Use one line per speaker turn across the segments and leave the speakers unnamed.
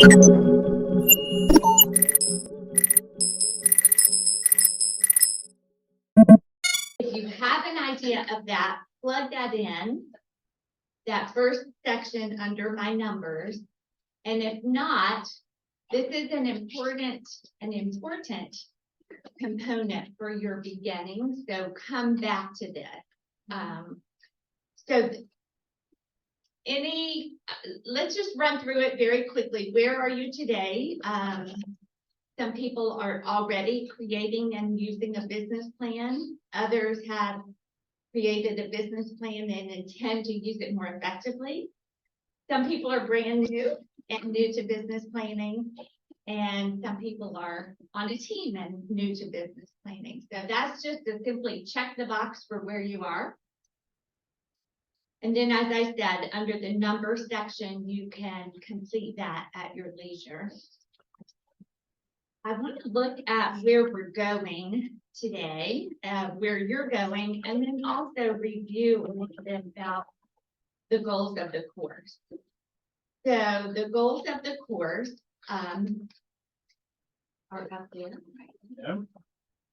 If you have an idea of that, plug that in, that first section under my numbers. And if not, this is an important component for your beginning. So come back to this. Let's just run through it very quickly. Where are you today? Some people are already creating and using a business plan. Others have created a business plan and intend to use it more effectively. Some people are brand new and new to business planning, and some people are on a team and new to business planning. So that's just to simply check the box for where you are. And then, as I said, under the number section, you can complete that at your leisure. I want to look at where we're going today, where you're going, and then also review a little bit about the goals of the course. So the goals of the course are up there. Yeah.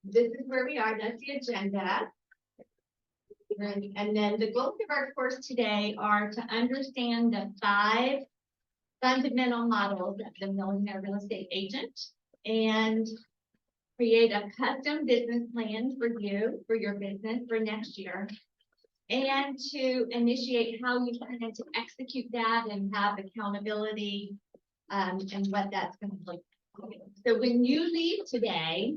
This is where we are. That's the agenda. And then the goals of our course today are to understand the 5 fundamental models of the millionaire real estate agent and create a custom business plan for you, for your business for next year, and to initiate how you plan to execute that and have accountability and what that's going to look like. So when you leave today,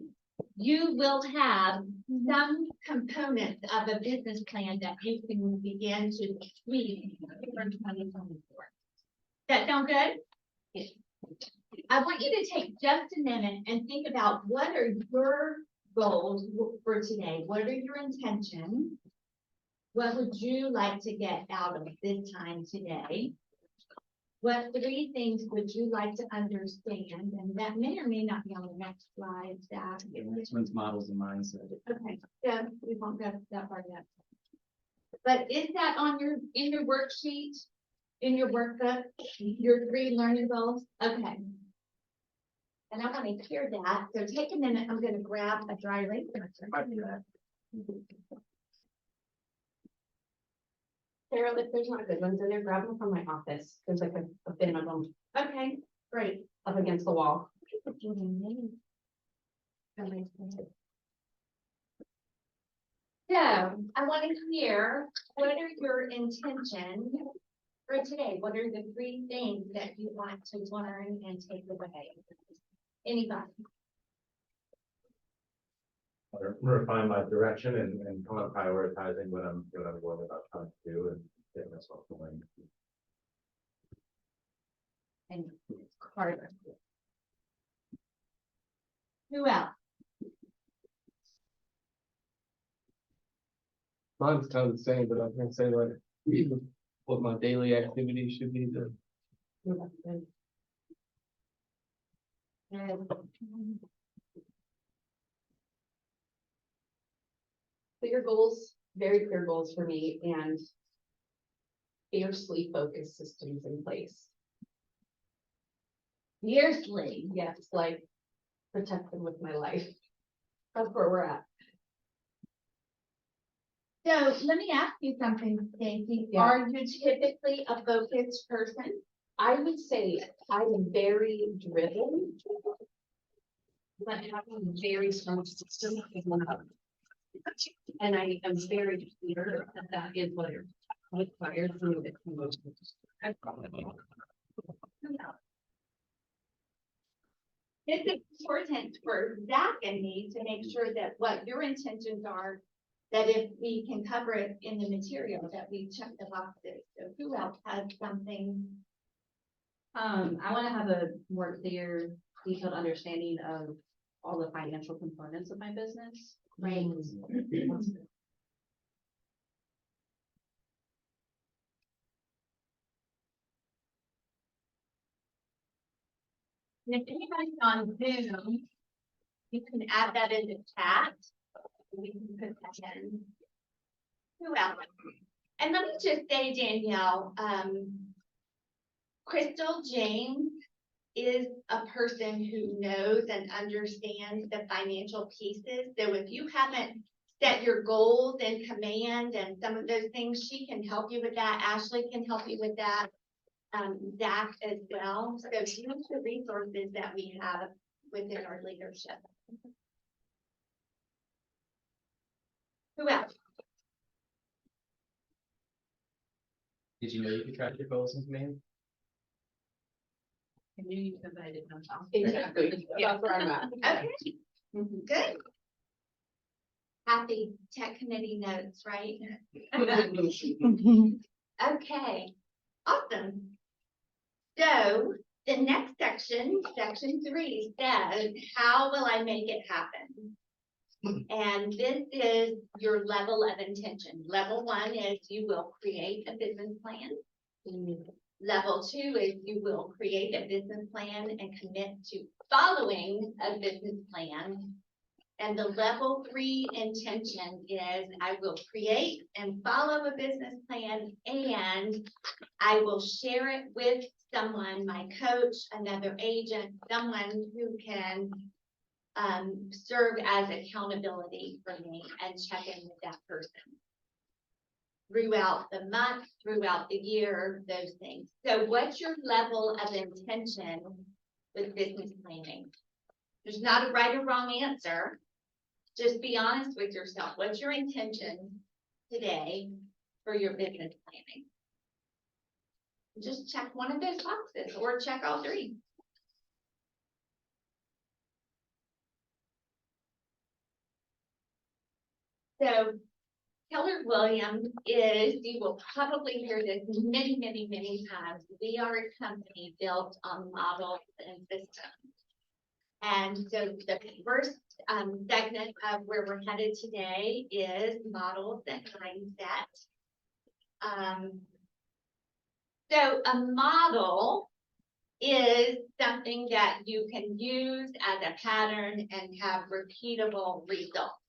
you will have some components of a business plan that you can begin to tweak for 2024. That sound good? Yes. I want you to take just a minute and think about what are your goals for today? What are your intentions? What would you like to get out of this time today? What 3 things would you like to understand? And that may or may not be on the next slide, Zach.
Next one's models and mindset.
Okay, so we won't go that far yet. But is that on in your worksheet, in your workbook, your 3 learning goals? Okay. And I want to hear that. So take a minute. I'm going to grab a dry eraser.
Cheryl, if there's not good ones in there, grab them from my office. There's like a bin of them.
Okay, great.
Up against the wall.
So I want to hear, what are your intentions for today? What are the 3 things that you want to learn and take away? Anybody?
Refine my direction and kind of prioritizing what I'm going about trying to do and get myself going.
And Carter. Who else?
Mine's kind of the same, but I can say like what my daily activities should be to.
Clear goals, very clear goals for me, and fiercely focused systems in place.
Fiercely.
Yes, like protect them with my life. That's where we're at.
So let me ask you something, Stacey.
Yeah.
Are you typically a focused person?
I would say I'm very driven, but having a very strong system is one of them. And I am very clear that that is what it requires for me to promote.
It's important for Zach and me to make sure that what your intentions are, that if we can cover it in the material, that we check the boxes. So who else has something?
I want to have a more clear, detailed understanding of all the financial components of my business.
Right. And if anybody's on Zoom, you can add that in the chat. We can put that in. Who else? And let me just say, Danielle, Crystal, James, is a person who knows and understands the financial pieces. So if you haven't set your goals in command and some of those things, she can help you with that. Ashley can help you with that. Zach as well. So use the resources that we have within our leadership. Who else?
Did you know you could track your goals in command?
I knew you could, but I didn't know how.
Exactly. That's where I'm at.
Okay, good. Happy tech committee notes, right? Okay, awesome. So the next section, section 3 says, how will I make it happen? And this is your level of intention. Level 1 is you will create a business plan. Level 2 is you will create a business plan and commit to following a business plan. And the level 3 intention is I will create and follow a business plan, and I will share it with someone, my coach, another agent, someone who can serve as accountability for me and check in with that person throughout the month, throughout the year, those things. So what's your level of intention with business planning? There's not a right or wrong answer. Just be honest with yourself. What's your intention today for your business planning? Just check one of those boxes or check all 3. So Keller Williams is, you will probably hear this many, many, many times. We are a company built on models and systems. And so the first segment of where we're headed today is models and mindset. So a model is something that you can use as a pattern and have repeatable results.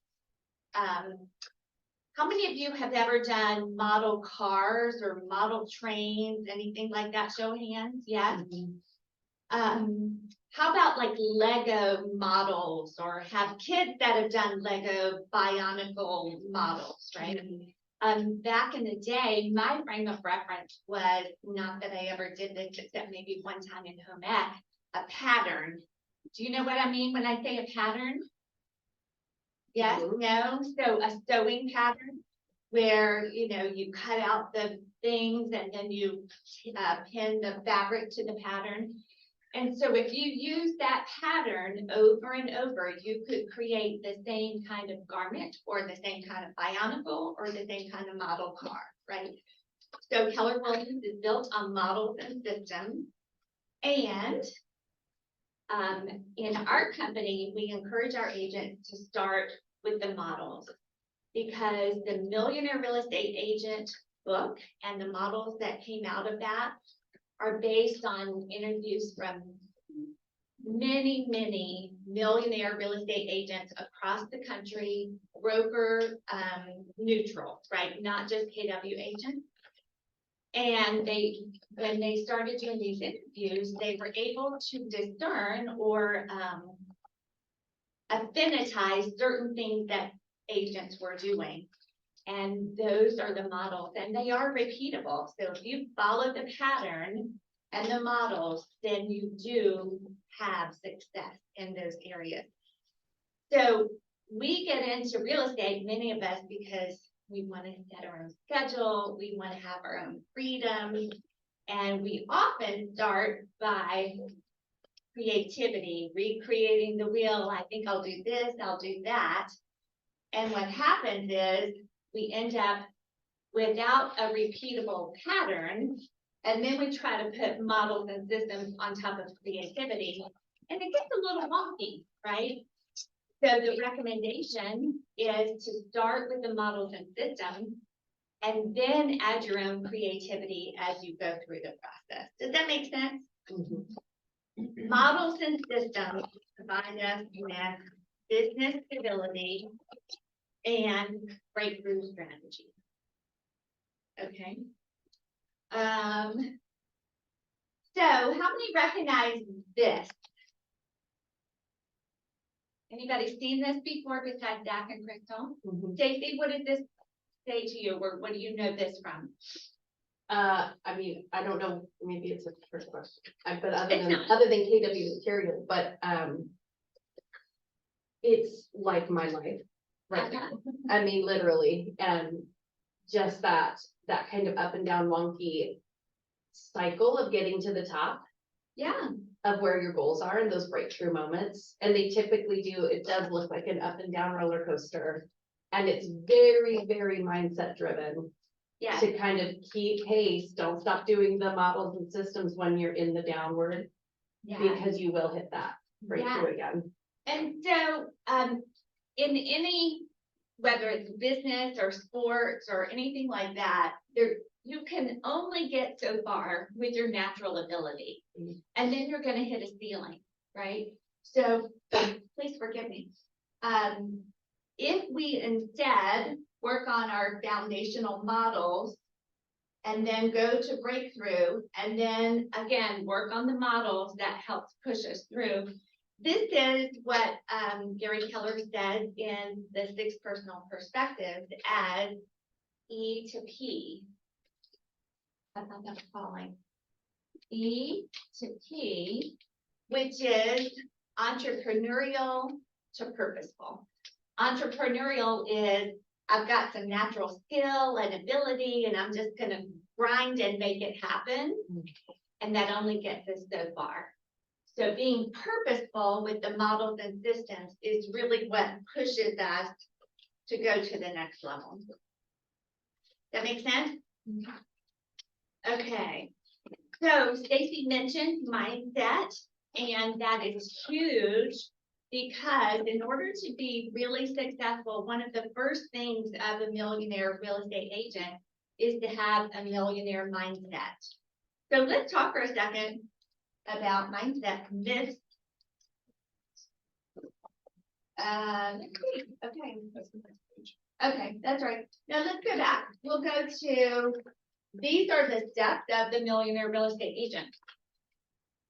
How many of you have ever done model cars or model trains, anything like that? Show of hands, yes. How about like Lego models, or have kids that have done Lego Bionicle models, right? Back in the day, my frame of reference was, not that I ever did this, except maybe one time in home ec, a pattern. Do you know what I mean when I say a pattern? Yes, no? So a sewing pattern where, you know, you cut out the things and then you pin the fabric to the pattern. And so if you use that pattern over and over, you could create the same kind of garment or the same kind of Bionicle or the same kind of model car, right? So Keller Williams is built on models and systems. And in our company, we encourage our agents to start with the models, because the Millionaire Real Estate Agent book and the models that came out of that are based on interviews from many, many millionaire real estate agents across the country, broker neutral, right? Not just KW agents. And when they started doing these interviews, they were able to discern or affinitize certain things that agents were doing. And those are the models, and they are repeatable. So if you follow the pattern and the models, then you do have success in those areas. So we get into real estate, many of us, because we want to set our own schedule, we want to have our own freedom, and we often start by creativity, recreating the wheel. I think I'll do this, I'll do that. And what happens is we end up without a repeatable pattern, and then we try to put models and systems on top of creativity, and it gets a little wonky, right? So the recommendation is to start with the models and systems, and then add your own creativity as you go through the process. Does that make sense? Models and systems provide us with business stability and breakthrough strategy. Okay. So how many recognize this? Anybody seen this before besides Zach and Crystal?
Mhm.
Stacy, what does this say to you, or what do you know this from?
I mean, I don't know, maybe it's a trick question, but other
It's
than,
not.
other than KW material, but, it's like my life right now. I mean, literally, and just that kind of up and down wonky cycle of getting to the top
Yeah,
of where your goals are and those breakthrough moments. And they typically do, it does look like an up and down roller coaster. And it's very, very mindset driven
yeah,
to kind of keep pace. Don't stop doing the models and systems when you're in the downward,
yeah.
because you will hit that
Yeah.
breakthrough again.
And so, in any, whether it's business or sports or anything like that, you can only get so far with your natural ability.
Mhm.
And then you're gonna hit a ceiling, right? So, please forgive me. If we instead work on our foundational models and then go to breakthrough, and then again, work on the models that helps push us through. This is what Gary Keller says in the 6 personal perspectives as E to P. I thought that was falling. E to P, which is entrepreneurial to purposeful. Entrepreneurial is I've got some natural skill and ability, and I'm just gonna grind and make it happen. And that only gets us so far. So being purposeful with the models and systems is really what pushes us to go to the next level. That make sense? Okay. So Stacy mentioned mindset, and that is huge because in order to be really successful, one of the first things of a millionaire real estate agent is to have a millionaire mindset. So let's talk for a second about mindset myths. Okay, that's right. Now let's go back. We'll go to, these are the steps of the millionaire real estate agent.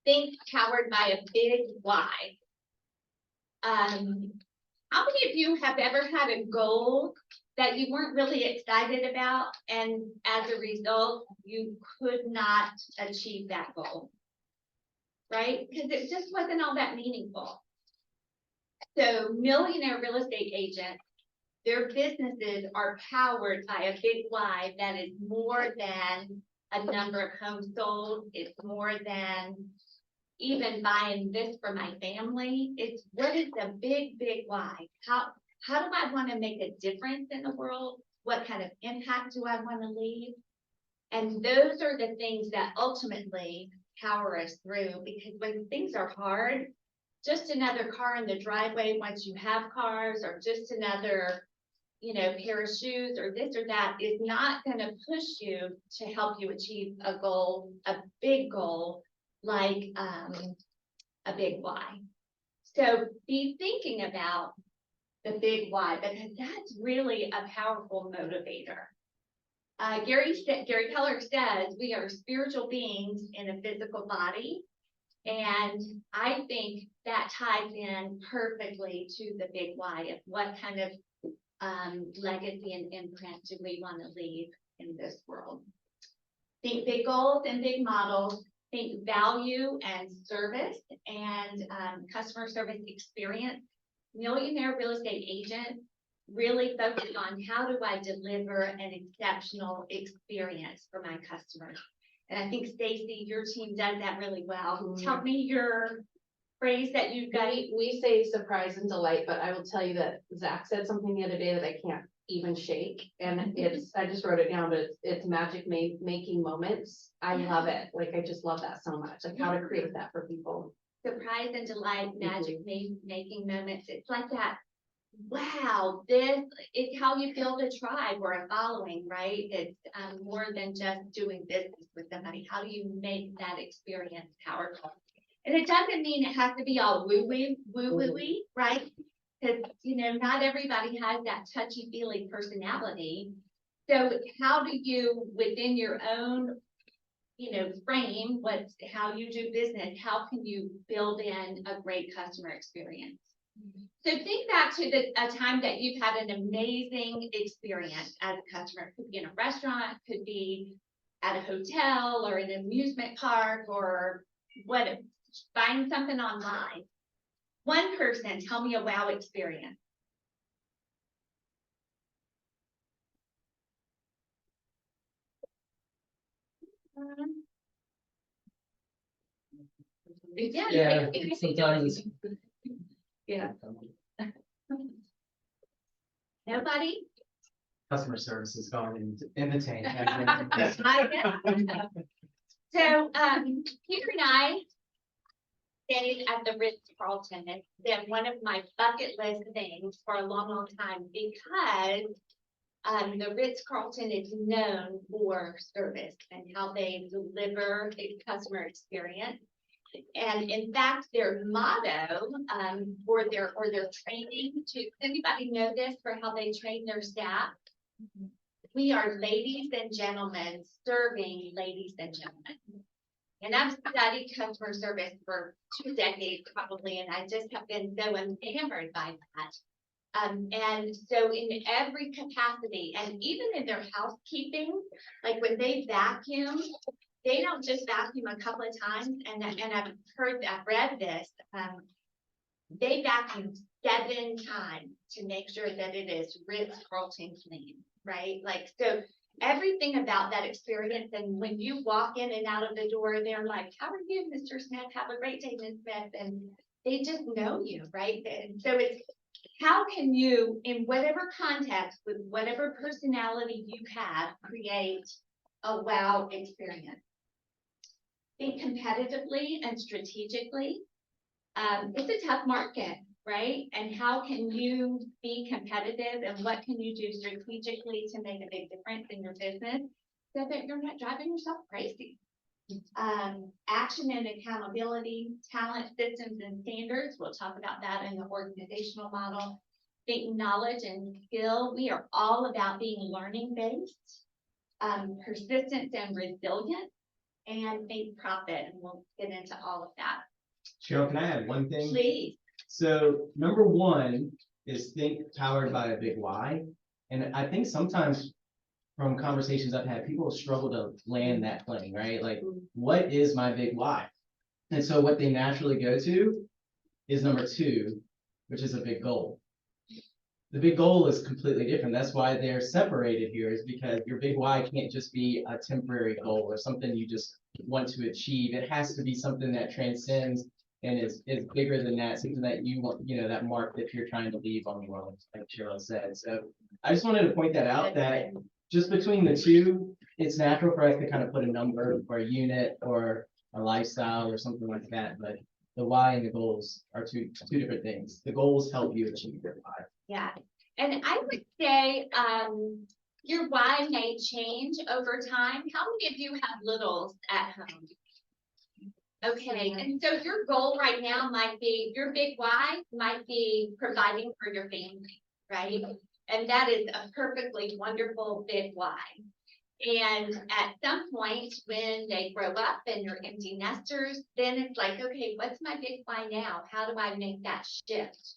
Think powered by a big why. How many of you have ever had a goal that you weren't really excited about, and as a result, you could not achieve that goal? Right? Because it just wasn't all that meaningful. So millionaire real estate agents, their businesses are powered by a big why that is more than a number of homes sold. It's more than even buying this for my family. It's what is the big, big why? How do I want to make a difference in the world? What kind of impact do I want to leave? And those are the things that ultimately power us through, because when things are hard, just another car in the driveway once you have cars, or just another, pair of shoes or this or that is not going to push you to help you achieve a goal, a big goal, like a big why. So be thinking about the big why, because that's really a powerful motivator. Gary Keller says we are spiritual beings in a physical body. And I think that ties in perfectly to the big why of what kind of legacy and imprint do we want to leave in this world. Think big goals and big models. Think value and service and customer service experience. Millionaire real estate agents really focus on how do I deliver an exceptional experience for my customers. And I think, Stacy, your team does that really well.
Mhm.
Tell me your phrase that you got.
We say surprise and delight, but I will tell you that Zach said something the other day that I can't even shake. And it's, I just wrote it down, but it's magic making moments. I love it. Like, I just love that so much. Like how to create that for people.
Surprise and delight, magic making moments. It's like that. Wow, this is how you build a tribe or a following, right? It's more than just doing business with somebody. How do you make that experience powerful? And it doesn't mean it has to be all woo-woo-y, right? Because, not everybody has that touchy-feely personality. So how do you, within your own frame what's, how you do business, how can you build in a great customer experience? So think back to a time that you've had an amazing experience as a customer. It could be in a restaurant, could be at a hotel or an amusement park or what, buying something online. One person, tell me a wow experience.
Yeah, sometimes.
Yeah. Nobody?
Customer service is going in the tank.
I guess. So, Peter and I stayed at the Ritz-Carlton. It's been one of my bucket list things for a long, long time because the Ritz-Carlton is known for service and how they deliver a customer experience. And in fact, their motto for their training, does anybody know this for how they train their staff? We are ladies and gentlemen serving ladies and gentlemen. And I've studied customer service for 2 decades probably, and I just have been so enamored by that. And so in every capacity, and even in their housekeeping, like when they vacuum, they don't just vacuum a couple of times, and I've read this, they vacuum 7 times to make sure that it is Ritz-Carlton clean, right? Like, so everything about that experience, and when you walk in and out of the door, they're like, how are you, Mr. Smith? Have a great day, Ms. Smith. And they just know you, right? And so it's, how can you, in whatever context, with whatever personality you have, create a wow experience? Think competitively and strategically. It's a tough market, right? And how can you be competitive and what can you do strategically to make a big difference in your business so that you're not driving yourself crazy? Action and accountability, talent systems and standards. We'll talk about that in the organizational model. Think knowledge and skill. We are all about being learning based, persistence and resilience, and think profit. And we'll get into all of that.
Cheryl, can I add one thing?
Please.
So number one is think powered by a big why. And I think sometimes from conversations I've had, people struggle to land that plane, right? Like, what is my big why? And so what they naturally go to is number 2, which is a big goal. The big goal is completely different. That's why they're separated here, is because your big why can't just be a temporary goal or something you just want to achieve. It has to be something that transcends and is bigger than that, something that you want, that mark that you're trying to leave on the world, like Cheryl said. So I just wanted to point that out, that just between the two, it's natural for us to kind of put a number or a unit or a lifestyle or something like that. But the why and the goals are two different things. The goals help you achieve your why.
Yeah, and I would say your why may change over time. How many of you have littles at home? Okay, and so your goal right now might be, your big why might be providing for your family, right? And that is a perfectly wonderful big why. And at some point when they grow up and you're empty nesters, then it's like, okay, what's my big why now? How do I make that shift?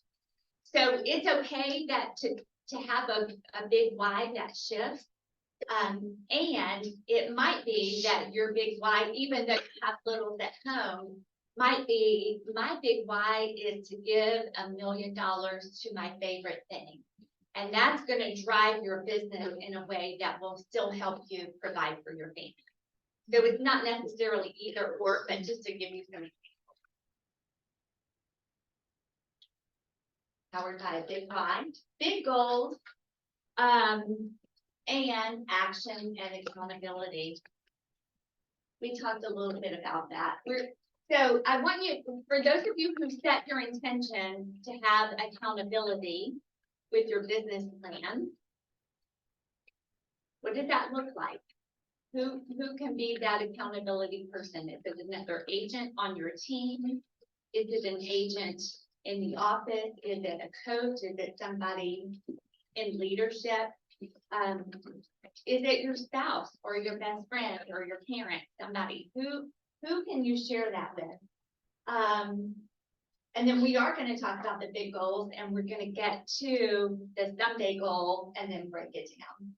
So it's okay that to have a big why that shifts. And it might be that your big why, even though you have littles at home, might be, my big why is to give $1 million to my favorite thing. And that's going to drive your business in a way that will still help you provide for your family. So it's not necessarily either or, but just to give you some powered by a big why, big goals, and action and accountability. We talked a little bit about that. So I want you, for those of you who set your intention to have accountability with your business plan, what does that look like? Who can be that accountability person? Is it another agent on your team? Is it an agent in the office? Is it a coach? Is it somebody in leadership? Is it your spouse or your best friend or your parent, somebody? Who can you share that with? And then we are gonna talk about the big goals, and we're gonna get to the someday goal and then break it down.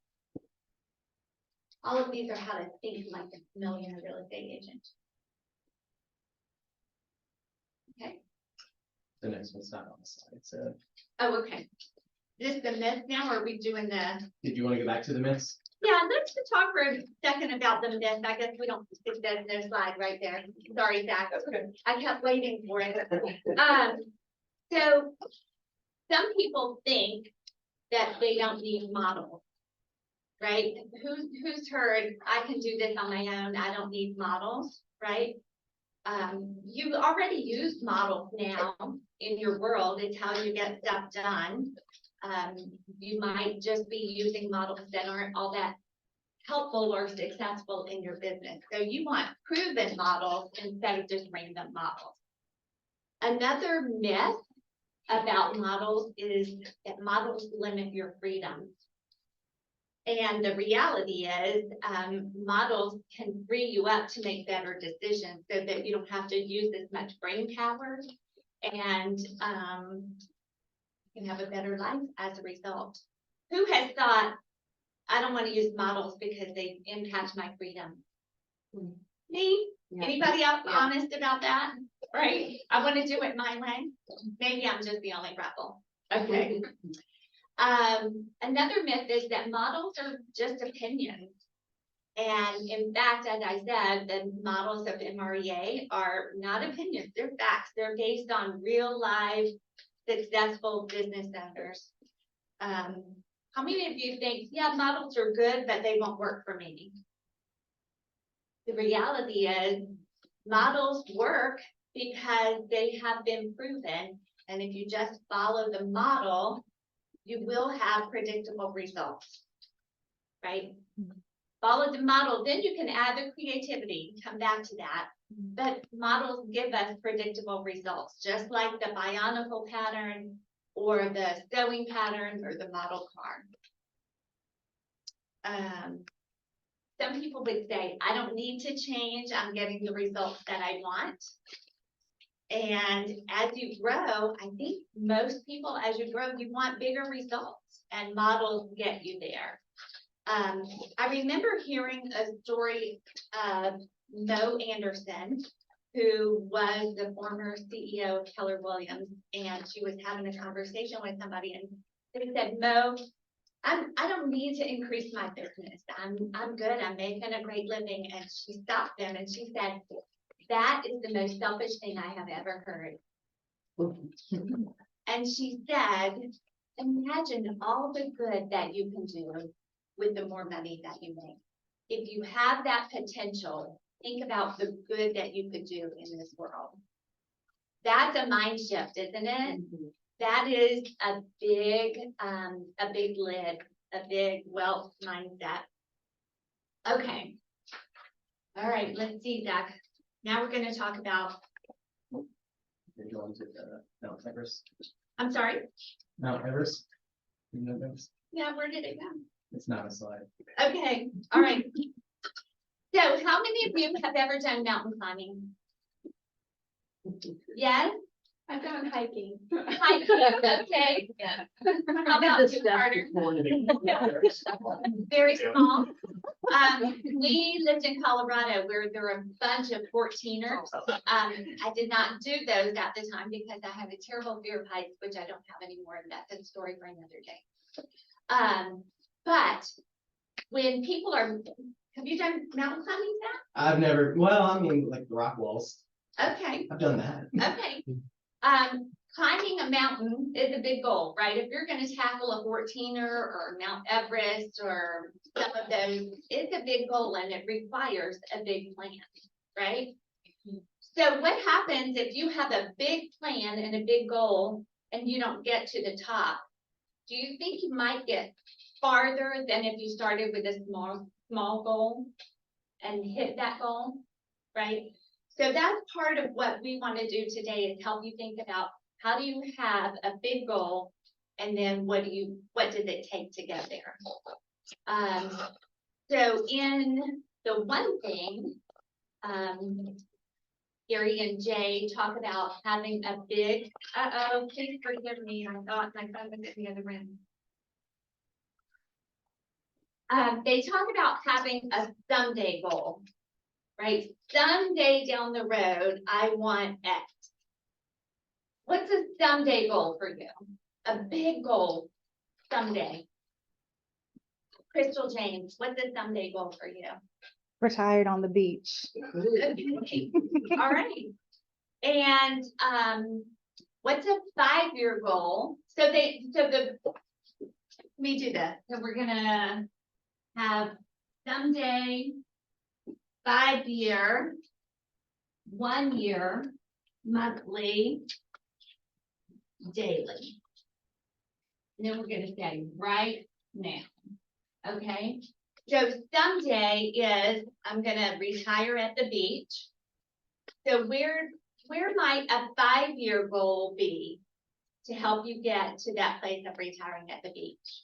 All of these are how to think like a millionaire real estate agent. Okay,
The next one's not on the slide, so,
oh, okay. This the myth now, or are we doing the?
did you wanna go back to the myths?
Yeah, let's just talk for a second about the myth. I guess we don't stick that in their slide right there. Sorry, Zach. I kept waiting for it. So some people think that they don't need models, right? Who's heard, I can do this on my own, I don't need models, right? You already use models now in your world. It's how you get stuff done. You might just be using models that aren't all that helpful or successful in your business. So you want proven models instead of just random models. Another myth about models is that models limit your freedom. And the reality is, models can free you up to make better decisions so that you don't have to use as much brain power, and you can have a better life as a result. Who has thought, I don't want to use models because they impact my freedom? Me?
Yeah.
Anybody else
Yeah.
honest about that? Right? I want to do it my way. Maybe I'm just the only rebel. Okay. Another myth is that models are just opinions. And in fact, as I said, the models of MREA are not opinions, they're facts. They're based on real life, successful business owners. How many of you think, yeah, models are good, but they won't work for me? The reality is models work because they have been proven. And if you just follow the model, you will have predictable results, right? Follow the model, then you can add the creativity, come back to that. But models give us predictable results, just like the bionicle pattern or the sewing pattern or the model car. Some people would say, I don't need to change, I'm getting the results that I want. And as you grow, I think most people, as you grow, you want bigger results, and models get you there. I remember hearing a story of Mo Anderson, who was the former CEO of Keller Williams, and she was having a conversation with somebody, and they said, Mo, I don't need to increase my business. I'm good. I'm making a great living. And she stopped them and she said, that is the most selfish thing I have ever heard. And she said, imagine all the good that you can do with the more money that you make. If you have that potential, think about the good that you could do in this world. That's a mind shift, isn't it? That is a big lid, a big wealth mindset. Okay. All right, let's see, Zach. Now we're going to talk about,
Did you want to Mount Everest?
I'm sorry.
Mount Everest? You know Everest?
Yeah, where did it go?
It's not a slide.
Okay, all right. So how many of you have ever done mountain climbing? Yes?
I've gone hiking.
Hiking, okay.
Yeah.
How about you, Carter? Very small. We lived in Colorado where there were a bunch of 14ers. I did not do those at the time because I had a terrible fear of heights, which I don't have anymore, and that's a story for another day. But when people are, have you done mountain climbing, Zach?
I've never, well, I mean, like the rock walls.
Okay,
I've done that.
okay. Climbing a mountain is a big goal, right? If you're gonna tackle a 14er or Mount Everest or some of those, it's a big goal and it requires a big plan, right? So what happens if you have a big plan and a big goal and you don't get to the top? Do you think you might get farther than if you started with a small goal and hit that goal, right? So that's part of what we want to do today is help you think about how do you have a big goal and then what does it take to get there? So in the one thing, Gary and Jay talk about having a big, please forgive me, I thought my phone was in the other room. They talk about having a someday goal, right? Someday down the road, I want X. What's a someday goal for you? A big goal someday. Crystal James, what's a someday goal for you?
Retired on the beach.
Okay, all right. And what's a 5-year goal? Let me do this. So we're gonna have someday, 5-year, 1 year, monthly, daily. And then we're gonna say right now. Okay, so someday is I'm gonna retire at the beach. So where might a 5-year goal be to help you get to that place of retiring at the beach?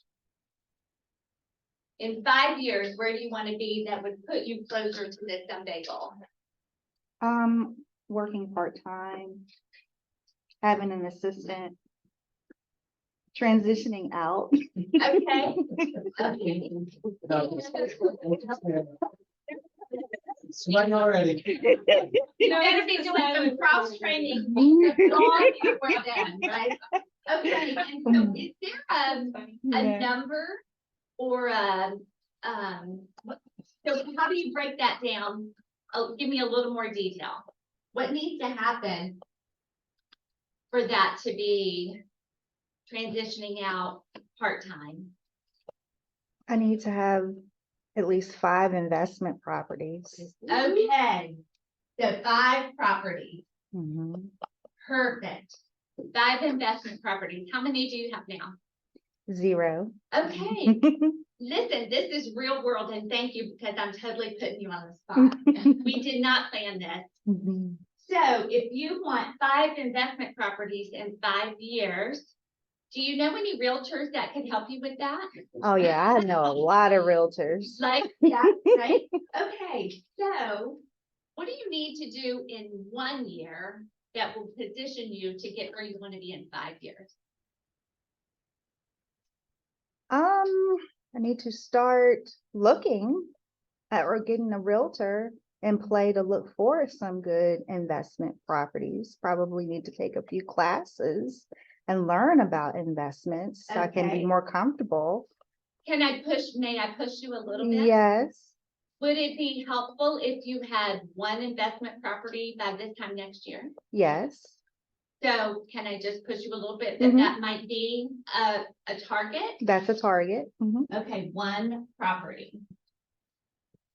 In 5 years, where do you want to be that would put you closer to this someday goal?
Working part-time, having an assistant, transitioning out.
Okay. Okay.
Sweating already.
You better be doing some cross training long before we're done, right? Okay, and so is there a
Yeah.
number or so how do you break that down? Oh, give me a little more detail. What needs to happen for that to be transitioning out part-time?
I need to have at least 5 investment properties.
Okay, so 5 properties,
Mhm.
perfect. 5 investment properties. How many do you have now?
0.
Okay, listen, this is real world and thank you because I'm totally putting you on the spot. We did not plan this.
Mhm.
So if you want 5 investment properties in 5 years, do you know any realtors that could help you with that?
Oh yeah, I know a lot of realtors.
Like that, right? Okay, so what do you need to do in 1 year that will position you to get where you want to be in 5 years?
I need to start looking at or getting a realtor and play to look for some good investment properties. Probably need to take a few classes and learn about investments so I can
Okay.
be more comfortable.
May I push you a little bit?
Yes,
Would it be helpful if you had 1 investment property by this time next year?
yes.
So can I just push you a little bit that
Mhm.
that might be a target?
That's a target. Mhm.
Okay, 1 property.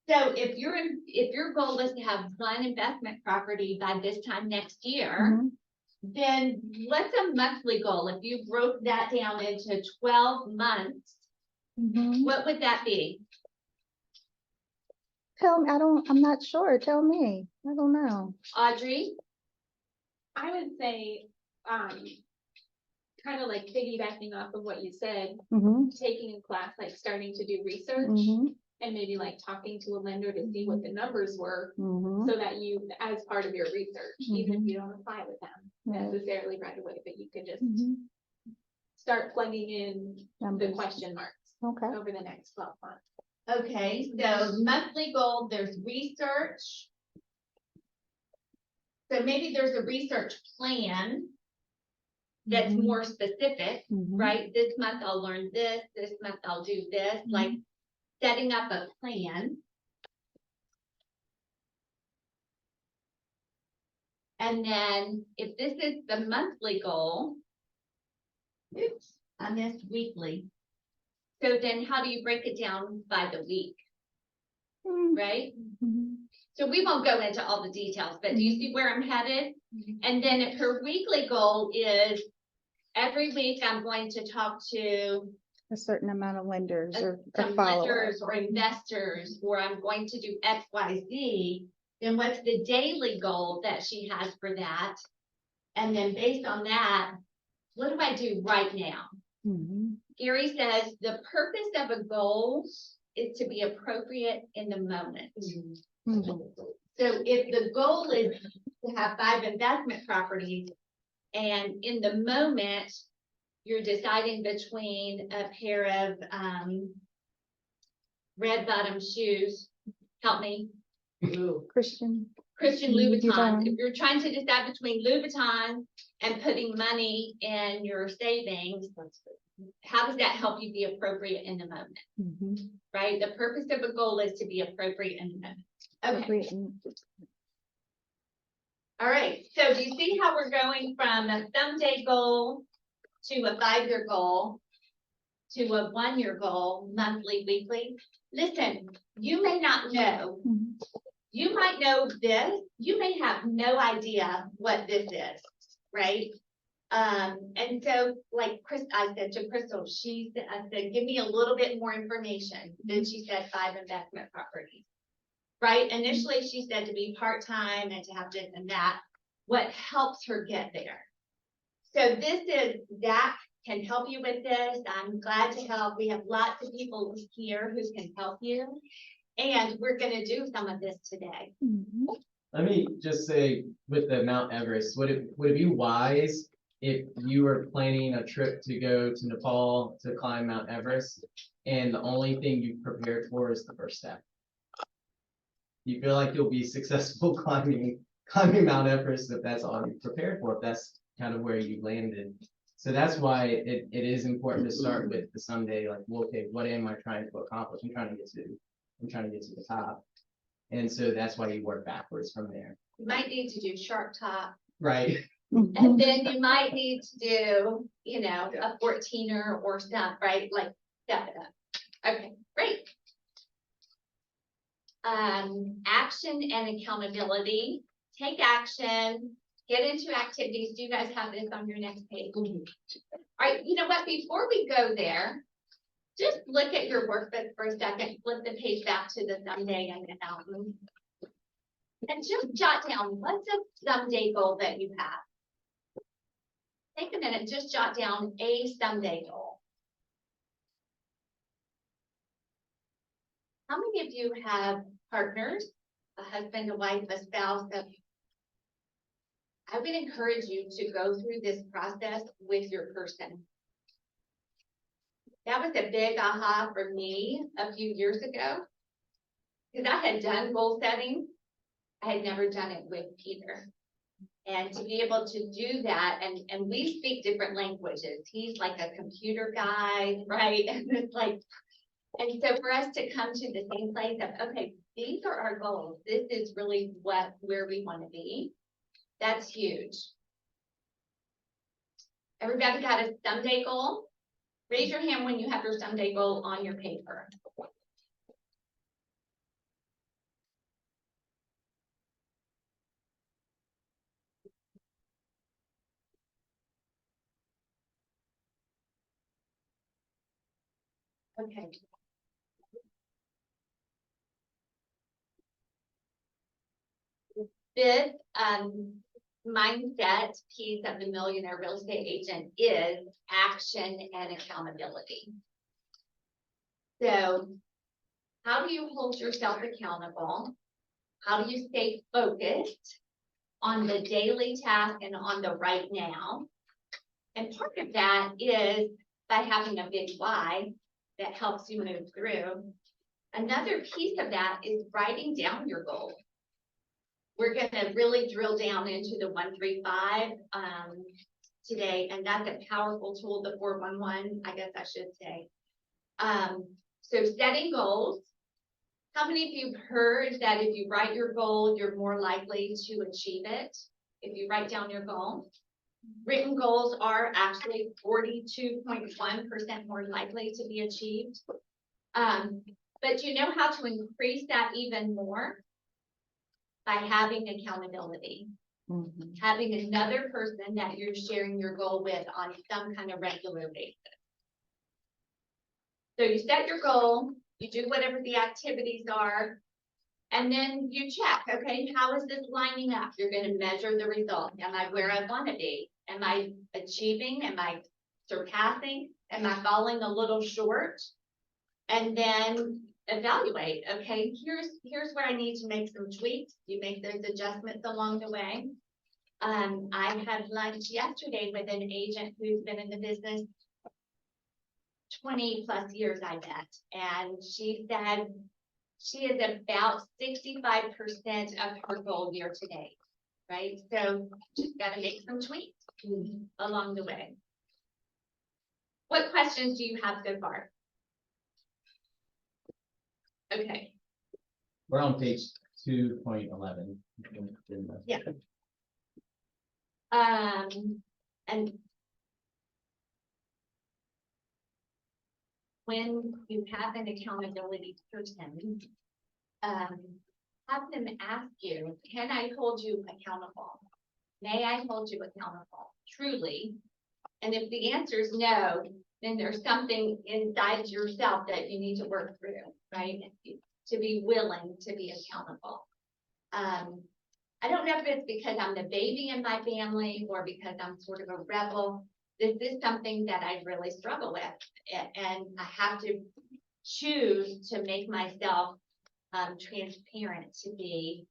So if your goal is to have 1 investment property by this time next year,
Mhm.
then what's a monthly goal? If you broke that down into 12 months,
Mhm.
what would that be?
Tell me, I'm not sure. Tell me. I don't know.
Audrey?
I would say, kind of like piggybacking off of what you said,
Mhm.
taking a class, like starting to do research
Mhm.
and maybe like talking to a lender to see what the numbers were.
Mhm.
So that you, as part of your research, even if you don't apply with them
Right.
necessarily right away, but you can just
Mhm.
start plugging in the
Numbers.
question marks
Okay.
over the next 12 months.
Okay, so monthly goal, there's research. So maybe there's a research plan that's
Mhm.
more specific,
Mhm.
right? This month I'll learn this month I'll do this, like setting up a plan. And then if this is the monthly goal, oops, I missed weekly. So then how do you break it down by the week,
Mhm.
right?
Mhm.
So we won't go into all the details, but do you see where I'm headed? And then if her weekly goal is every week I'm going to talk to
A certain amount of lenders or
some
followers.
lenders or investors, or I'm going to do X, Y, Z, then what's the daily goal that she has for that? And then based on that, what do I do right now?
Mhm.
Gary says the purpose of a goal is to be appropriate in the moment.
Mhm.
So if the goal is to have 5 investment properties, and in the moment, you're deciding between a pair of, red bottom shoes, help me,
Christian.
Christian
Louboutins.
Louboutins. If you're trying to decide between Louboutins and putting money in your savings, how does that help you be appropriate in the moment,
Mhm.
right? The purpose of a goal is to be appropriate in the moment. Okay, all right. So do you see how we're going from a someday goal to a 5-year goal to a 1-year goal, monthly, weekly? Listen, you may not know.
Mhm.
You might know this, you may have no idea what this is, right? And so like I said to Crystal, I said, give me a little bit more information. Then she said 5 investment properties, right? Initially, she said to be part-time and to have this and that. What helps her get there? So that can help you with this. I'm glad to help. We have lots of people here who can help you. And we're gonna do some of this today.
Mhm.
Let me just say with the Mount Everest, would it be wise if you were planning a trip to go to Nepal to climb Mount Everest and the only thing you prepared for is the first step? You feel like you'll be successful climbing Mount Everest if that's all you prepared for, if that's kind of where you landed. So that's why it is important to start with the someday, like, well, okay, what am I trying to accomplish? I'm trying to get to the top. And so that's why you work backwards from there.
You might need to do sharp top,
Right.
and then you might need to do, a 14er or something, right? Like step it up. Okay, great. Action and accountability. Take action, get into activities. Do you guys have this on your next page? All right, you know what? Before we go there, just look at your workbook for a second, flip the page back to the someday and the mountain. And just jot down, what's a someday goal that you have? Take a minute, just jot down a someday goal. How many of you have partners, a husband, a wife, a spouse? I would encourage you to go through this process with your person. That was a big aha for me a few years ago, because I had done goal setting. I had never done it with Peter. And to be able to do that, and we speak different languages. He's like a computer guy, right? And it's like, and so for us to come to the same place of, okay, these are our goals. This is really where we want to be. That's huge. Everybody got a someday goal? Raise your hand when you have your someday goal on your paper. Okay. This mindset piece of the Millionaire Real Estate Agent is action and accountability. So how do you hold yourself accountable? How do you stay focused on the daily task and on the right now? And part of that is by having a big why that helps you move through. Another piece of that is writing down your goals. We're gonna really drill down into the 135 today, and that's a powerful tool, the 411, I guess I should say. So setting goals. How many of you have heard that if you write your goal, you're more likely to achieve it? If you write down your goal. Written goals are actually 42.1% more likely to be achieved. But you know how to increase that even more? By having accountability.
Mhm.
Having another person that you're sharing your goal with on some kind of regular basis. So you set your goal, you do whatever the activities are, and then you check, okay, how is this lining up? You're going to measure the result. Am I where I want to be? Am I achieving? Am I surpassing? Am I falling a little short? And then evaluate, okay, here's where I need to make some tweaks. You make those adjustments along the way. I had lunch yesterday with an agent who's been in the business 20+ years, I bet. And she said she is about 65% of her goal year to date, right? So she's got to make some tweaks along the way. What questions do you have so far? Okay.
We're on page 2.11.
Yeah. And when you have an accountability person, have them ask you, can I hold you accountable? May I hold you accountable, truly? And if the answer is no, then there's something inside yourself that you need to work through, right? To be willing to be accountable. I don't know if it's because I'm the baby in my family or because I'm sort of a rebel. This is something that I really struggle with, and I have to choose to make myself transparent to be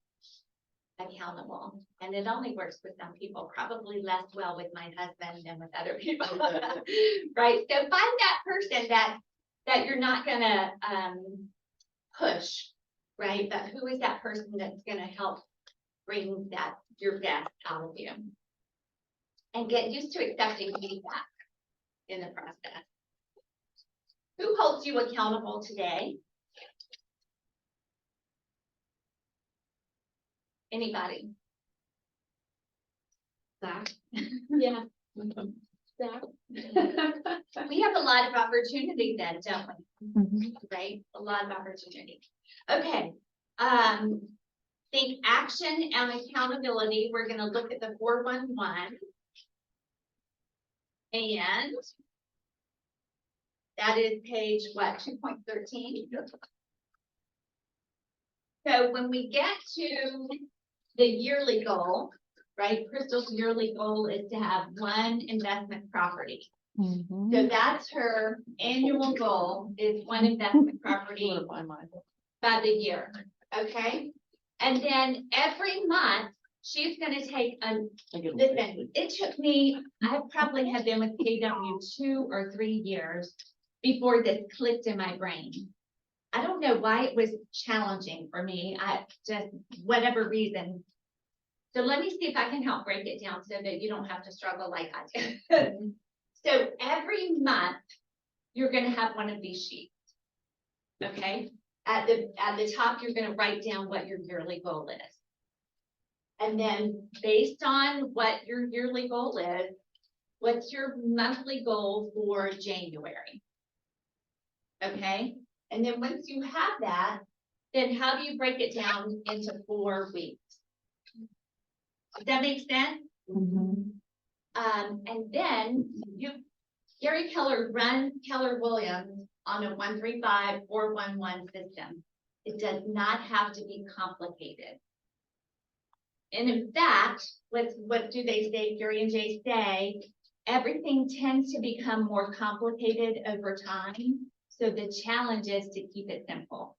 accountable. And it only works with some people, probably less well with my husband than with other people. Right? So find that person that you're not gonna push, right? But who is that person that's gonna help bring that your best out of you? And get used to accepting feedback in the process. Who holds you accountable today? Anybody?
Zach.
Yeah. Zach. We have a lot of opportunity then, don't we? Right? A lot of opportunity. Okay. Think action and accountability. We're going to look at the 411. And that is page what, 2.13? So when we get to the yearly goal, right? Crystal's yearly goal is to have one investment property. So that's her annual goal, is one investment property by the year, okay? And then every month, she's gonna take listen, it took me, I probably have been with KW 2 or 3 years before this clicked in my brain. I don't know why it was challenging for me. I just, whatever reason. So let me see if I can help break it down so that you don't have to struggle like I did. So every month, you're gonna have one of these sheets. Okay? At the top, you're gonna write down what your yearly goal is. And then based on what your yearly goal is, what's your monthly goal for January? Okay? And then once you have that, then how do you break it down into 4 weeks? Does that make sense? And then Gary Keller runs Keller Williams on a 135-411 system. It does not have to be complicated. And in fact, what do they say? Gary and Jay say, everything tends to become more complicated over time. So the challenge is to keep it simple.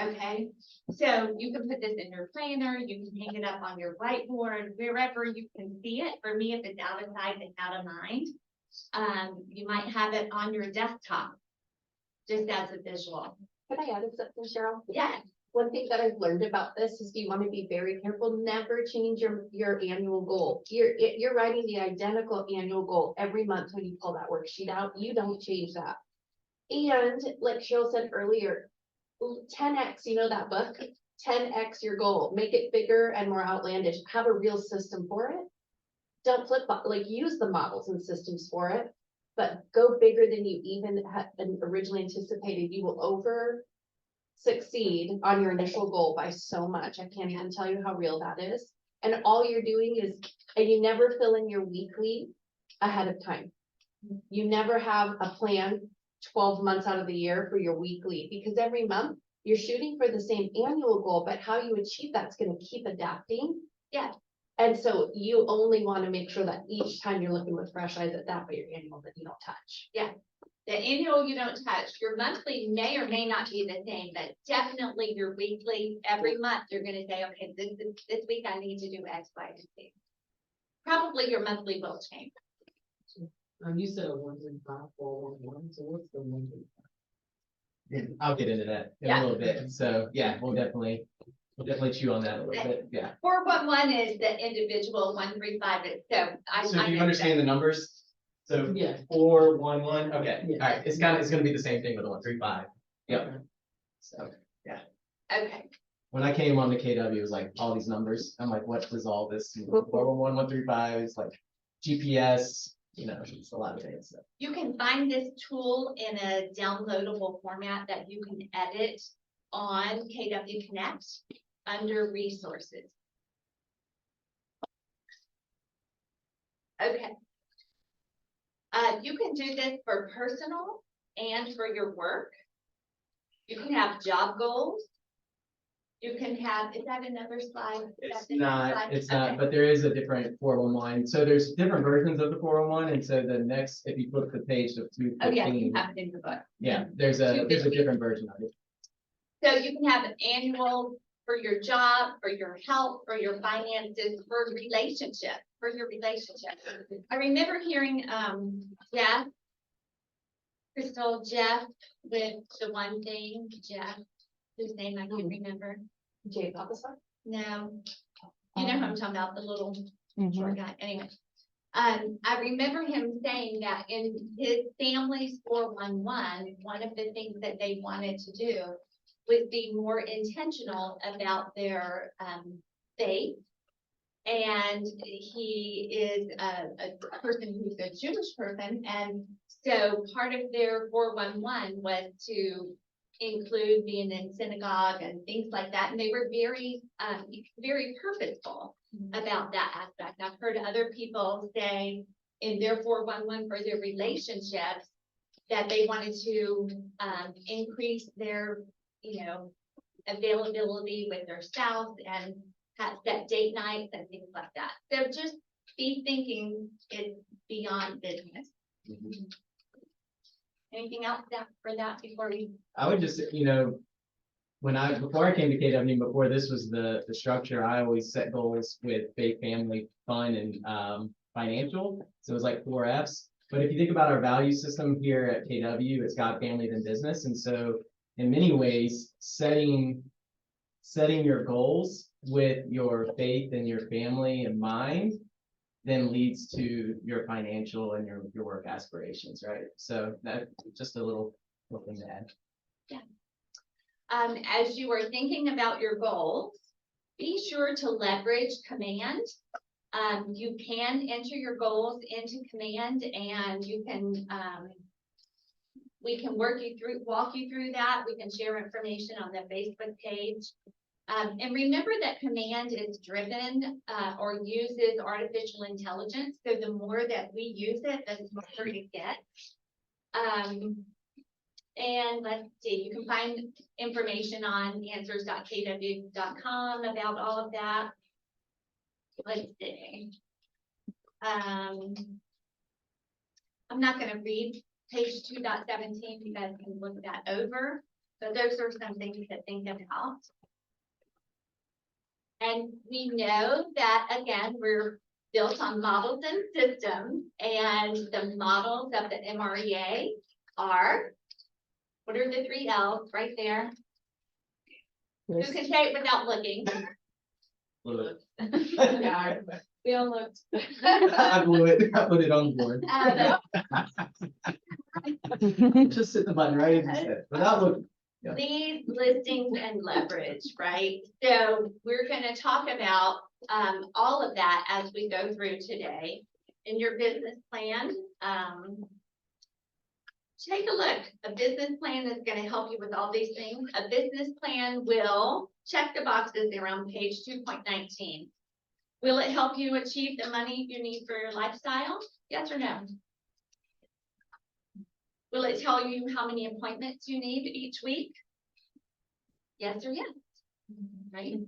Okay, so you can put this in your planner, you can hang it up on your whiteboard, wherever you can see it. For me, if it's out of sight, it's out of mind. You might have it on your desktop, just as a visual.
Can I add something, Cheryl?
Yeah.
One thing that I've learned about this is you want to be very careful, never change your annual goal. You're writing the identical annual goal every month when you pull that worksheet out. You don't change that. And like Cheryl said earlier, 10x, you know that book, 10x your goal, make it bigger and more outlandish, have a real system for it. Don't flip, like use the models and systems for it, but go bigger than you even had originally anticipated. You will over succeed on your initial goal by so much. I can't even tell you how real that is. And all you're doing is, and you never fill in your weekly ahead of time. You never have a plan 12 months out of the year for your weekly, because every month you're shooting for the same annual goal, but how you achieve that's going to keep adapting.
Yeah.
And so you only want to make sure that each time you're looking with fresh eyes at that, but your annual that you don't touch.
The annual you don't touch, your monthly may or may not be the same, but definitely your weekly, every month, you're gonna say, okay, this week I need to do X, Y, and Z. Probably your monthly will change.
You said a 135 411, so what's the 135?
I'll get into that in a
Yeah.
little bit. So yeah, we'll definitely chew on that a little bit. Yeah.
411 is the individual, 135 is, so I.
So do you understand the numbers? So
Yeah.
411, okay,
Yeah.
all right, it's gonna be the same thing with the 135. Yep. So
Okay,
when I came on the KW, it was like all these numbers. I'm like, what does all this? 411, 135, it's like GPS, it's a lot of things. So.
you can find this tool in a downloadable format that you can edit on KW Connect under resources. Okay. You can do this for personal and for your work. You can have job goals. You can have, is that another slide? Is that the next slide?
It's not,
Okay.
but there is a different 411. So there's different versions of the 411. And so the next, if you flip the page to
Oh, yeah, you
215,
have it in the book.
yeah, there's a
215.
different version of it.
So you can have an annual for your job, for your health, for your finances, for relationship, for your relationship. I remember hearing, Jeff, Jeff with the one thing, Jeff, whose name I can't remember.
Jay Officer?
No, you know who I'm talking about, the little
Mhm.
short guy, anyway. I remember him saying that in his family's 411, one of the things that they wanted to do was be more intentional about their, faith. And he is a person who's a Jewish person, and so part of their 411 was to include being in synagogue and things like that, and they were very, very purposeful about that aspect. I've heard other people say in their 411 for their relationships that they wanted to increase their, availability with their spouse and have set date nights and things like that. So just be thinking it's beyond business. Anything else for that before we?
I would just, before I came to KW, before this was the structure, I always set goals with faith, family, fun, and financial. So it was like 4 Fs. But if you think about our value system here at KW, it's God, family, then business. And so in many ways, setting your goals with your faith and your family in mind then leads to your financial and your work aspirations, right? So that just a little thing to add.
As you are thinking about your goals, be sure to leverage command. You can enter your goals into command, and you can, we can walk you through that. We can share information on the Facebook page. And remember that command is driven or uses artificial intelligence. So the more that we use it, the smarter it gets. And let's see, you can find information on answers.kw.com about all of that. Let's see. I'm not going to read page 2.17. You guys can look that over. But those are some things to think about. And we know that, again, we're built on models and systems, and the models of the MREA are, what are the 3 L's right there? Who can say it without looking?
A little bit.
Yeah, we all looked.
I blew it. I put it on the board. Just hit the button right as you said, without looking. Yeah.
Leads, listings, and leverage, right? So we're going to talk about all of that as we go through today. In your business plan, take a look. A business plan is going to help you with all these things. A business plan will check the boxes there on page 2.19. Will it help you achieve the money you need for your lifestyle? Yes or no? Will it tell you how many appointments you need each week? Yes or yes, right?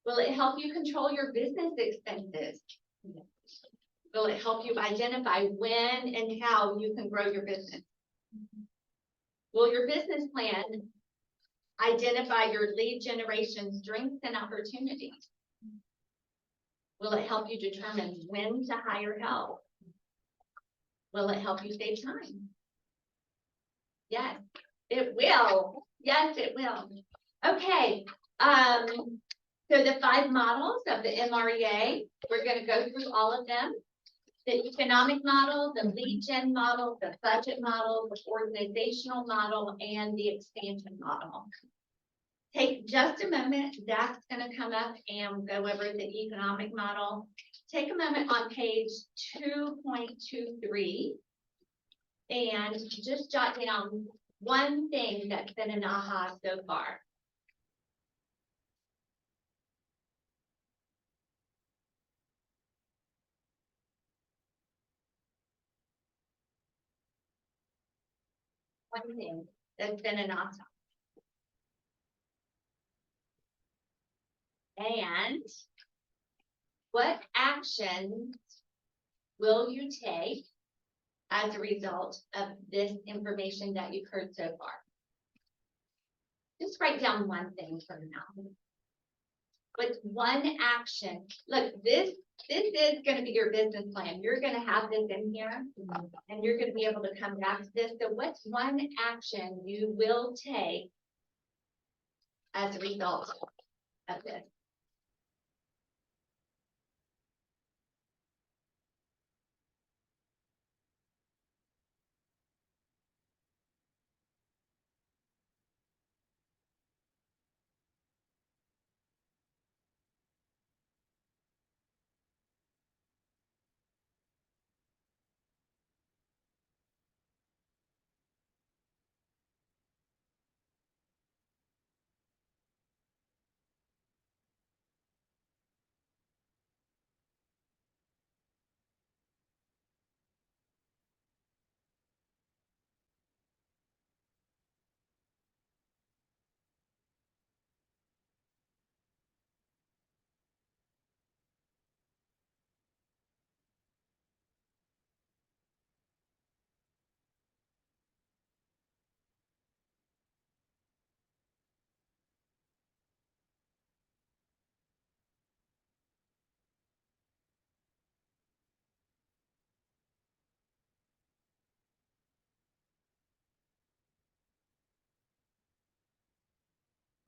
Will it help you control your business expenses? Will it help you identify when and how you can grow your business? Will your business plan identify your lead generation strengths and opportunities? Will it help you determine when to hire help? Will it help you save time? Yes, it will. Yes, it will. Okay, so the 5 models of the MREA, we're gonna go through all of them. The economic model, the lead gen model, the budget model, the organizational model, and the expansion model. Take just a moment, Zach's gonna come up and go over the economic model. Take a moment on page 2.23 and just jot down one thing that's been an aha so far. One thing that's been an aha. And what actions will you take as a result of this information that you've heard so far? Just write down one thing for now. What's one action? Look, this is gonna be your business plan. You're gonna have this in here and you're gonna be able to come back to this. So what's one action you will take as a result of this?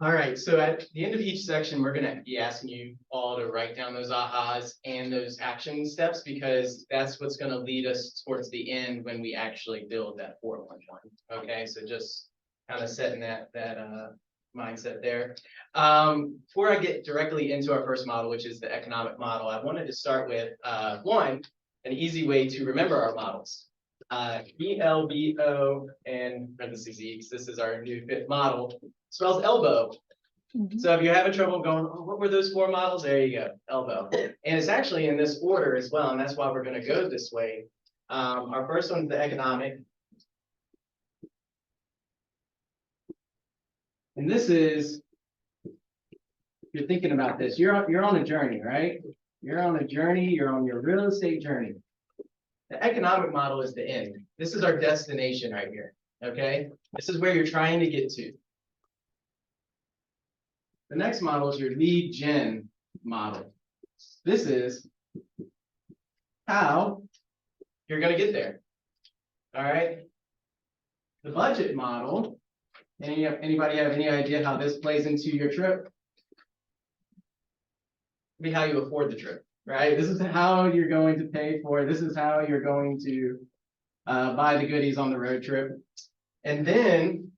All right, so at the end of each section, we're gonna be asking you all to write down those ahas and those action steps, because that's what's gonna lead us towards the end when we actually build that 411. Okay, so just kind of setting that mindset there. Before I get directly into our first model, which is the economic model, I wanted to start with an easy way to remember our models. ELBO and parentheses E, this is our new 5th model, spells elbow. So if you're having trouble going, oh, what were those 4 models? There you go, elbow. And it's actually in this order as well, and that's why we're going to go this way. Our first one's the economic. And this is, if you're thinking about this, you're on a journey, right? You're on a journey, you're on your real estate journey. The economic model is the end. This is our destination right here, okay? This is where you're trying to get to. The next model is your lead gen model. This is how you're going to get there. All right. The budget model. Anybody have any idea how this plays into your trip? Maybe how you afford the trip, right? This is how you're going to pay for it. This is how you're going to buy the goodies on the road trip. And then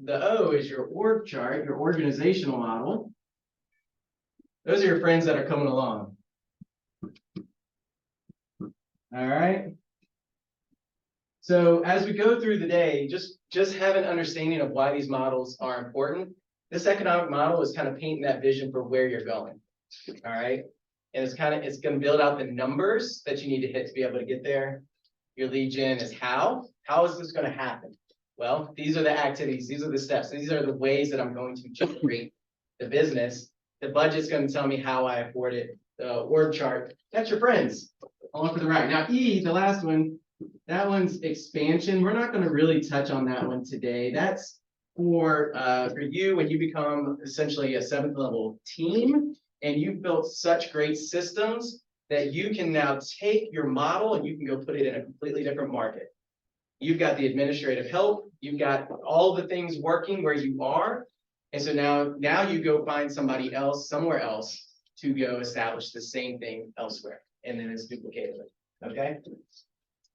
the O is your org chart, your organizational model. Those are your friends that are coming along. All right. So as we go through the day, just have an understanding of why these models are important. This economic model is kind of painting that vision for where you're going. All right. And it's going to build out the numbers that you need to hit to be able to get there. Your lead gen is how. How is this going to happen? Well, these are the activities, these are the steps, these are the ways that I'm going to generate the business. The budget's gonna tell me how I afford it. The org chart, that's your friends, along for the ride. Now, E, the last one, that one's expansion. We're not gonna really touch on that one today. That's for you when you become essentially a 7th level team and you've built such great systems that you can now take your model and you can go put it in a completely different market. You've got the administrative help, you've got all the things working where you are. And so now you go find somebody else, somewhere else, to go establish the same thing elsewhere. And then it's duplicated, okay?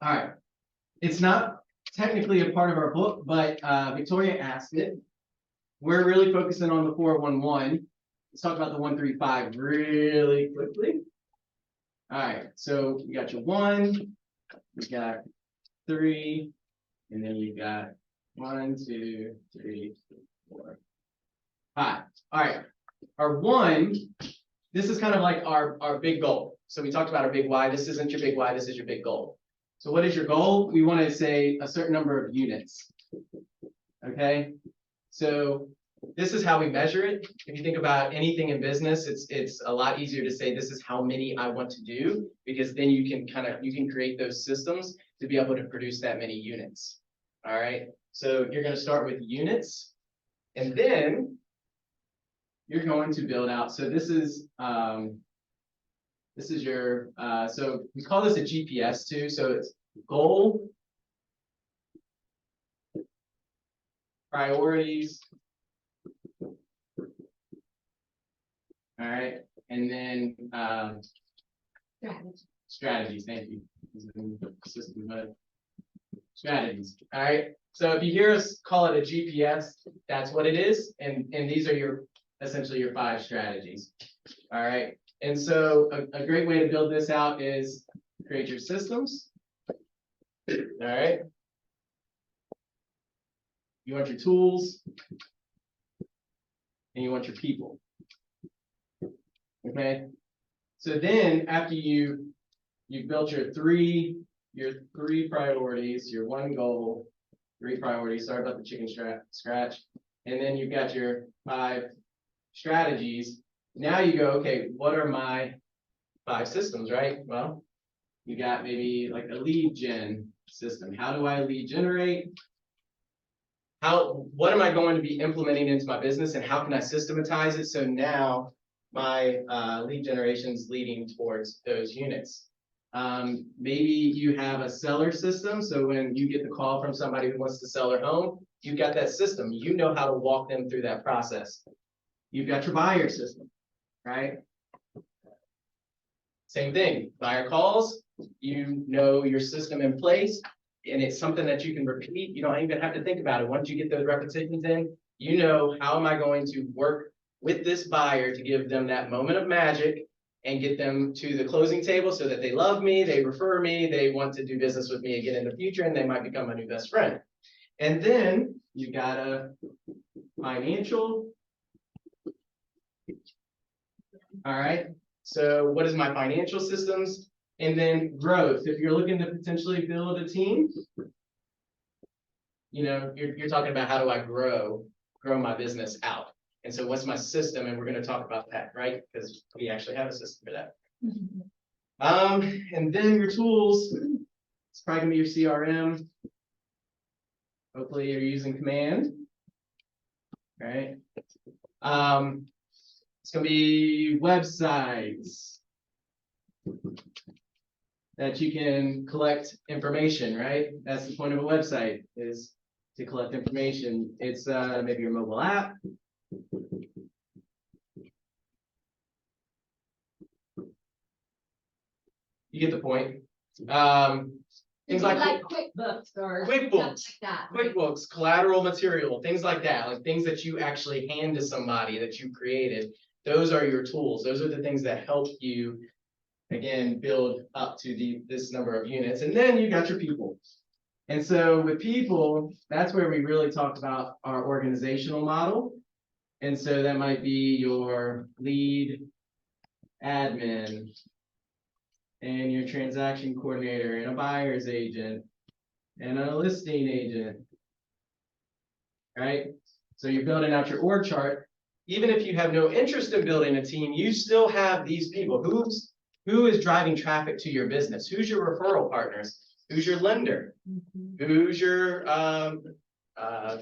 All right, it's not technically a part of our book, but Victoria asked it. We're really focusing on the 411. Let's talk about the 135 really quickly. All right, so you got your 1, you got 3, and then you got 1, 2, 3, 4, 5. All right, our 1, this is kind of like our big goal. So we talked about our big why. This isn't your big why, this is your big goal. So what is your goal? We want to say a certain number of units. Okay, so this is how we measure it. If you think about anything in business, it's a lot easier to say this is how many I want to do, because then you can create those systems to be able to produce that many units. All right, so you're going to start with units, and then you're going to build out. So this is your so we call this a GPS too. So it's goal, priorities. All right, and then strategies. Thank you. System, but strategies. All right. So if you hear us call it a GPS, that's what it is, and these are essentially your 5 strategies. All right. And so a great way to build this out is create your systems. All right. You want your tools, and you want your people. Okay, so then after you've built your three priorities, your 1 goal, 3 priorities, sorry about the chicken scratch, and then you've got your 5 strategies. Now you go, okay, what are my 5 systems, right? Well, you got maybe like a lead gen system. How do I lead generate? What am I going to be implementing into my business, and how can I systematize it so now my lead generation is leading towards those units? Maybe you have a seller system, so when you get the call from somebody who wants to sell their home, you've got that system. You know how to walk them through that process. You've got your buyer system, right? Same thing, buyer calls, you know your system in place, and it's something that you can repeat. You don't even have to think about it. Once you get those repetitions in, you know, how am I going to work with this buyer to give them that moment of magic and get them to the closing table so that they love me, they refer me, they want to do business with me again in the future, and they might become my new best friend. And then you got a financial. All right, so what is my financial systems? And then growth. If you're looking to potentially build a team, you know, you're talking about how do I grow my business out. And so what's my system? And we're going to talk about that, right? Because we actually have a system for that. And then your tools, it's probably gonna be your CRM. Hopefully you're using Command, right? It's gonna be websites that you can collect information, right? That's the point of a website, is to collect information. It's maybe your mobile app. You get the point. Things like
QuickBooks or
QuickBooks,
stuff like that.
QuickBooks, collateral material, things like that, like things that you actually hand to somebody that you created. Those are your tools. Those are the things that help you, again, build up to this number of units. And then you got your people. And so with people, that's where we really talk about our organizational model. And so that might be your lead admin and your transaction coordinator and a buyer's agent and a listing agent, right? So you're building out your org chart, even if you have no interest in building a team, you still have these people. Who is driving traffic to your business? Who's your referral partners? Who's your lender? Who's your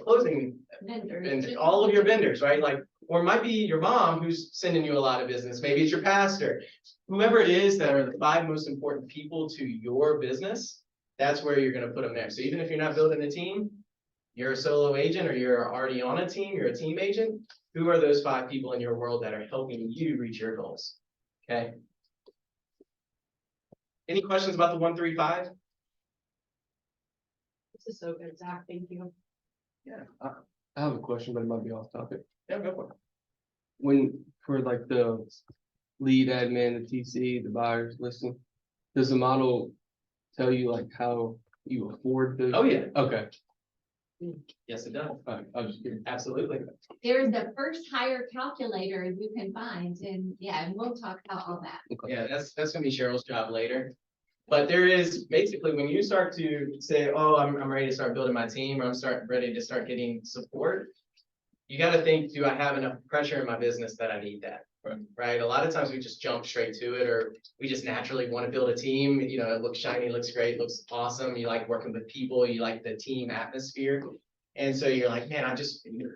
closing and all of your vendors, right? Like, or it might be your mom who's sending you a lot of business. Maybe it's your pastor. Whoever it is that are the 5 most important people to your business, that's where you're going to put them there. So even if you're not building a team, you're a solo agent or you're already on a team, you're a team agent. Who are those 5 people in your world that are helping you reach your goals? Okay. Any questions about the 1, 3, 5?
This is so good, Zach, thank you.
Yeah.
I have a question, but it might be off topic.
Yeah, go for it.
When, for like the lead admin, the TC, the buyers listing, does the model tell you like how you afford the?
Oh, yeah.
Okay,
Yes, it does.
alright, I was just curious.
Absolutely.
There's the first hire calculator you can find, and yeah, and we'll talk about all that.
Yeah, that's gonna be Cheryl's job later. But there is basically when you start to say, oh, I'm ready to start building my team, or ready to start getting support. You got to think, do I have enough pressure in my business that I need that? Right. A lot of times we just jump straight to it, or we just naturally want to build a team. You know, it looks shiny, looks great, looks awesome. You like working with people, you like the team atmosphere. And so you're like, man,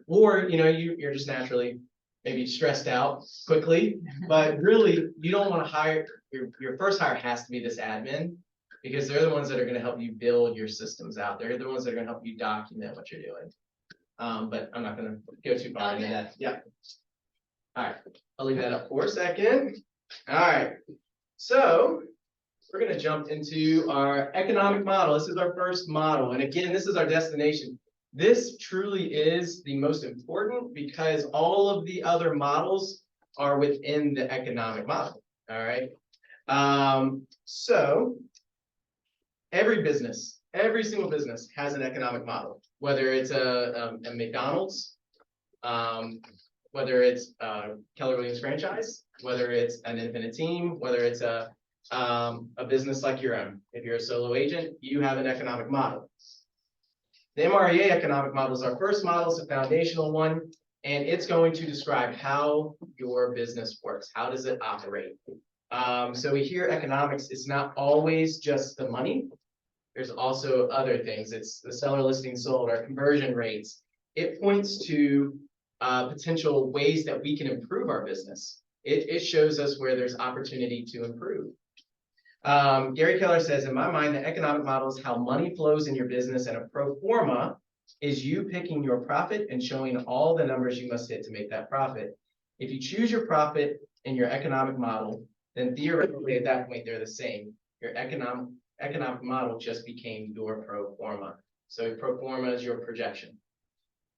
or, you know, you're just naturally maybe stressed out quickly, but really you don't want to hire, your first hire has to be this admin, because they're the ones that are going to help you build your systems out. They're the ones that are going to help you document what you're doing. But I'm not going to go too far into that. Yeah. All right. I'll leave that up for a second. All right. So we're going to jump into our economic model. This is our first model. And again, this is our destination. This truly is the most important because all of the other models are within the economic model. All right. So every business, every single business has an economic model, whether it's a McDonald's, whether it's Keller Williams franchise, whether it's an independent team, whether it's a business like your own. If you're a solo agent, you have an economic model. The MREA economic model is our first model, it's a foundational one, and it's going to describe how your business works. How does it operate? So we hear economics, it's not always just the money. There's also other things. It's the seller listing sold, our conversion rates. It points to potential ways that we can improve our business. It shows us where there's opportunity to improve. Gary Keller says, in my mind, the economic model is how money flows in your business, and a pro forma is you picking your profit and showing all the numbers you must hit to make that profit. If you choose your profit in your economic model, then theoretically at that point they're the same. Your economic model just became your pro forma. So pro forma is your projection.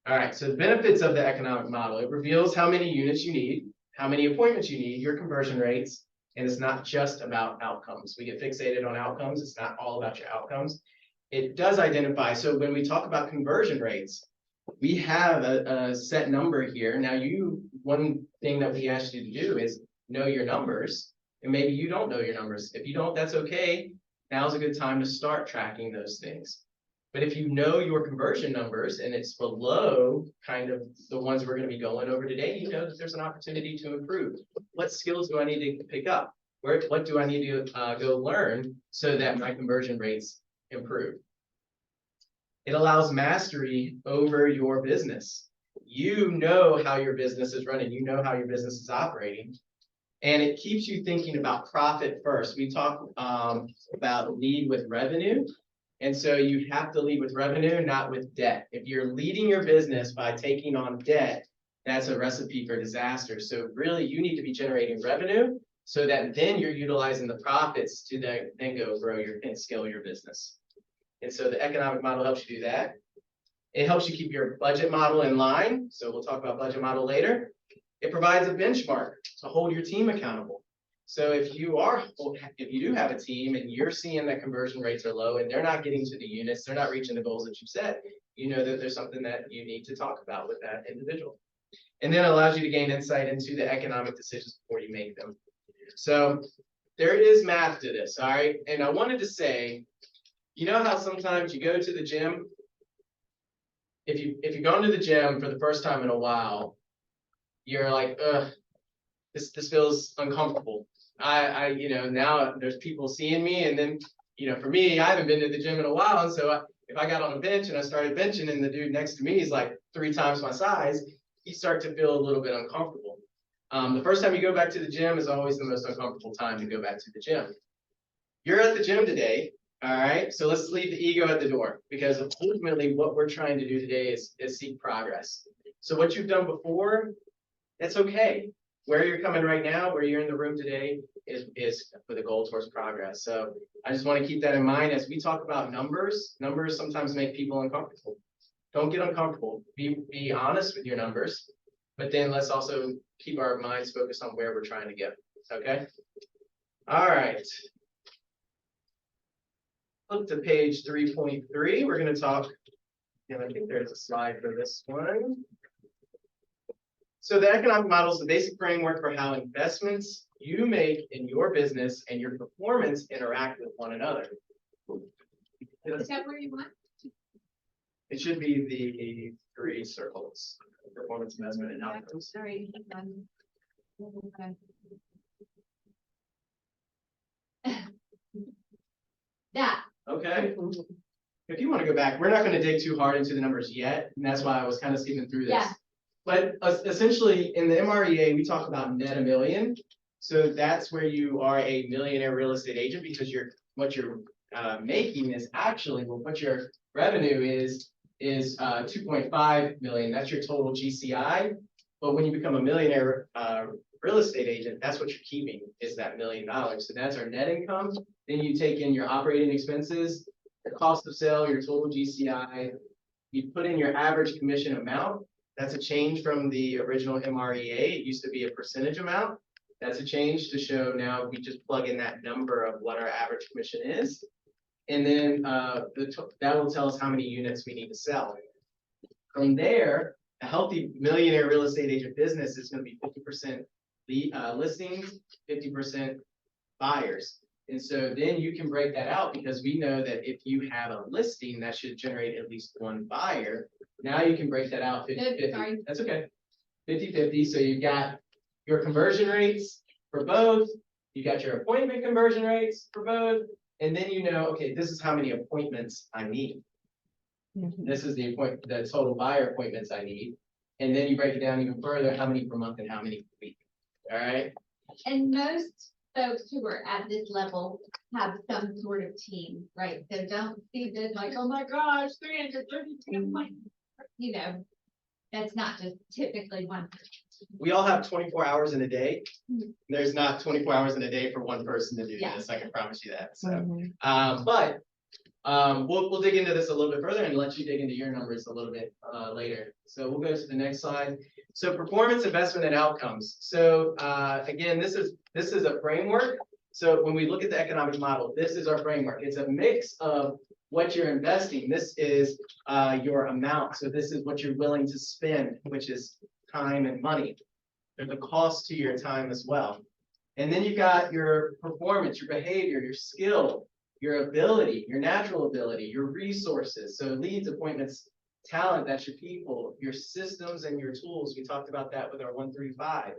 All right, so the benefits of the economic model, it reveals how many units you need, how many appointments you need, your conversion rates, and it's not just about outcomes. We get fixated on outcomes. It's not all about your outcomes. It does identify, so when we talk about conversion rates, we have a set number here. Now one thing that we asked you to do is know your numbers, and maybe you don't know your numbers. If you don't, that's okay. Now's a good time to start tracking those things. But if you know your conversion numbers and it's below kind of the ones we're going to be going over today, you know that there's an opportunity to improve. What skills do I need to pick up? What do I need to go learn so that my conversion rates improve? It allows mastery over your business. You know how your business is running. You know how your business is operating. And it keeps you thinking about profit first. We talk about lead with revenue. And so you have to lead with revenue, not with debt. If you're leading your business by taking on debt, that's a recipe for disaster. So really, you need to be generating revenue so that then you're utilizing the profits to then go grow and scale your business. And so the economic model helps you do that. It helps you keep your budget model in line. So we'll talk about budget model later. It provides a benchmark to hold your team accountable. So if you do have a team and you're seeing that conversion rates are low and they're not getting to the units, they're not reaching the goals that you set, you know that there's something that you need to talk about with that individual. And then it allows you to gain insight into the economic decisions before you make them. So there is math to this, all right? And I wanted to say, you know how sometimes you go to the gym? If you've gone to the gym for the first time in a while, you're like, ugh, this feels uncomfortable. Now there's people seeing me, and then, for me, I haven't been to the gym in a while, and so if I got on a bench and I started benching and the dude next to me is like 3 times my size, you start to feel a little bit uncomfortable. The first time you go back to the gym is always the most uncomfortable time to go back to the gym. You're at the gym today, all right? So let's leave the ego at the door, because ultimately what we're trying to do today is seek progress. So what you've done before, that's okay. Where you're coming right now, where you're in the room today, is with a goal towards progress. So I just want to keep that in mind as we talk about numbers. Numbers sometimes make people uncomfortable. Don't get uncomfortable. Be honest with your numbers, but then let's also keep our minds focused on where we're trying to go. Okay. All right. Look to page 3.3. We're going to talk. And I think there's a slide for this one. So the economic model is the basic framework for how investments you make in your business and your performance interact with one another.
Is that where you want?
It should be the 3 circles: performance, investment, and outcomes.
Sorry. That.
Okay. If you want to go back, we're not going to dig too hard into the numbers yet, and that's why I was kind of skipping through this.
Yeah.
But essentially, in the MREA, we talk about net $1 million. So that's where you are a millionaire real estate agent, because what you're making is actually, well, what your revenue is 2.5 million. That's your total GCI. But when you become a millionaire real estate agent, that's what you're keeping, is that $1 million. So that's our net income. Then you take in your operating expenses, the cost of sale, your total GCI. You put in your average commission amount. That's a change from the original MREA. It used to be a percentage amount. That's a change to show now we just plug in that number of what our average commission is. And then that will tell us how many units we need to sell. From there, a healthy millionaire real estate agent business is going to be 50% listings, 50% buyers. And so then you can break that out, because we know that if you have a listing, that should generate at least 1 buyer. Now you can break that out 50-50.
Sorry.
That's okay. 50-50. So you've got your conversion rates for both. You got your appointment conversion rates for both. And then okay, this is how many appointments I need. This is the total buyer appointments I need. And then you break it down even further, how many per month and how many per week. All right.
And most folks who are at this level have some sort of team, right? So don't see this like, oh my gosh, 332, that's not just typically one person.
We all have 24 hours in a day. There's not 24 hours in a day for one person to do this. I can promise you that. So, we'll dig into this a little bit further and let you dig into your numbers a little bit later. So we'll go to the next slide. So performance, investment, and outcomes. So again, this is a framework. So when we look at the economic model, this is our framework. It's a mix of what you're investing. This is your amount. So this is what you're willing to spend, which is time and money. There's a cost to your time as well. And then you've got your performance, your behavior, your skill, your ability, your natural ability, your resources. So leads, appointments, talent, that's your people, your systems and your tools. We talked about that with our 135.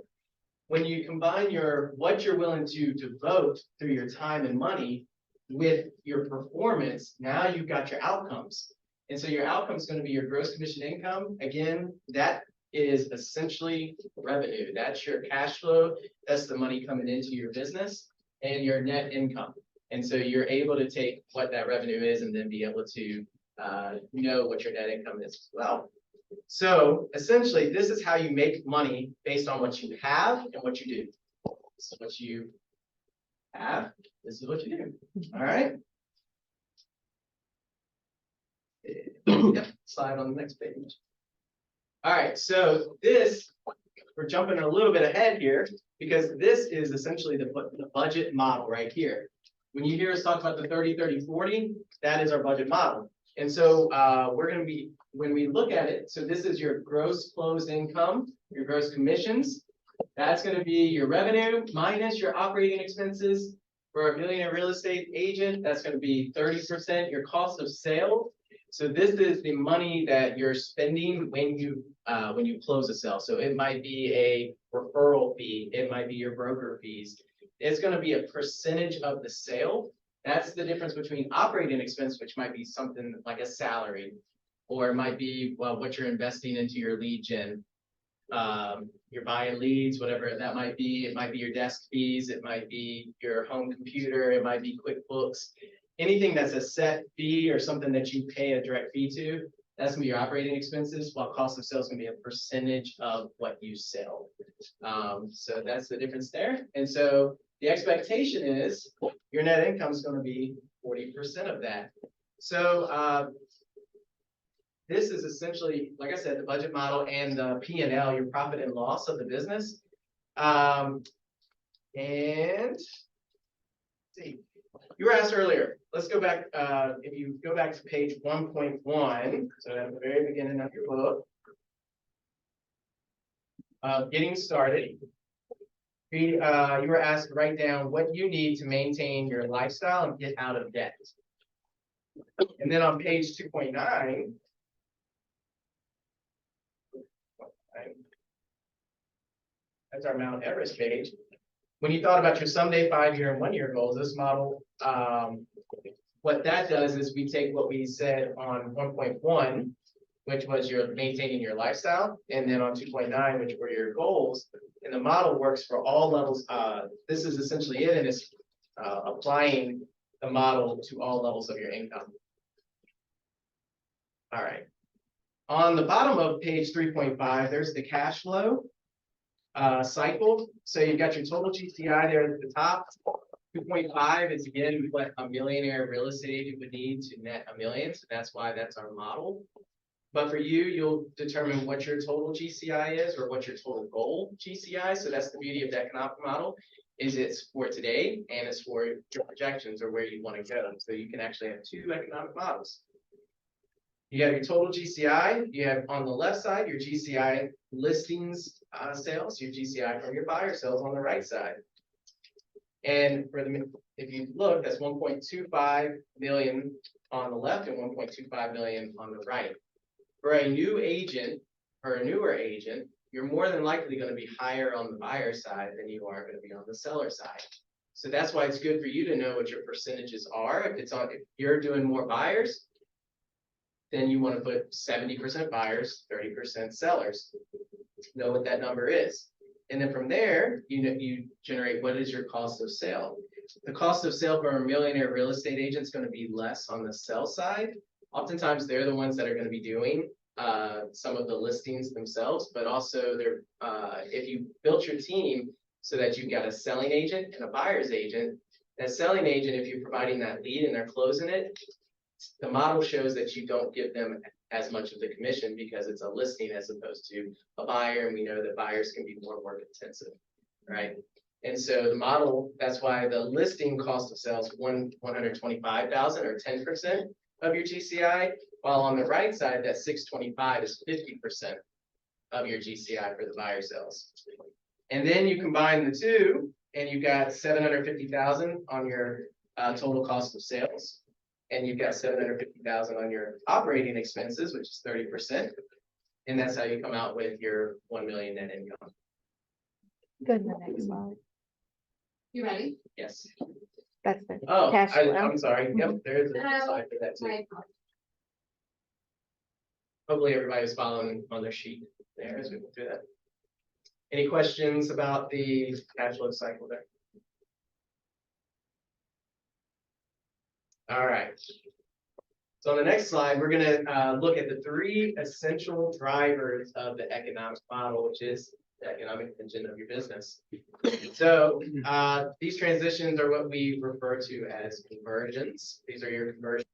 When you combine what you're willing to devote through your time and money with your performance, now you've got your outcomes. And so your outcome is going to be your gross commission income. Again, that is essentially revenue. That's your cash flow. That's the money coming into your business, and your net income. And so you're able to take what that revenue is and then be able to know what your net income is as well. So essentially, this is how you make money based on what you have and what you do. This is what you have. This is what you do. All right. Yep, slide on the next page. All right, so we're jumping a little bit ahead here, because this is essentially the budget model right here. When you hear us talk about the 30-30-40, that is our budget model. And so we're going to be, when we look at it, so this is your gross closed income, your gross commissions. That's going to be your revenue minus your operating expenses. For a millionaire real estate agent, that's going to be 30%. Your cost of sale So this is the money that you're spending when you close a sale. So it might be a referral fee, it might be your broker fees. It's gonna be a percentage of the sale. That's the difference between operating expense, which might be something like a salary, or it might be, well, what you're investing into your lead gen. You're buying leads, whatever that might be. It might be your desk fees, it might be your home computer, it might be QuickBooks. Anything that's a set fee or something that you pay a direct fee to, that's gonna be your operating expenses, while cost of sales is gonna be a percentage of what you sell. So that's the difference there. And so the expectation is your net income is gonna be 40% of that. So this is essentially, like I said, the budget model and the P&L, your profit and loss of the business. And let's see, you were asked earlier, let's go back, if you go back to page 1.1, so at the very beginning of your book. Getting started. You were asked to write down what you need to maintain your lifestyle and get out of debt. And then on page 2.9, that's our Mount Everest page. When you thought about your someday 5-year and 1-year goals, this model, what that does is we take what we said on 1.1, which was your maintaining your lifestyle, and then on 2.9, which were your goals, and the model works for all levels. This is essentially it, and it's applying the model to all levels of your income. All right. On the bottom of page 3.5, there's the cash flow cycle. So you've got your total GCI there at the top. 2.5 is again what a millionaire real estate agent would need to net $1 million. So that's why that's our model. But for you, you'll determine what your total GCI is or what your total goal GCI. So that's the beauty of the economic model, is it's for today and it's for your projections or where you want to go. So you can actually have two economic models. You have your total GCI, you have on the left side, your GCI listings sales, your GCI from your buyer sales on the right side. And for the, if you look, that's 1.25 million on the left and 1.25 million on the right. For a new agent or a newer agent, you're more than likely going to be higher on the buyer side than you are going to be on the seller side. So that's why it's good for you to know what your percentages are. If you're doing more buyers, then you want to put 70% buyers, 30% sellers. Know what that number is. And then from there, you generate what is your cost of sale. The cost of sale for a millionaire real estate agent is going to be less on the sell side. Oftentimes, they're the ones that are going to be doing some of the listings themselves, but also if you built your team so that you've got a selling agent and a buyer's agent, that selling agent, if you're providing that lead and they're closing it, the model shows that you don't give them as much of the commission because it's a listing as opposed to a buyer, and we know that buyers can be more work intensive, right? And so the model, that's why the listing cost of sales $125,000 or 10% of your GCI, while on the right side, that 625 is 50% of your GCI for the buyer sales. And then you combine the two, and you've got 750,000 on your total cost of sales. And you've got 750,000 on your operating expenses, which is 30%. And that's how you come out with your 1 million net income.
Good, the next slide.
You ready?
Yes.
That's the
Oh,
cash flow.
I'm sorry. Yep, there's a slide for that too. Hopefully everybody's following on their sheet there as we go through that. Any questions about the cash flow cycle there? All right. So on the next slide, we're going to look at the 3 essential drivers of the economic model, which is the economic engine of your business. So these transitions are what we refer to as conversions. These are your conversion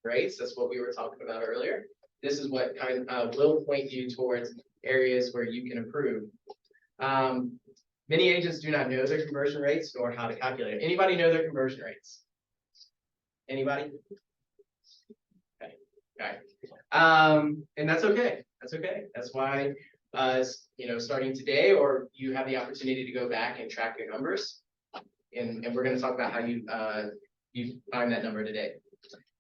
rates. That's what we were talking about earlier. This is what kind of will point you towards areas where you can improve. Many agents do not know their conversion rates nor how to calculate it. Anybody know their conversion rates? Anybody? Okay. Okay. And that's okay. That's okay. That's why, starting today, or you have the opportunity to go back and track your numbers. And we're going to talk about how you find that number today.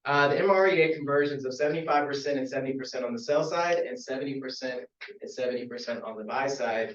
The MREA conversions of 75% and 70% on the sell side and 70% and 70% on the buy side.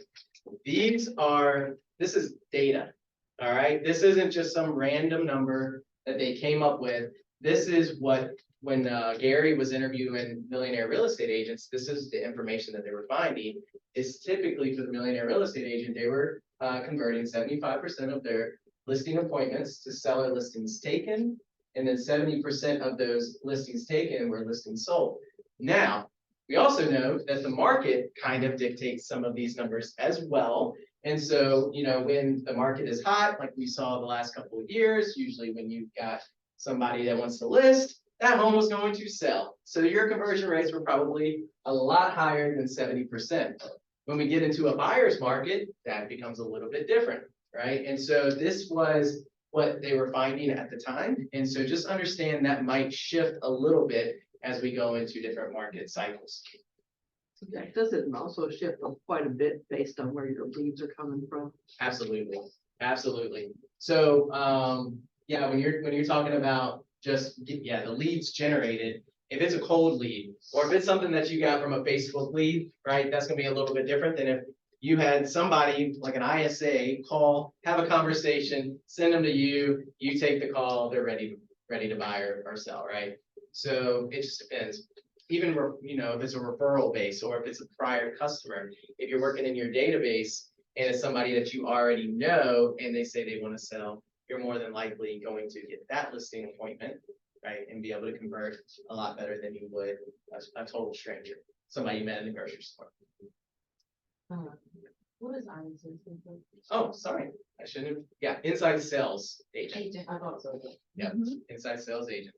This is data, all right? This isn't just some random number that they came up with. This is what, when Gary was interviewing millionaire real estate agents, this is the information that they were finding. Is typically for the millionaire real estate agent, they were converting 75% of their listing appointments to seller listings taken, and then 70% of those listings taken were listings sold. Now, we also know that the market kind of dictates some of these numbers as well. And so, you know, when the market is hot, like we saw the last couple of years, usually when you've got somebody that wants to list, that home was going to sell. So your conversion rates were probably a lot higher than 70%. When we get into a buyer's market, that becomes a little bit different, right? And so this was what they were finding at the time. And so just understand that might shift a little bit as we go into different market cycles.
That doesn't also shift quite a bit based on where your leads are coming from.
Absolutely, absolutely. So, yeah, when you're talking about just, yeah, the leads generated, if it's a cold lead, or if it's something that you got from a Facebook lead, right, that's gonna be a little bit different than if you had somebody like an ISA call, have a conversation, send them to you, you take the call, they're ready to buy or sell, right? So it just depends. Even, you know, if it's a referral base or if it's a prior customer, if you're working in your database and it's somebody that you already know and they say they want to sell, you're more than likely going to get that listing appointment, right? And be able to convert a lot better than you would a total stranger, somebody you met in the grocery store.
What is ISA?
Oh, sorry, I shouldn't have, yeah, inside sales agent.
Agent, I thought so.
Yeah, inside sales agent.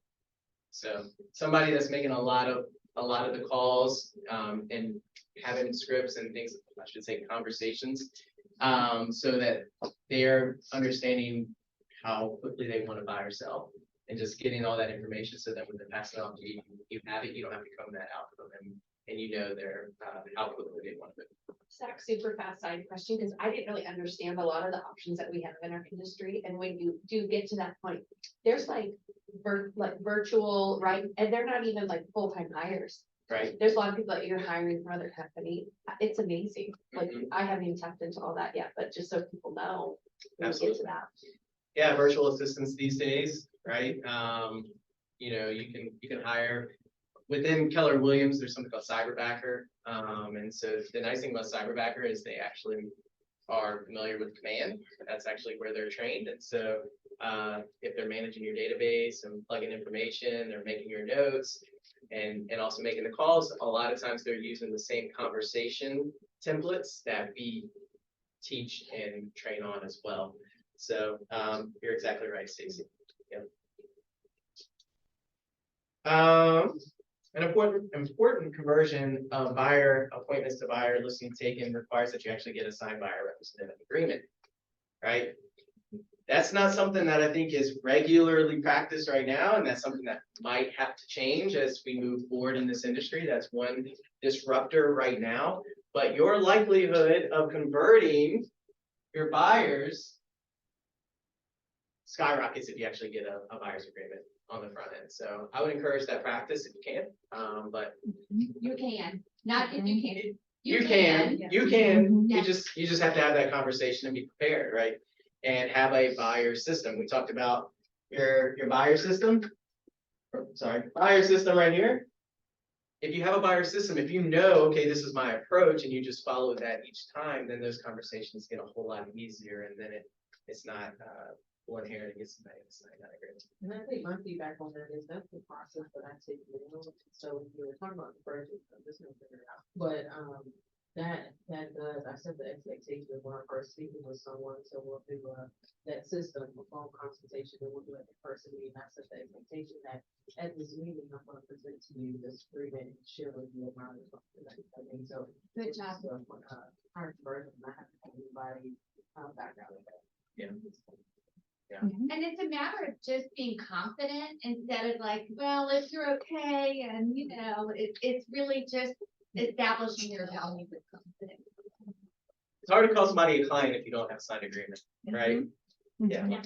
So somebody that's making a lot of the calls, and having scripts and things, I should say conversations, so that they're understanding how quickly they want to buy or sell, and just getting all that information so that when they pass it on to you, you have it, you don't have to come that out for them, and you know how quickly they want to move.
Zach, super fast side question, because I didn't really understand a lot of the options that we have in our industry. And when you do get to that point, there's like virtual, right? And they're not even like full-time hires.
Right.
There's a lot of people that you're hiring from other company. It's amazing. Like I haven't even tapped into all that yet, but just so people know. when we get to that.
Yeah, virtual assistants these days, right? You know, you can hire within Keller Williams, there's something called Cyberbacker. And so the nice thing about Cyberbacker is they actually are familiar with command. That's actually where they're trained. And so if they're managing your database and plugging information, they're making your notes and also making the calls, a lot of times they're using the same conversation templates that we teach and train on as well. So you're exactly right, Stacey. Yep. An important conversion of buyer appointments to buyer listing taken requires that you actually get a signed buyer representative agreement, right? That's not something that I think is regularly practiced right now, and that's something that might have to change as we move forward in this industry. That's one disruptor right now, but your likelihood of converting your buyers skyrockets if you actually get a buyer's agreement on the front end. So I would encourage that practice if you can, but
You can, not if you can.
you can,
Yeah.
you just have to have that conversation and be prepared, right? And have a buyer system. We talked about your buyer system. Sorry, buyer system right here. If you have a buyer system, if you know, okay, this is my approach, and you just follow that each time, then those conversations get a whole lot easier, and then it's not one here to get somebody to sign that agreement.
And I think my feedback on that is that's the process that I take. So we were talking about the budget, I'm just gonna figure it out. But that does, I set the expectation when I first speaking with someone, so we'll do that system, a phone consultation, and we'll do it in person meeting. I set the expectation that at this meeting, I'm gonna present to you this agreement and share with you about it. I mean, so.
Good job.
Our version, I have to have anybody back out of that.
Yeah.
And it's a matter of just being confident instead of like, well, if you're okay, and you know, it's really just establishing your value with confidence.
It's hard to call somebody a client if you don't have a signed agreement, right? Yeah.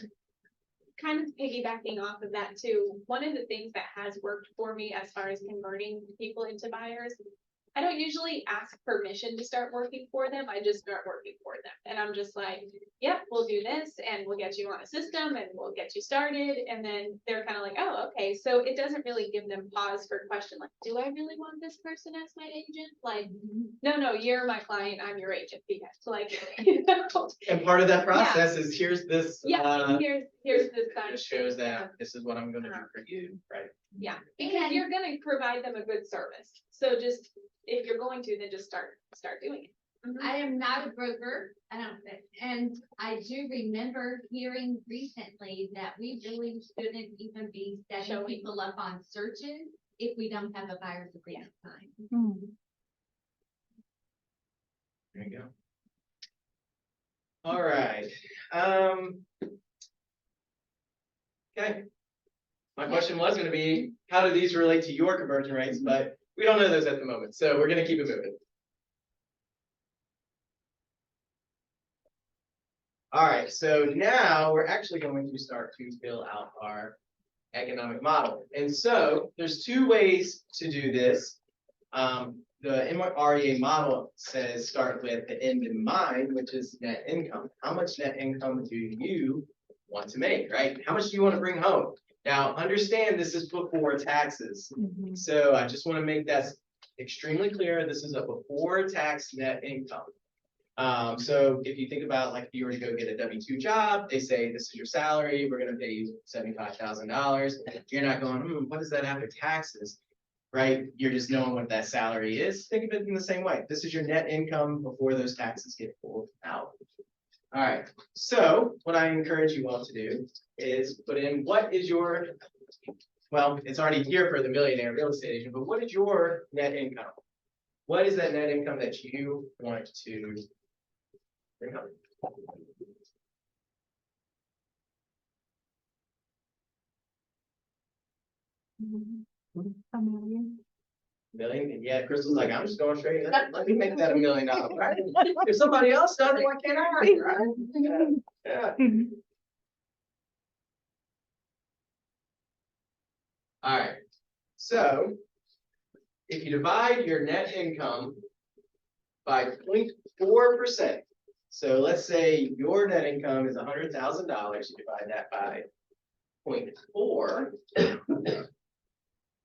kind of piggybacking off of that too, one of the things that has worked for me as far as converting people into buyers, I don't usually ask permission to start working for them. I just start working for them. And I'm just like, yep, we'll do this and we'll get you on a system and we'll get you started. And then they're kind of like, oh, okay. So it doesn't really give them pause for question, like, do I really want this person as my agent? Like, no, you're my client, I'm your agent. Because like, you know,
And part of that process is here's this,
yeah, here's this
that
side.
shows that this is what I'm gonna do for you, right?
Yeah, because you're gonna provide them a good service. So just, if you're going to, then just start doing it.
I am not a broker, I don't, and I do remember hearing recently that we really shouldn't even be setting
Showing.
people up on searches if we don't have a buyer's agreement signed.
Hmm.
There you go. All right, okay. My question was gonna be, how do these relate to your conversion rates, but we don't know those at the moment, so we're gonna keep it moving. All right, so now we're actually going to start to fill out our economic model. And so there's two ways to do this. The REA model says start with the end in mind, which is net income. How much net income do you want to make, right? How much do you want to bring home? Now, understand this is before taxes. So I just want to make that extremely clear. This is a before tax net income. So if you think about like if you were to go get a W-2 job, they say this is your salary, we're gonna pay you $75,000. You're not going, what is that after taxes? Right? You're just knowing what that salary is. Think of it in the same way. This is your net income before those taxes get pulled out. All right, so what I encourage you all to do is put in what is your, well, it's already here for the millionaire real estate agent, but what is your net income? What is that net income that you want to bring home?
A million.
Million? And yeah, Crystal's like, I'm just going straight. Let me make that $1 million, right? If somebody else does it, why can't I? Right? Yeah. All right, so if you divide your net income by 0.4%, so let's say your net income is $100,000, you divide that by 0.4,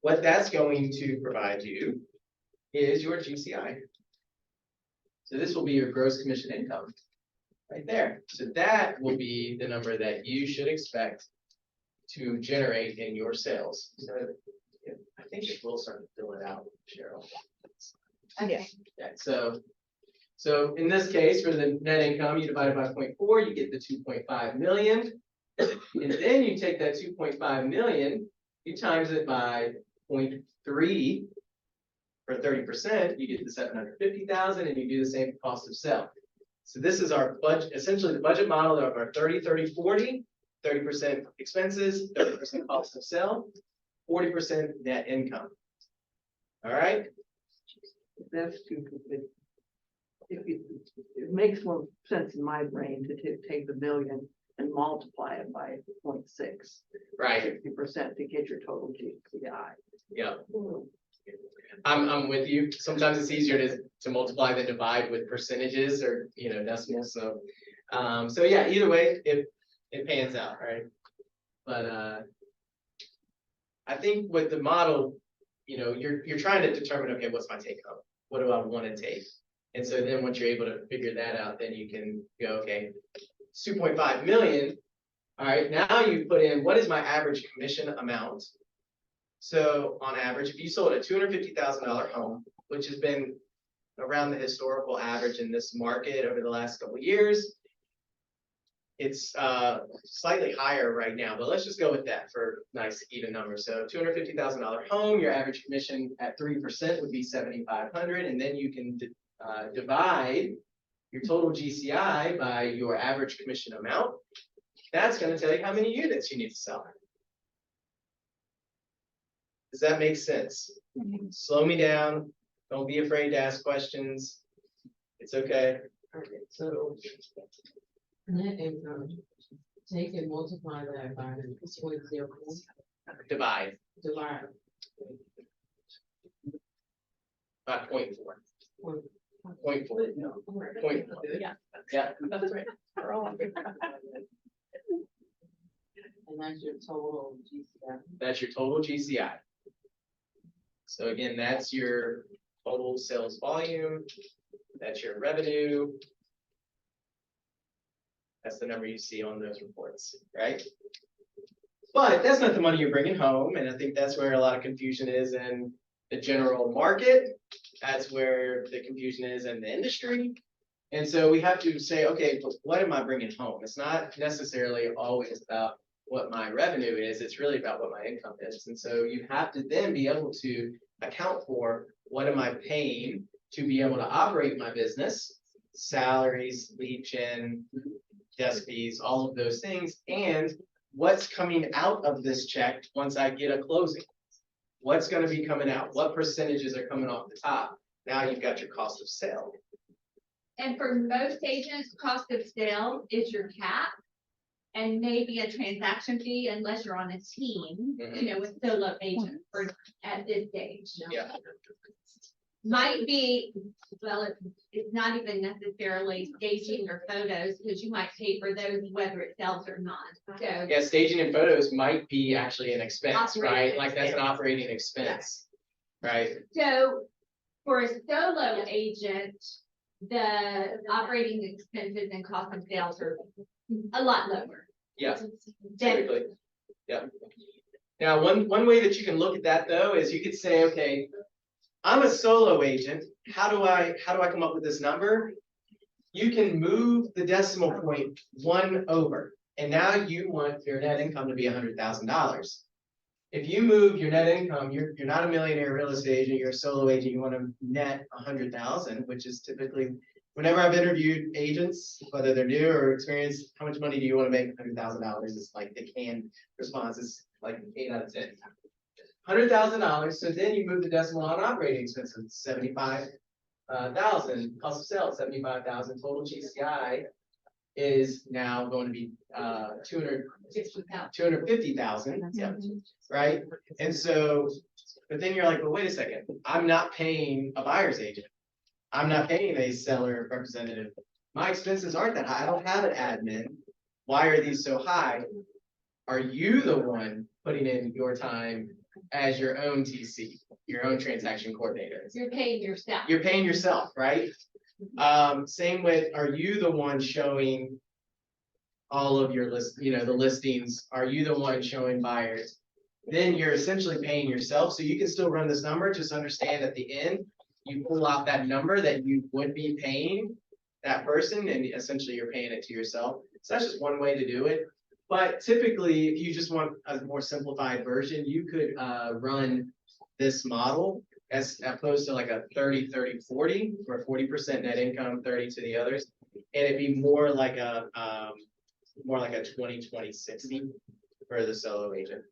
what that's going to provide you is your GCI. So this will be your gross commission income right there. So that will be the number that you should expect to generate in your sales. So yeah, I think it will start to fill it out, Cheryl.
Yeah.
Yeah, so in this case, for the net income, you divide it by 0.4, you get the 2.5 million. And then you take that 2.5 million, you times it by 0.3 for 30%, you get the 750,000, and you do the same cost of sale. So this is our budget, essentially the budget model of our 30, 30, 40, 30% expenses, 30% cost of sale, 40% net income. All right.
That's stupid. It makes more sense in my brain to take the million and multiply it by 0.6.
Right.
60% to get your total GCI.
Yeah. I'm with you. Sometimes it's easier to multiply than divide with percentages or decimals. So so yeah, either way, it pans out, right? But I think with the model, you're trying to determine, okay, what's my take home? What do I want to take? And so then once you're able to figure that out, then you can go, okay, it's 2.5 million. All right, now you put in what is my average commission amount? So on average, if you sold a $250,000 home, which has been around the historical average in this market over the last couple of years, it's slightly higher right now, but let's just go with that for nice even numbers. So $250,000 home, your average commission at 3% would be $7,500, and then you can divide your total GCI by your average commission amount. That's going to tell you how many units you need to sell. Does that make sense? Slow me down. Don't be afraid to ask questions. It's okay.
Okay, so net income. Take and multiply that by 0.0,
divide
divide.
by 0.4.
Point-
0.4. Point.
Yeah.
Yeah,
That's right.
And that's your total GCI.
that's your total GCI. So again, that's your total sales volume, that's your revenue. That's the number you see on those reports, right? But that's not the money you're bringing home, and I think that's where a lot of confusion is in the general market. That's where the confusion is in the industry. And so we have to say, okay, but what am I bringing home? It's not necessarily always about what my revenue is, it's really about what my income is. And so you have to then be able to account for what am I paying to be able to operate my business, salaries, lead gen, desk fees, all of those things, and what's coming out of this check once I get a closing. What's gonna be coming out? What percentages are coming off the top? Now you've got your cost of sale.
And for most agents, cost of sale is your cap. And maybe a transaction fee unless you're on a team, you know, with solo agents or at this stage.
Yeah.
Might be, well, it's not even necessarily staging or photos, because you might pay for those whether it sells or not. So
Yeah, staging and photos might be actually an expense, right?
Operating
Like that's an
expense.
operating expense, right?
So for a solo agent, the operating expenses and cost of sales are a lot lower.
Yeah,
Than
typically, yeah. Now, one way that you can look at that though, is you could say, okay, I'm a solo agent, how do I come up with this number? You can move the decimal point 1 over, and now you want your net income to be $100,000. If you move your net income, you're not a millionaire real estate agent, you're a solo agent, you want to net 100,000, which is typically, whenever I've interviewed agents, whether they're new or experienced, how much money do you want to make? $100,000 is like the canned response is like 8 out of 10. $100,000, so then you move the decimal on operating expenses, 75,000, cost of sales, 75,000, total GCI is now going to be 250,000, yeah, right? And so, but then you're like, well, wait a second, I'm not paying a buyer's agent. I'm not paying a seller representative. My expenses aren't that high. I don't have an admin. Why are these so high? Are you the one putting in your time as your own TC, your own transaction coordinator?
you're paying yourself.
You're paying yourself, right? Same with, are you the one showing all of your the listings? Are you the one showing buyers? Then you're essentially paying yourself. So you can still run this number, just understand at the end, you pull out that number that you would be paying that person, and essentially you're paying it to yourself. So that's just one way to do it. But typically, if you just want a more simplified version, you could run this model as opposed to like a 30-30-40, where 40% net income, 30 to the others. And it'd be more like a 20-20-60 for the solo agent.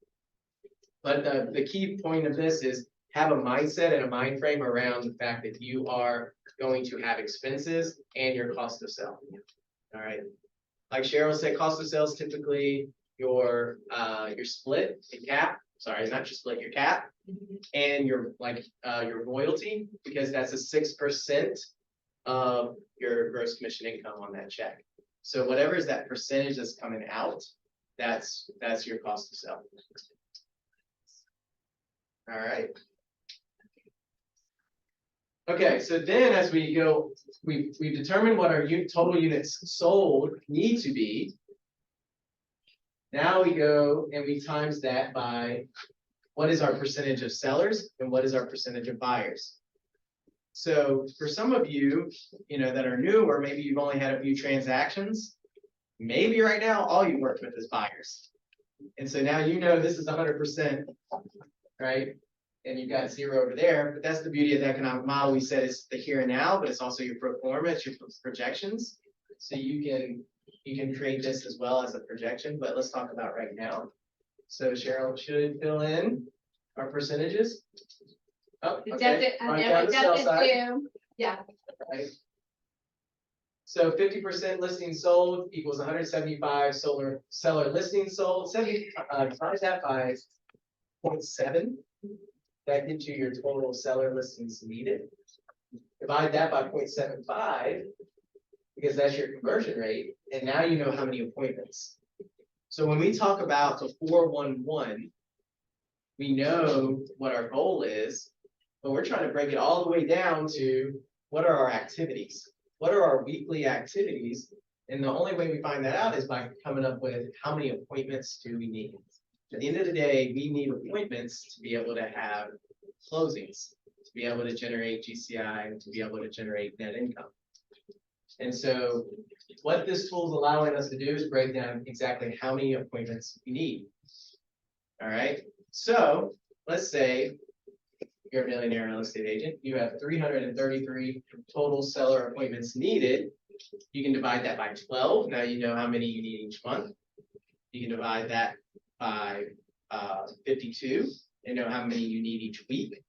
But the key point of this is have a mindset and a mind frame around the fact that you are going to have expenses and your cost of sale. All right. Like Cheryl said, cost of sales typically your split, your cap, sorry, not your split, your cap, and your royalty, because that's a 6% of your gross commission income on that check. So whatever is that percentage that's coming out, that's your cost of sale. All right. Okay, so then as we go, we've determined what our total units sold need to be. Now we go and we times that by what is our percentage of sellers and what is our percentage of buyers. So for some of you, that are new, or maybe you've only had a few transactions, maybe right now all you work with is buyers. And so now this is 100%, right? And you've got 0 over there, but that's the beauty of the economic model. We said it's the here and now, but it's also your pro forma, it's your projections. So you can create this as well as a projection, but let's talk about right now. So Cheryl should fill in our percentages. Oh,
It
okay.
doesn't,
Right
no,
down
it
the sell
doesn't
side.
do, yeah.
Right. So 50% listings sold equals 175 seller listings sold, times that by 0.7. That gives you your total seller listings needed. Divide that by 0.75, because that's your conversion rate, and now you know how many appointments. So when we talk about the 411, we know what our goal is, but we're trying to break it all the way down to what are our activities? What are our weekly activities? And the only way we find that out is by coming up with how many appointments do we need? At the end of the day, we need appointments to be able to have closings, to be able to generate GCI, to be able to generate net income. And so what this tool is allowing us to do is break down exactly how many appointments you need. All right, so let's say you're a millionaire real estate agent, you have 333 total seller appointments needed. You can divide that by 12. Now you know how many you need each month. You can divide that by 52 and know how many you need each week.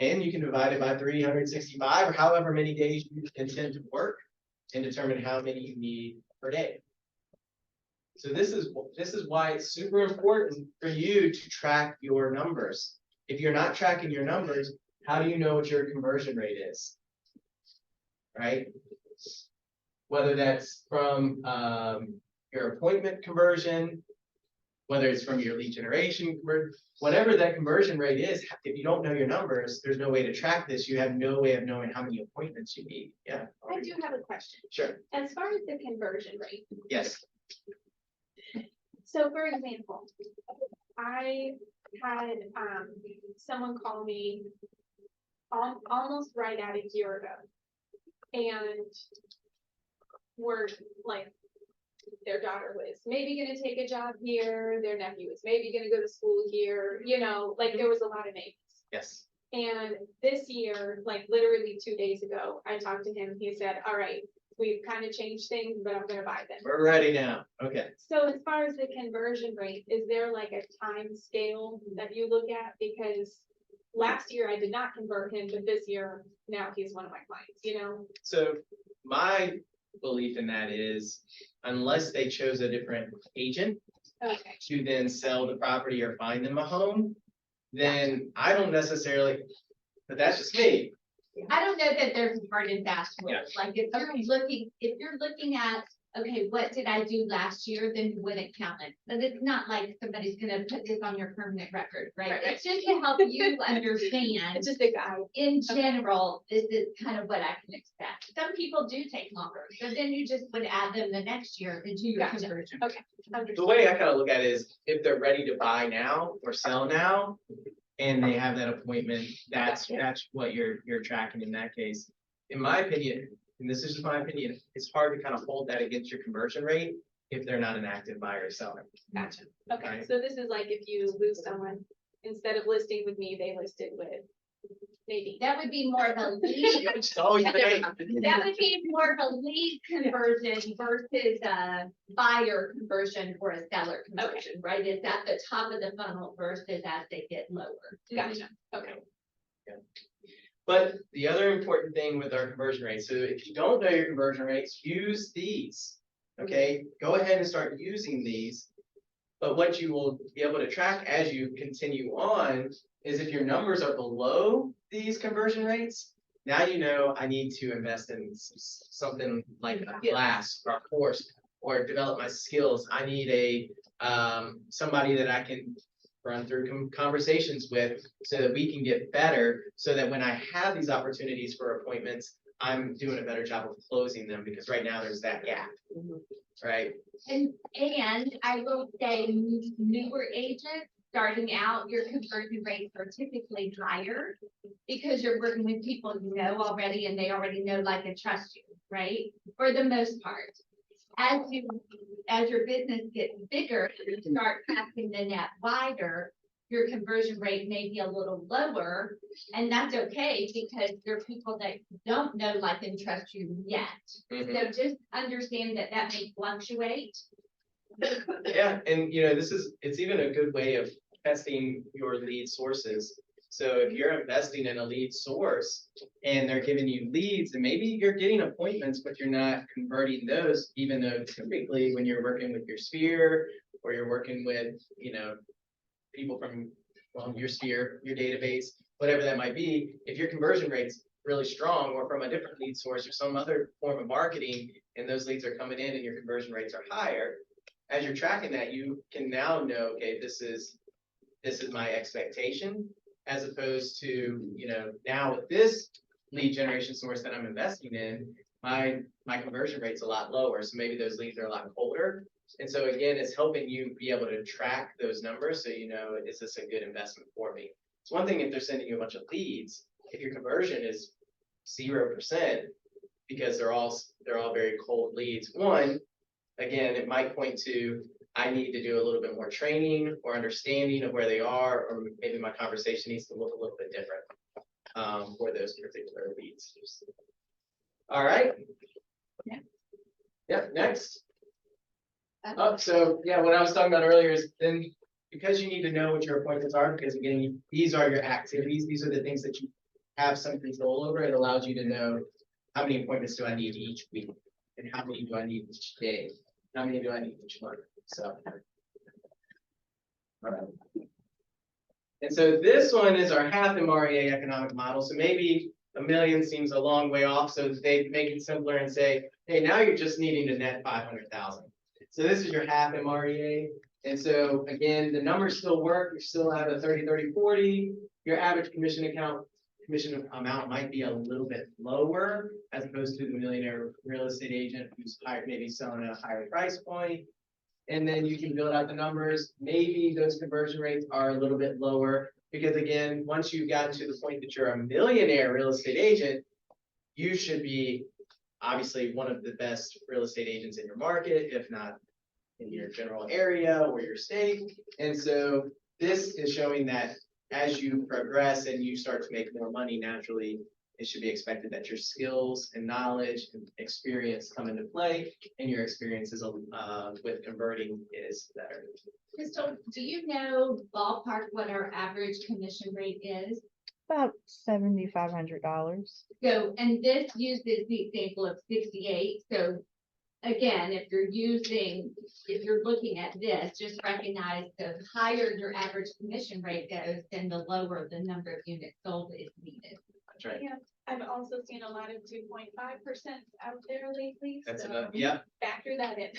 And you can divide it by 365 or however many days you intend to work and determine how many you need per day. So this is why it's super important for you to track your numbers. If you're not tracking your numbers, how do you know what your conversion rate is? Right? Whether that's from your appointment conversion, whether it's from your lead generation, whatever that conversion rate is, if you don't know your numbers, there's no way to track this. You have no way of knowing how many appointments you need. Yeah.
I do have a question.
Sure.
As far as the conversion rate,
Yes.
so for example, I had someone call me almost right at a year ago. And were like, their daughter was maybe gonna take a job here, their nephew was maybe gonna go to school here, you know, like there was a lot of names.
Yes.
And this year, like literally 2 days ago, I talked to him, he said, all right, we've kind of changed things, but I'm gonna buy them.
We're ready now. Okay.
So as far as the conversion rate, is there like a time scale that you look at? Because last year I did not convert him, but this year, now he's one of my clients, you know?
So my belief in that is unless they chose a different agent
Okay.
to then sell the property or find them a home, then I don't necessarily, but that's just me.
I don't know that there's a hard and fast rule.
Yeah.
Like if you're looking at, okay, what did I do last year, then you wouldn't count it. But it's not like somebody's gonna put this on your permanent record, right?
Right.
It's just to help you understand.
It's just a guide.
In general, this is kind of what I can expect. Some people do take longer, but then you just would add them the next year into your
Gotcha.
conversion.
Okay.
The way I kind of look at it is if they're ready to buy now or sell now, and they have that appointment, that's what you're tracking in that case. In my opinion, and this is just my opinion, it's hard to kind of hold that against your conversion rate if they're not an active buyer or seller.
Gotcha. Okay,
Right.
so this is like if you lose someone, instead of listing with me, they listed with maybe.
That would be more of a lead.
It's always been-
That would be more of a lead conversion versus a buyer conversion or a seller conversion, right? It's at the top of the funnel versus as they get lower.
Gotcha. Okay.
But the other important thing with our conversion rate, so if you don't know your conversion rates, use these. Okay, go ahead and start using these. But what you will be able to track as you continue on is if your numbers are below these conversion rates, now you know I need to invest in something like a class or a course or develop my skills. I need somebody that I can run through conversations with so that we can get better, so that when I have these opportunities for appointments, I'm doing a better job of closing them, because right now there's that gap. Right?
And I will say newer agents starting out, your conversion rates are typically higher because you're working with people you know already and they already know, like, and trust you, right? For the most part. As your business gets bigger and you start casting the net wider, your conversion rate may be a little lower, and that's okay because there are people that don't know, like, and trust you yet. So just understand that may fluctuate.
Yeah, and it's even a good way of testing your lead sources. So if you're investing in a lead source and they're giving you leads, and maybe you're getting appointments, but you're not converting those, even though typically when you're working with your sphere or you're working with, people from, well, your sphere, your database, whatever that might be, if your conversion rate's really strong or from a different lead source or some other form of marketing, and those leads are coming in and your conversion rates are higher, as you're tracking that, you can now know, okay, this is my expectation, as opposed to, now with this lead generation source that I'm investing in, my conversion rate's a lot lower. So maybe those leads are a lot colder. And so again, it's helping you be able to track those numbers so is this a good investment for me? It's one thing if they're sending you a bunch of leads, if your conversion is 0%, because they're all very cold leads. One, again, it might point to I need to do a little bit more training or understanding of where they are, or maybe my conversation needs to look a little bit different for those particular leads. All right.
Yeah.
Yep, next. Oh, so yeah, what I was talking about earlier is then because you need to know what your appointments are, because again, these are your activities, these are the things that you have some control over. It allows you to know how many appointments do I need each week, and how many do I need each day, how many do I need each month. So, all right. And so this one is our half MREA economic model. So maybe a million seems a long way off. So they make it simpler and say, hey, now you're just needing to net 500,000. So this is your half MREA. And so again, the numbers still work. You still have a 30, 30, 40. Your average commission amount might be a little bit lower as opposed to the millionaire real estate agent who's maybe selling at a higher price point. And then you can build out the numbers. Maybe those conversion rates are a little bit lower because again, once you've gotten to the point that you're a millionaire real estate agent, you should be obviously one of the best real estate agents in your market, if not in your general area or your state. And so this is showing that as you progress and you start to make more money naturally, it should be expected that your skills and knowledge and experience come into play, and your experiences with converting is better.
Crystal, do you know ballpark what our average commission rate is?
About $7,500.
So, and this uses the example of 68. So again, if you're looking at this, just recognize the higher your average commission rate goes, then the lower the number of units sold is needed.
That's right.
Yeah, I've also seen a lot of 2.5% out there lately.
That's
so
enough. Yeah.
Factor that in.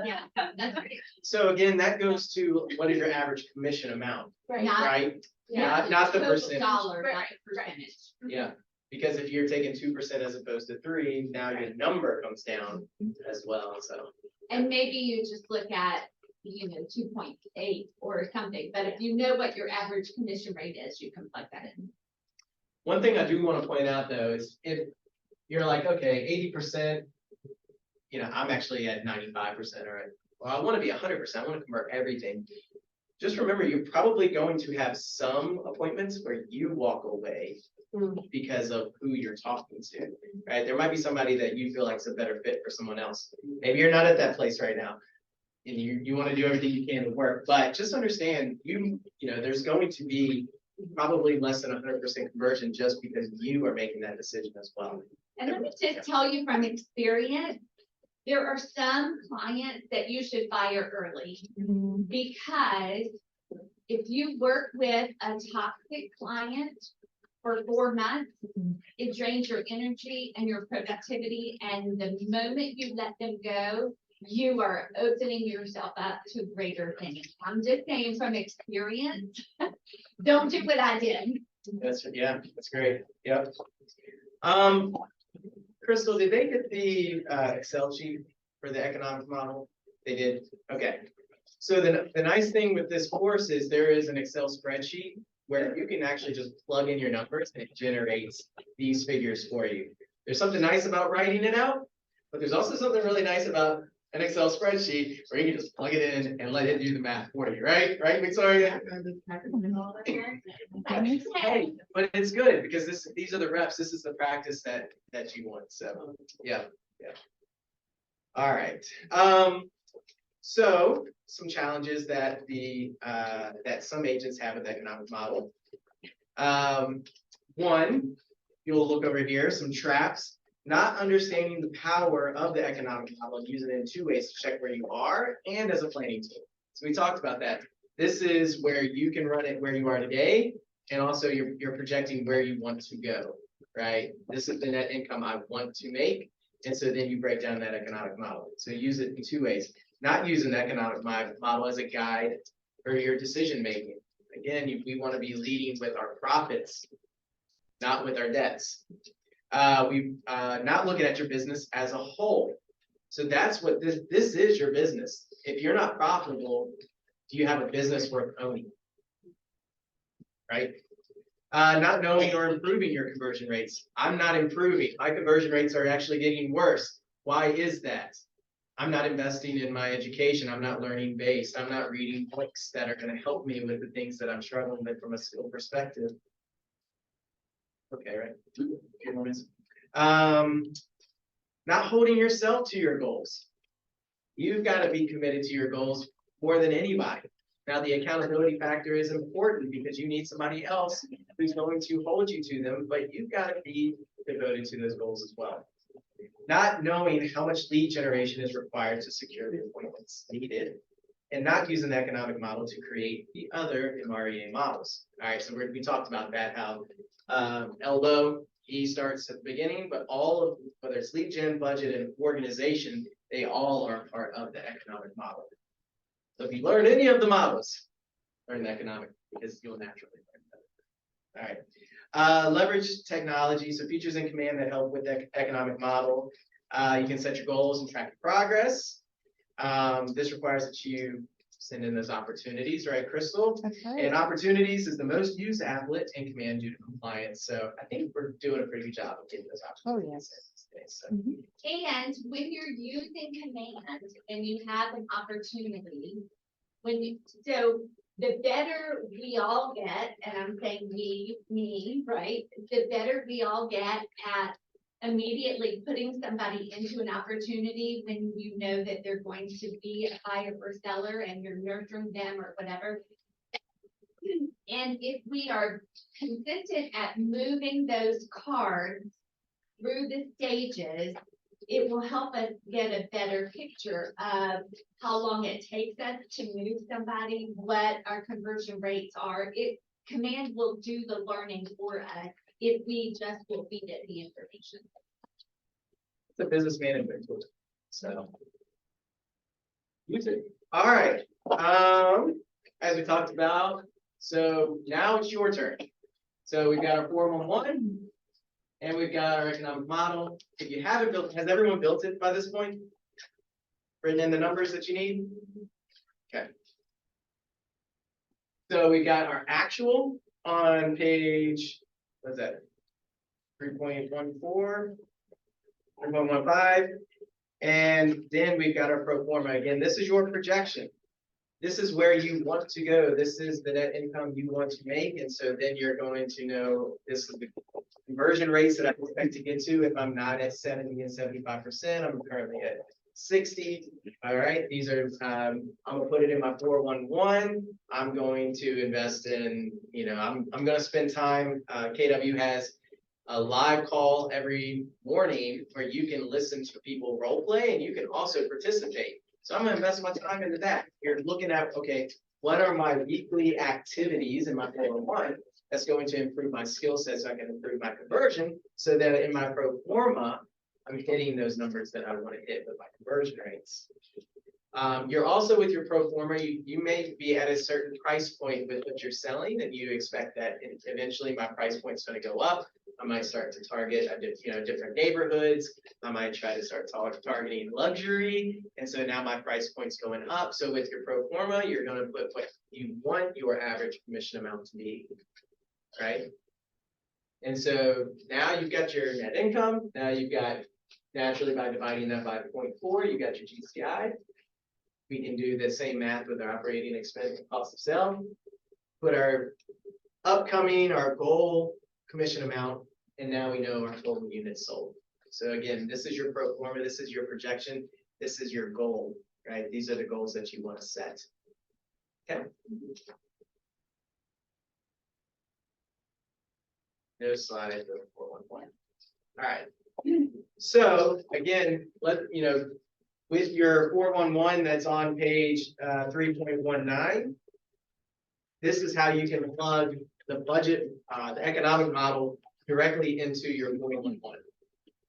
Yeah, that's right.
So again, that goes to what is your average commission amount,
Not-
right?
Yeah,
Not the
total
percentage.
dollar, not
Right,
the
right.
percentage.
Yeah, because if you're taking 2% as opposed to 3%, now your number comes down as well. So
And maybe you just look at, 2.8 or something, but if you know what your average commission rate is, you can plug that in.
one thing I do want to point out though is if you're like, okay, 80%, I'm actually at 95% or well, I want to be 100%. I want to convert everything. Just remember, you're probably going to have some appointments where you walk away because of who you're talking to, right? There might be somebody that you feel like is a better fit for someone else. Maybe you're not at that place right now and you want to do everything you can to work, but just understand there's going to be probably less than 100% conversion just because you are making that decision as well.
And let me just tell you from experience, there are some clients that you should fire early because if you work with a toxic client for 4 months, it drains your energy and your productivity. And the moment you let them go, you are opening yourself up to greater things. I'm just saying from experience, don't do what I did.
That's great. Yep. Crystal, did they get the Excel sheet for the economic model? They did. Okay. So the nice thing with this course is there is an Excel spreadsheet where you can actually just plug in your numbers and it generates these figures for you. There's something nice about writing it out, but there's also something really nice about an Excel spreadsheet where you can just plug it in and let it do the math for you, right? Right, Victoria? Hey, but it's good because these are the reps. This is the practice that you want. So yeah. All right. So some challenges that that some agents have with the economic model. One, you'll look over here, some traps, not understanding the power of the economic model, and using it in two ways to check where you are and as a planning tool. So we talked about that. This is where you can run it where you are today, and also you're projecting where you want to go, right? This is the net income I want to make, and so then you break down that economic model. So use it in two ways, not using the economic model as a guide for your decision making. Again, we want to be leading with our profits, not with our debts. Not looking at your business as a whole. So that's what this is your business. If you're not profitable, do you have a business worth owning? Right? Not knowing or improving your conversion rates. I'm not improving. My conversion rates are actually getting worse. Why is that? I'm not investing in my education. I'm not learning based. I'm not reading books that are going to help me with the things that I'm struggling with from a skill perspective. Okay, right. Good moments. Not holding yourself to your goals. You've got to be committed to your goals more than anybody. Now, the accountability factor is important because you need somebody else who's going to hold you to them, but you've got to be devoted to those goals as well. Not knowing how much lead generation is required to secure the appointments needed, and not using the economic model to create the other MREA models. All right, so we talked about that, how Elbow, he starts at the beginning, but all of, whether it's lead gen, budget, and organization, they all are part of the economic model. So if you learn any of the models, learn the economic, because you'll naturally learn that. All right. Leverage technology, so features in command that help with the economic model. You can set your goals and track your progress. This requires that you send in those opportunities, right, Crystal?
That's right.
And opportunities is the most used applet in command due to compliance. So I think we're doing a pretty good job of getting those opportunities.
Oh, yes.
So.
And when you're using command and you have an opportunity, so the better we all get, and I'm saying me, right? The better we all get at immediately putting somebody into an opportunity when you know that they're going to be a buyer or seller and you're nurturing them or whatever. And if we are consistent at moving those cards through the stages, it will help us get a better picture of how long it takes us to move somebody, what our conversion rates are. Command will do the learning for us if we just will feed it the information.
It's a business management tool. So use it. All right. As we talked about, so now it's your turn. So we've got our 411 and we've got our economic model. If you haven't built, has everyone built it by this point? Written in the numbers that you need? Okay. So we got our actual on page, what's that? 3.14, 3.15. And then we've got our pro forma. Again, this is your projection. This is where you want to go. This is the net income you want to make. And so then you're going to know this is the conversion rates that I expect to get to. If I'm not at 70 and 75%, I'm currently at 60. All right. These are, I'm going to put it in my 411. I'm going to invest in, I'm going to spend time. KW has a live call every morning where you can listen to people role play and you can also participate. So I'm going to invest my time into that. You're looking at, okay, what are my weekly activities in my 401 that's going to improve my skill set so I can improve my conversion so that in my pro forma, I'm hitting those numbers that I want to hit with my conversion rates. You're also with your pro forma, you may be at a certain price point with what you're selling and you expect that eventually my price point's going to go up. I might start to target different neighborhoods. I might try to start targeting luxury. And so now my price point's going up. So with your pro forma, you're going to put what you want your average commission amount to be, right? And so now you've got your net income. Now you've got, naturally by dividing that by 0.4, you got your GCI. We can do the same math with our operating expense and cost of sale. Put our upcoming, our goal commission amount, and now we know our total units sold. So again, this is your pro forma, this is your projection, this is your goal, right? These are the goals that you want to set. Okay. No slide into the 411. All right. So again, with your 411 that's on page 3.19, this is how you can plug the budget, the economic model directly into your 411.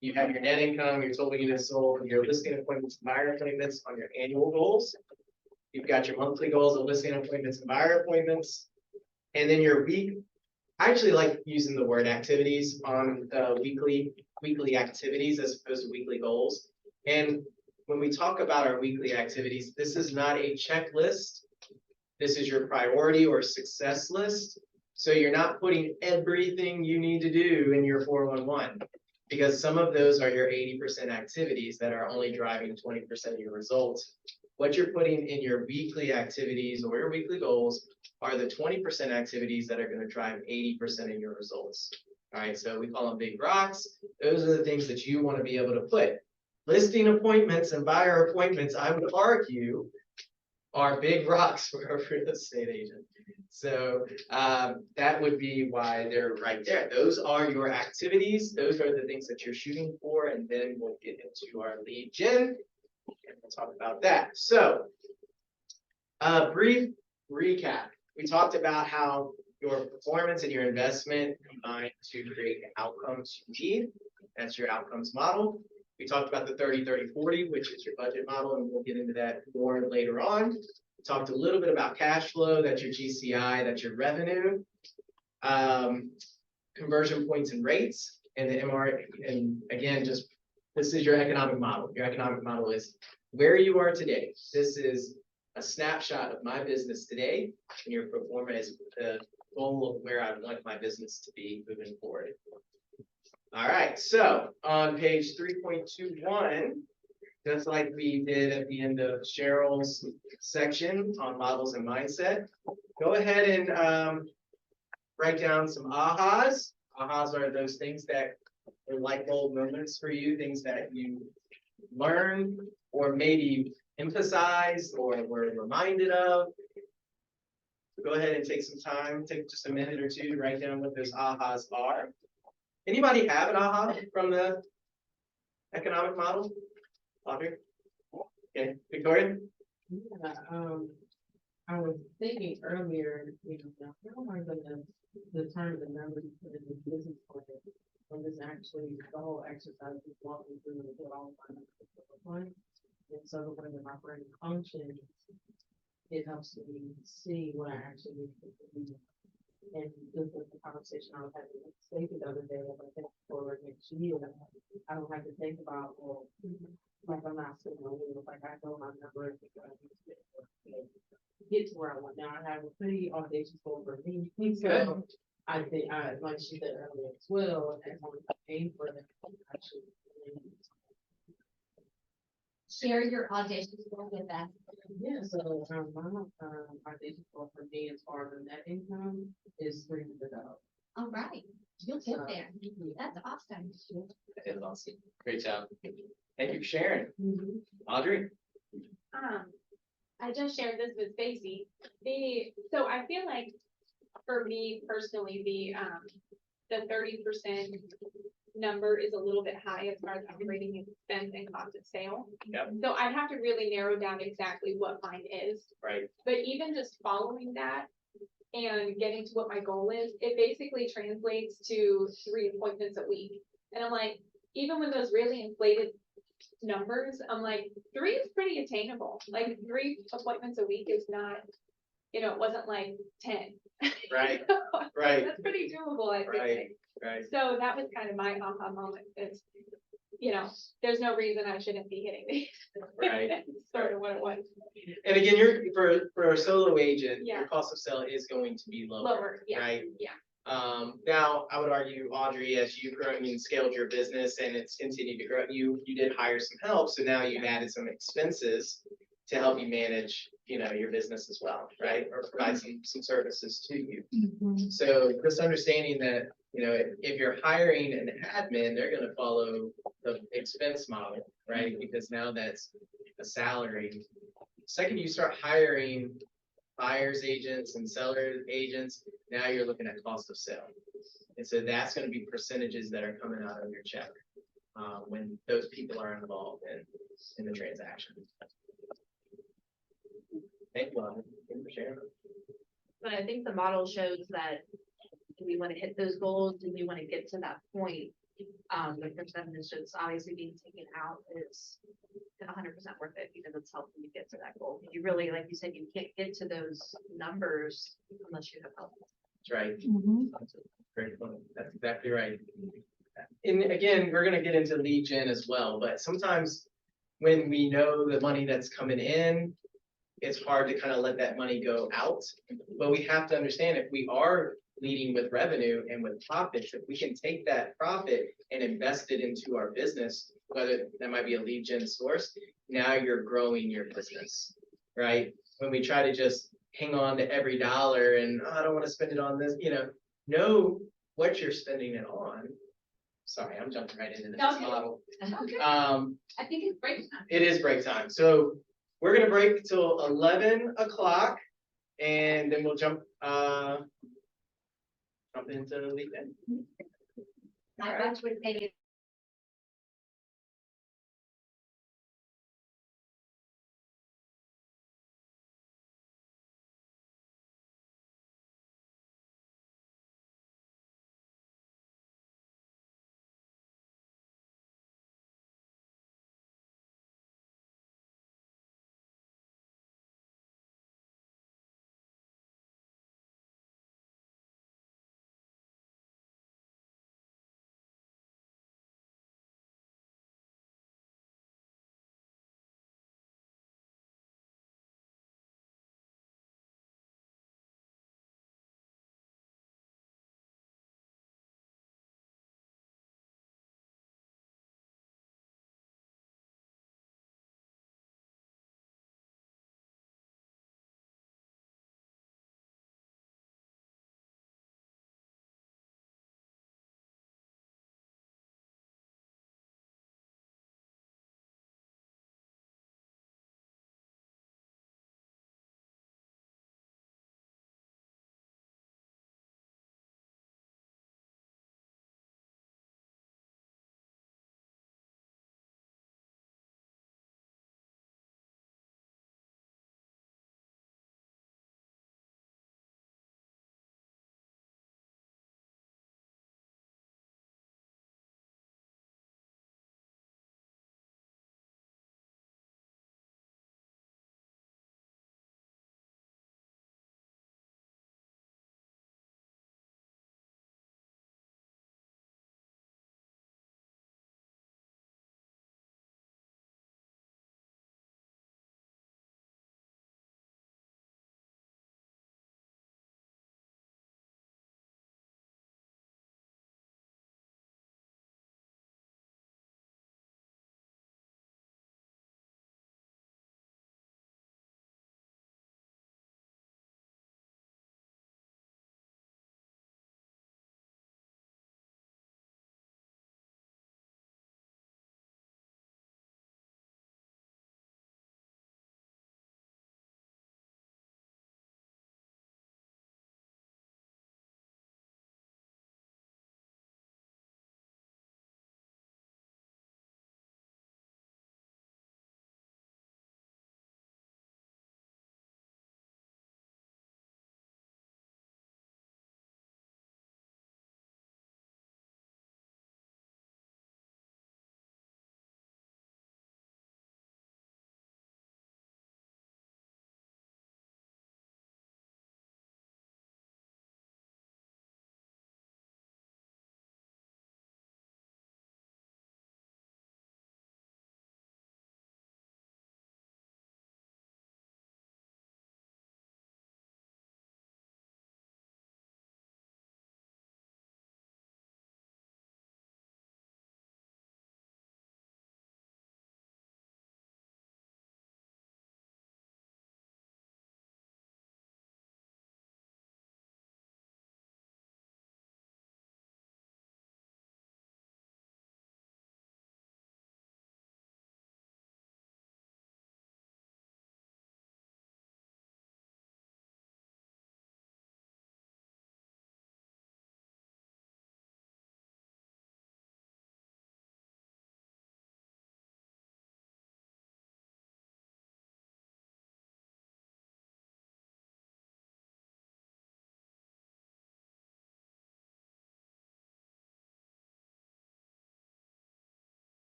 You have your net income, your total units sold, your listing appointments, buyer appointments on your annual goals. You've got your monthly goals of listing appointments and buyer appointments. And then your I actually like using the word activities on weekly activities as opposed to weekly goals. And when we talk about our weekly activities, this is not a checklist. This is your priority or success list. So you're not putting everything you need to do in your 411, because some of those are your 80% activities that are only driving 20% of your results. What you're putting in your weekly activities or your weekly goals are the 20% activities that are going to drive 80% of your results. All right, so we call them big rocks. Those are the things that you want to be able to put. Listing appointments and buyer appointments, I would argue, are big rocks for a real estate agent. So that would be why they're right there. Those are your activities. Those are the things that you're shooting for. And then we'll get into our lead gen and we'll talk about that. So brief recap. We talked about how your performance and your investment combine to create the outcomes you need. That's your outcomes model. We talked about the 30-30-40, which is your budget model, and we'll get into that more later on. We talked a little bit about cash flow, that's your GCI, that's your revenue, conversion points and rates, and the MR, and again, just this is your economic model. Your economic model is where you are today. This is a snapshot of my business today, and your pro forma is the goal of where I want my business to be moving forward. All right, so on page 3.21, just like we did at the end of Cheryl's section on models and mindset, go ahead and write down some ahas. Ahas are those things that are light bulb moments for you, things that you learned or maybe emphasized or were reminded of. So go ahead and take some time, take just a minute or two to write down what those ahas are. Anybody have an aha from the economic model? Audrey? Okay, Victoria?
Yeah, I was thinking earlier, how am I gonna determine the numbers you put in the business plan? And this actually, the whole exercise is walking through and put all my numbers. And so the way that my brain functions, it helps me see what I actually need to do. And this was the conversation I was having with Stacey the other day, about think for next year. I don't have to think about, well, like I'm not sitting on wheels, like I know my numbers get to where I want. Now I have a pretty audacious goal for me. So I think like she said earlier as well, as long as I aim for that, I should
Share your audacious goal with us.
yeah, so my audacious goal for me as far as the net income is $300.
All right, you'll get there. That's awesome.
That is awesome. Great job. Thank you for sharing. Audrey?
I just shared this with Stacy. So I feel like for me personally, the 30% number is a little bit high as far as operating expense and cost of sale.
Yep.
So I'd have to really narrow down exactly what mine is.
Right.
But even just following that and getting to what my goal is, it basically translates to 3 appointments a week. And I'm like, even with those really inflated numbers, I'm like, 3 is pretty attainable. Like 3 appointments a week is not, it wasn't like 10.
Right. Right.
That's pretty doable, I think.
Right. Right.
So that was kind of my aha moment is, there's no reason I shouldn't be hitting these.
Right.
That's sort of what it was.
And again, for a solo agent,
Yeah.
your cost of sale is going to be lower.
Lower, yeah.
Right.
Yeah.
Now I would argue, Audrey, as you've grown and scaled your business and it's continued to grow, you did hire some help. So now you've added some expenses to help you manage, your business as well, right? Or provide some services to you. So just understanding that, if you're hiring an admin, they're going to follow the expense model, right? Because now that's a salary. Second, you start hiring buyers agents and seller agents, now you're looking at cost of sale. And so that's gonna be percentages that are coming out of your check, when those people are involved in the transaction. Thank you, Lonnie. Thank you for sharing.
But I think the model shows that do we want to hit those goals? Do we want to get to that point? The percentage that's obviously being taken out is 100% worth it because it's helping you get to that goal. You really, like you said, you can't get to those numbers unless you have help.
That's right.
Mhm.
Great point. That's exactly right. And again, we're gonna get into lead gen as well, but sometimes when we know the money that's coming in, it's hard to kind of let that money go out. But we have to understand if we are leading with revenue and with profits, if we can take that profit and invest it into our business, whether that might be a lead gen source, now you're growing your business, right? When we try to just hang on to every dollar and "Oh, I don't want to spend it on this, know what you're spending it on. Sorry, I'm jumping right into this
Okay.
model.
Okay.
I
I think it's break time.
It is break time. So we're gonna break till 11 o'clock and then we'll jump into the weekend.
My lunch would say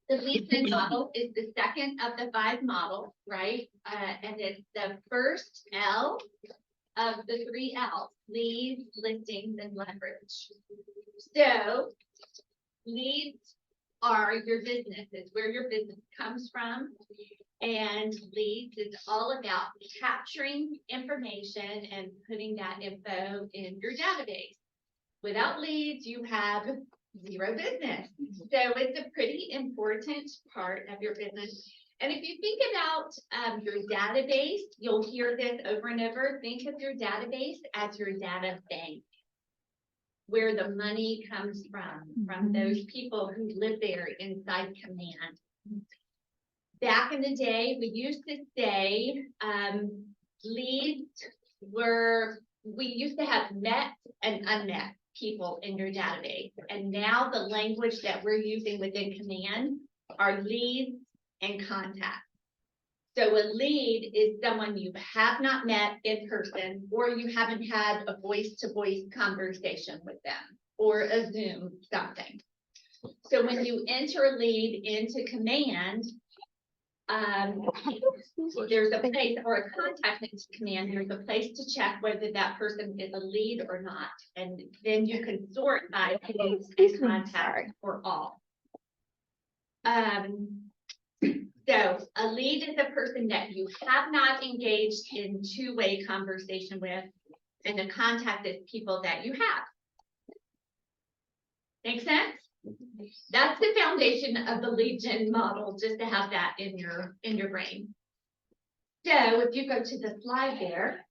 The lead model is the second of the 5 models, right? And it's the first L of the 3 L's, leads, listings, and leverage. So leads are your businesses, where your business comes from. And leads is all about capturing information and putting that info in your database. Without leads, you have 0 business. So it's a pretty important part of your business. And if you think about your database, you'll hear this over and over. Think of your database as your data bank, where the money comes from those people who live there inside Command. Back in the day, we used to say leads we used to have met and unmet people in your database. And now the language that we're using within Command are leads and contacts. So a lead is someone you have not met in person, or you haven't had a voice-to-voice conversation with them, or a Zoom something. So when you enter a lead into Command, there's a place, or a contact into Command, there's a place to check whether that person is a lead or not. And then you can sort by leads and contacts or all. So a lead is a person that you have not engaged in two-way conversation with, and a contact is people that you have. Make sense? That's the foundation of the lead gen model, just to have that in your brain. So if you go to the slide there,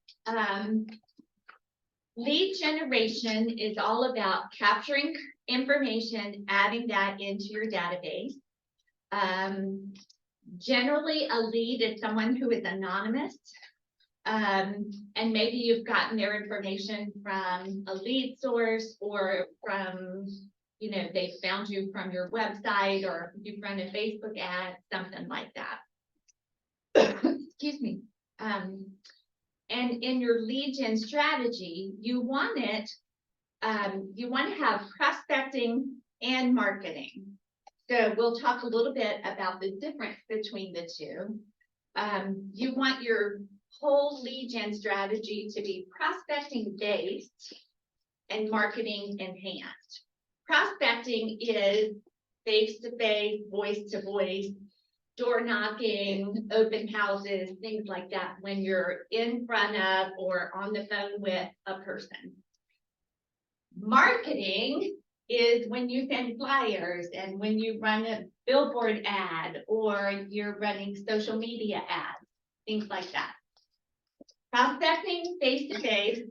lead generation is all about capturing information, adding that into your database. Generally, a lead is someone who is anonymous, and maybe you've gotten their information from a lead source, or from, you know, they found you from your website, or you've run a Facebook ad, something like that. Excuse me. And in your lead gen strategy, you want to have prospecting and marketing. So we'll talk a little bit about the difference between the two. You want your whole lead gen strategy to be prospecting based and marketing enhanced. Prospecting is face-to-face, voice-to-voice, door knocking, open houses, things like that, when you're in front of or on the phone with a person. Marketing is when you send flyers and when you run a billboard ad, or you're running social media ads, things like that. Prospecting face-to-face.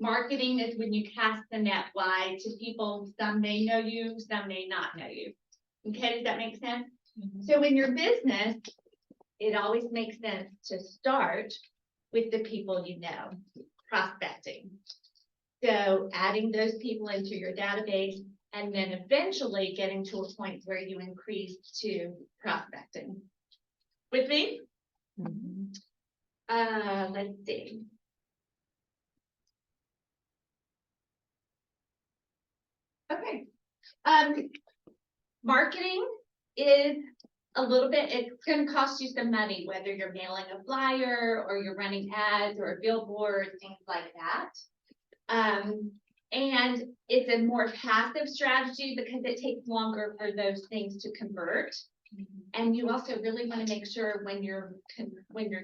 Marketing is when you cast the net wide to people. Some may know you, some may not know you. Okay, does that make sense? Mm-hmm. So in your business, it always makes sense to start with the people you know, prospecting. So adding those people into your database, and then eventually getting to a point where you increase to prospecting. With me? Mm-hmm. Let's see. Okay. Marketing is a little bit, it's going to cost you some money, whether you're mailing a flyer or you're running ads or a billboard, things like that. And it's a more passive strategy because it takes longer for those things to convert. Mm-hmm. And you also really want to make sure when you're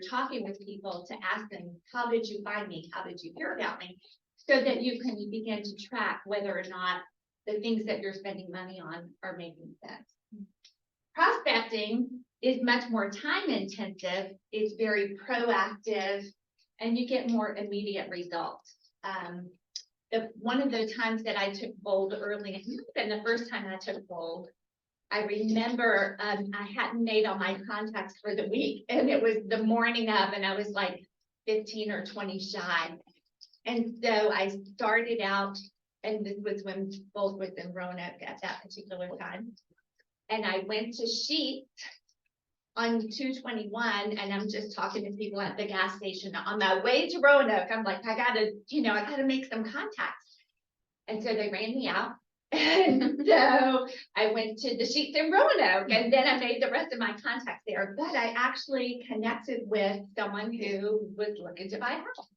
talking with people to ask them, how did you find me? How did you hear about me? So that you can begin to track whether or not the things that you're spending money on are making sense. Prospecting is much more time intensive. It's very proactive, and you get more immediate results. One of the times that I took bold early, and the first time I took bold, I remember I hadn't made all my contacts for the week, and it was the morning of, and I was like 15 or 20 shy. And so I started out, and this was when bold was in Roanoke at that particular time. And I went to Sheets on 221, and I'm just talking to people at the gas station on my way to Roanoke. I'm like, I gotta make some contacts. And so they ran me out, And so I went to the Sheets in Roanoke, and then I made the rest of my contacts there, but I actually connected with someone who was looking to buy a house.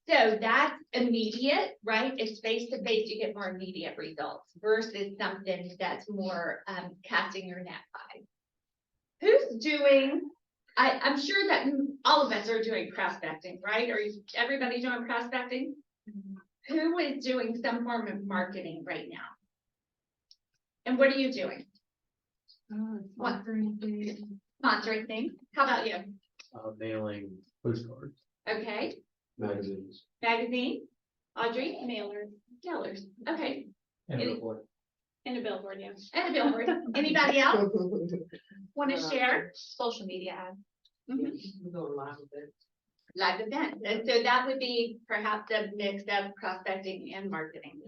So that's immediate, right? It's face to face, you get more immediate results versus something that's more, casting your net by. Who's doing, I'm sure that all of us are doing prospecting, right? Are you, everybody doing prospecting? Who is doing some form of marketing right now? And what are you doing? What? Sponsoring things. How about you?
Mailing postcards,
Okay,
magazines.
magazine, Audrey,
Mailers
Kellers, okay,
And
Any-
report.
and a billboard, yeah.
and a billboard. Anybody else want to share?
Social media ads.
Mhm.
We go live with it.
Live events, and so that would be perhaps a mix of prospecting and marketing.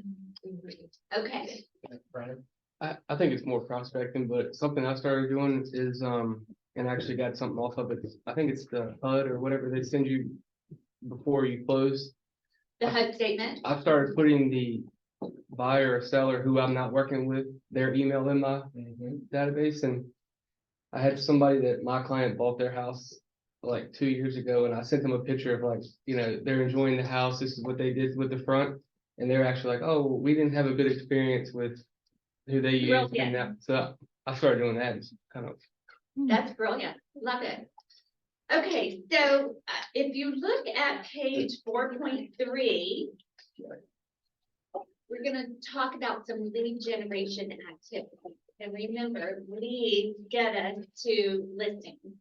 Okay,
Brandon?
I think it's more prospecting, but something I started doing is, and actually got something off of it. I think it's the HUD or whatever they send you before you close.
the HUD statement.
I've started putting the buyer or seller who I'm not working with, their email in my database, and I had somebody that my client bought their house like 2 years ago, and I sent them a picture of like, they're enjoying the house, this is what they did with the front, and they're actually like, oh, we didn't have a good experience with who they used,
Brilliant.
and that, so I started doing that, it's kind of.
That's brilliant, love it. Okay, so if you look at page 4.3, we're gonna talk about some lead generation activity. And remember, leads get us to listings.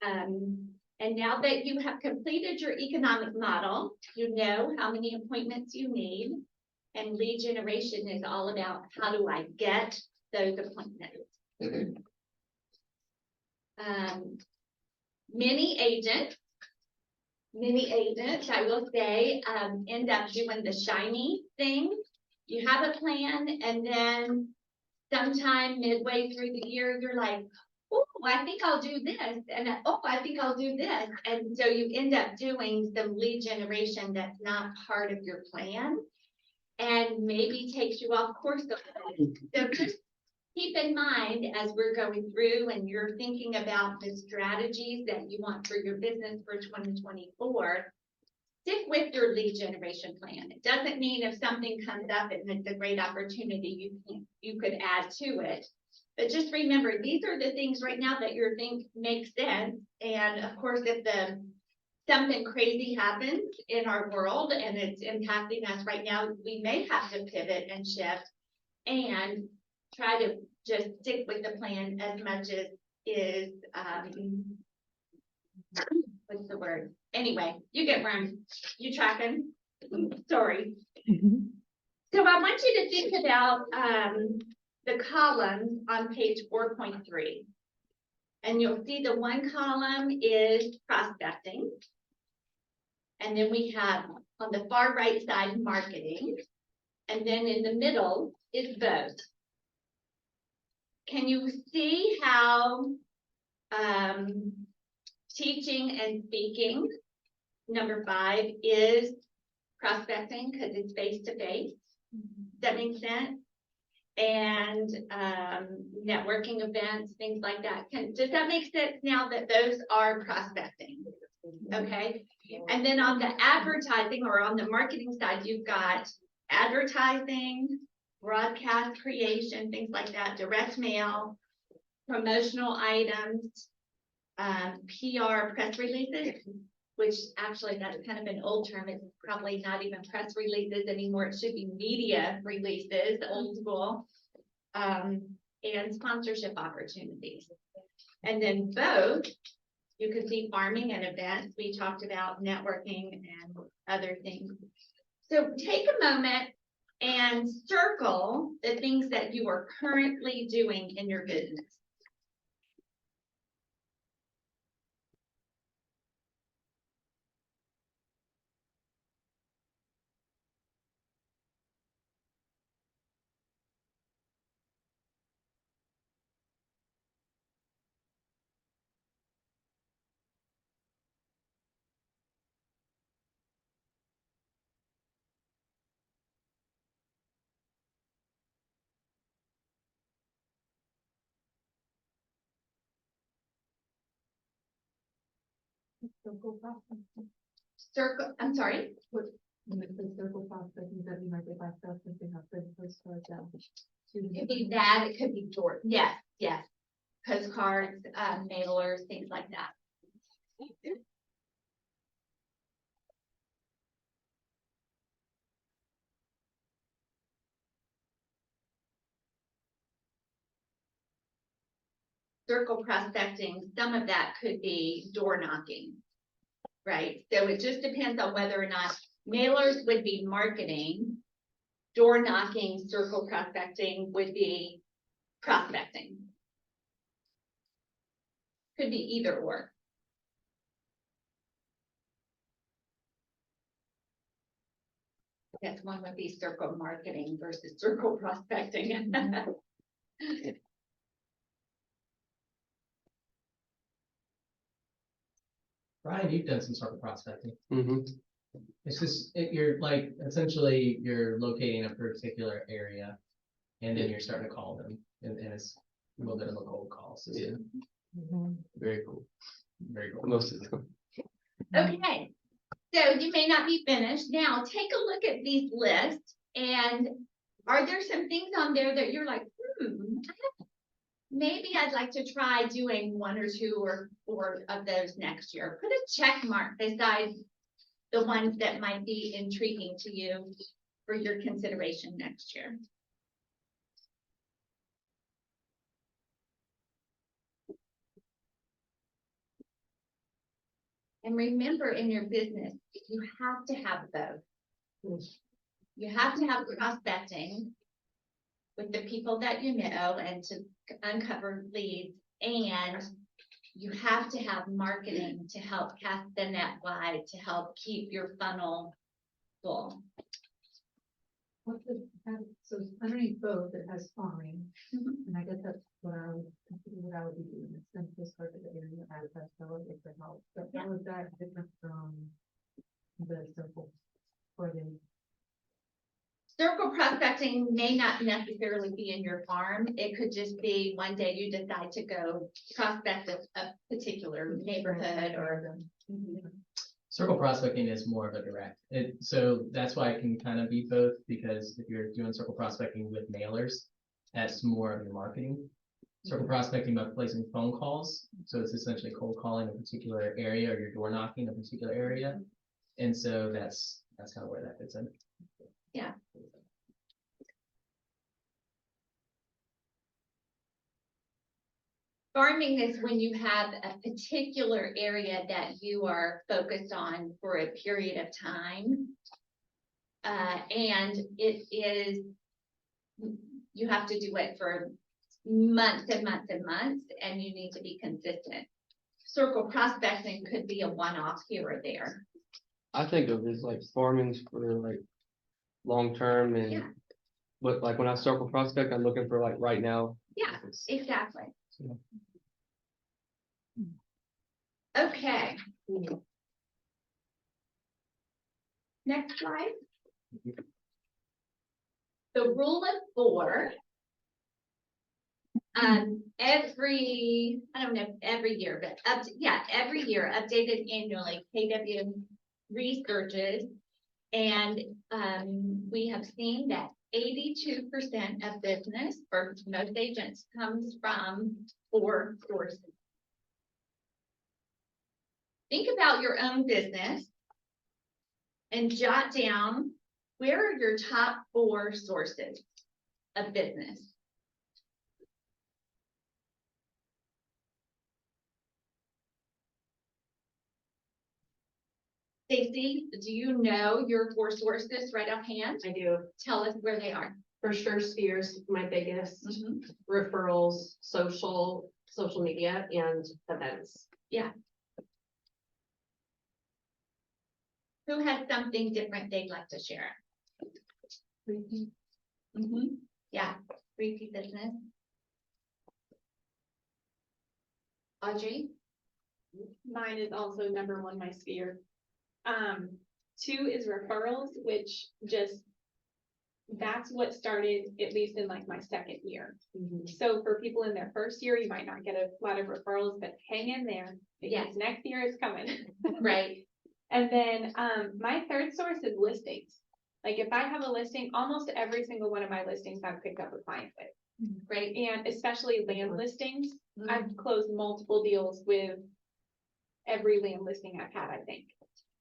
And now that you have completed your economic model, you know how many appointments you need. And lead generation is all about how do I get those appointments? Many agents, I will say, end up doing the shiny thing. You have a plan, and then sometime midway through the year, you're like, oh, I think I'll do this, and oh, I think I'll do this. And so you end up doing some lead generation that's not part of your plan, and maybe takes you off course. So just keep in mind as we're going through and you're thinking about the strategies that you want for your business for 2024, stick with your lead generation plan. It doesn't mean if something comes up and it's a great opportunity, you could add to it. But just remember, these are the things right now that you think makes sense. And of course, if something crazy happens in our world and it's impacting us right now, we may have to pivot and shift and try to just stick with the plan as much as is, what's the word? Anyway, you get where you tracking? Sorry. So I want you to think about, the columns on page 4.3. And you'll see the one column is prospecting. And then we have on the far right side, marketing. And then in the middle is both. Can you see how teaching and speaking, number 5, is prospecting because it's face to face? Does that make sense? And networking events, things like that. Does that make sense now that those are prospecting? Okay. And then on the advertising or on the marketing side, you've got advertising, broadcast creation, things like that, direct mail, promotional items, PR, press releases, which actually that's kind of an old term. It's probably not even press releases anymore. It should be media releases, old school, and sponsorship opportunities. And then both, you can see farming and events. We talked about networking and other things. So take a moment and circle the things that you are currently doing in your business. Circle, I'm sorry, it could be that, it could be door, yes, yes. Postcards, mailers, things like that. Circle prospecting, some of that could be door knocking. Right, so it just depends on whether or not mailers would be marketing. Door knocking, circle prospecting would be prospecting. Could be either or. Yes, one would be circle marketing versus circle prospecting.
Brian, you've done some circle prospecting.
Mm-hmm.
It's just, you're like, essentially, you're locating a particular area, and then you're starting to call them, and it's a little bit of a cold call, so.
Yeah. Very cool.
Very cool.
Most of the time.
Okay, so you may not be finished. Now, take a look at these lists, and are there some things on there that you're like, maybe I'd like to try doing one or two or four of those next year. Put a check mark beside the ones that might be intriguing to you for your consideration next year. And remember, in your business, you have to have both. You have to have prospecting with the people that you know and to uncover leads, and you have to have marketing to help cast the net wide, to help keep your funnel full.
So underneath both, it has farming,
Mhm.
and I guess that's what I would be doing, it's then this part of the area as a fellow, it's a help, but how is that different from the simple for the?
Circle prospecting may not necessarily be in your farm. It could just be one day you decide to go prospect a particular neighborhood or.
Circle prospecting is more of a direct, so that's why it can kind of be both, because if you're doing circle prospecting with mailers, that's more of your marketing. Circle prospecting by placing phone calls, so it's essentially cold calling a particular area, or you're door knocking a particular area, and so that's kind of where that fits in.
Yeah. Farming is when you have a particular area that you are focused on for a period of time. And it is, you have to do it for months and months and months, and you need to be consistent. Circle prospecting could be a one-off here or there.
I think of it as like farming for like long-term and,
Yeah.
but like when I circle prospect, I'm looking for like right now.
Yeah, exactly.
So.
Okay. Next slide. The rule of 4. Every, I don't know, every year, but every year, updated annually, KW researches. And we have seen that 82% of business for most agents comes from 4 sources. Think about your own business and jot down, where are your top 4 sources of business? Stacy, do you know your 4 sources right offhand?
I do,
Tell us where they are.
for sure, Sphere's my biggest,
Mhm.
referrals, social media, and events.
Who has something different they'd like to share? Yeah, repeat business. Audrey?
Mine is also number 1, my sphere. 2 is referrals, which just that's what started, at least in like my second year.
Mhm.
So for people in their first year, you might not get a lot of referrals, but hang in there,
Yeah.
because next year is coming.
Right.
And then, my third source is listings. Like if I have a listing, almost every single one of my listings I've picked up a client with.
Right.
And especially land listings,
Mhm.
I've closed multiple deals with every land listing I've had, I think.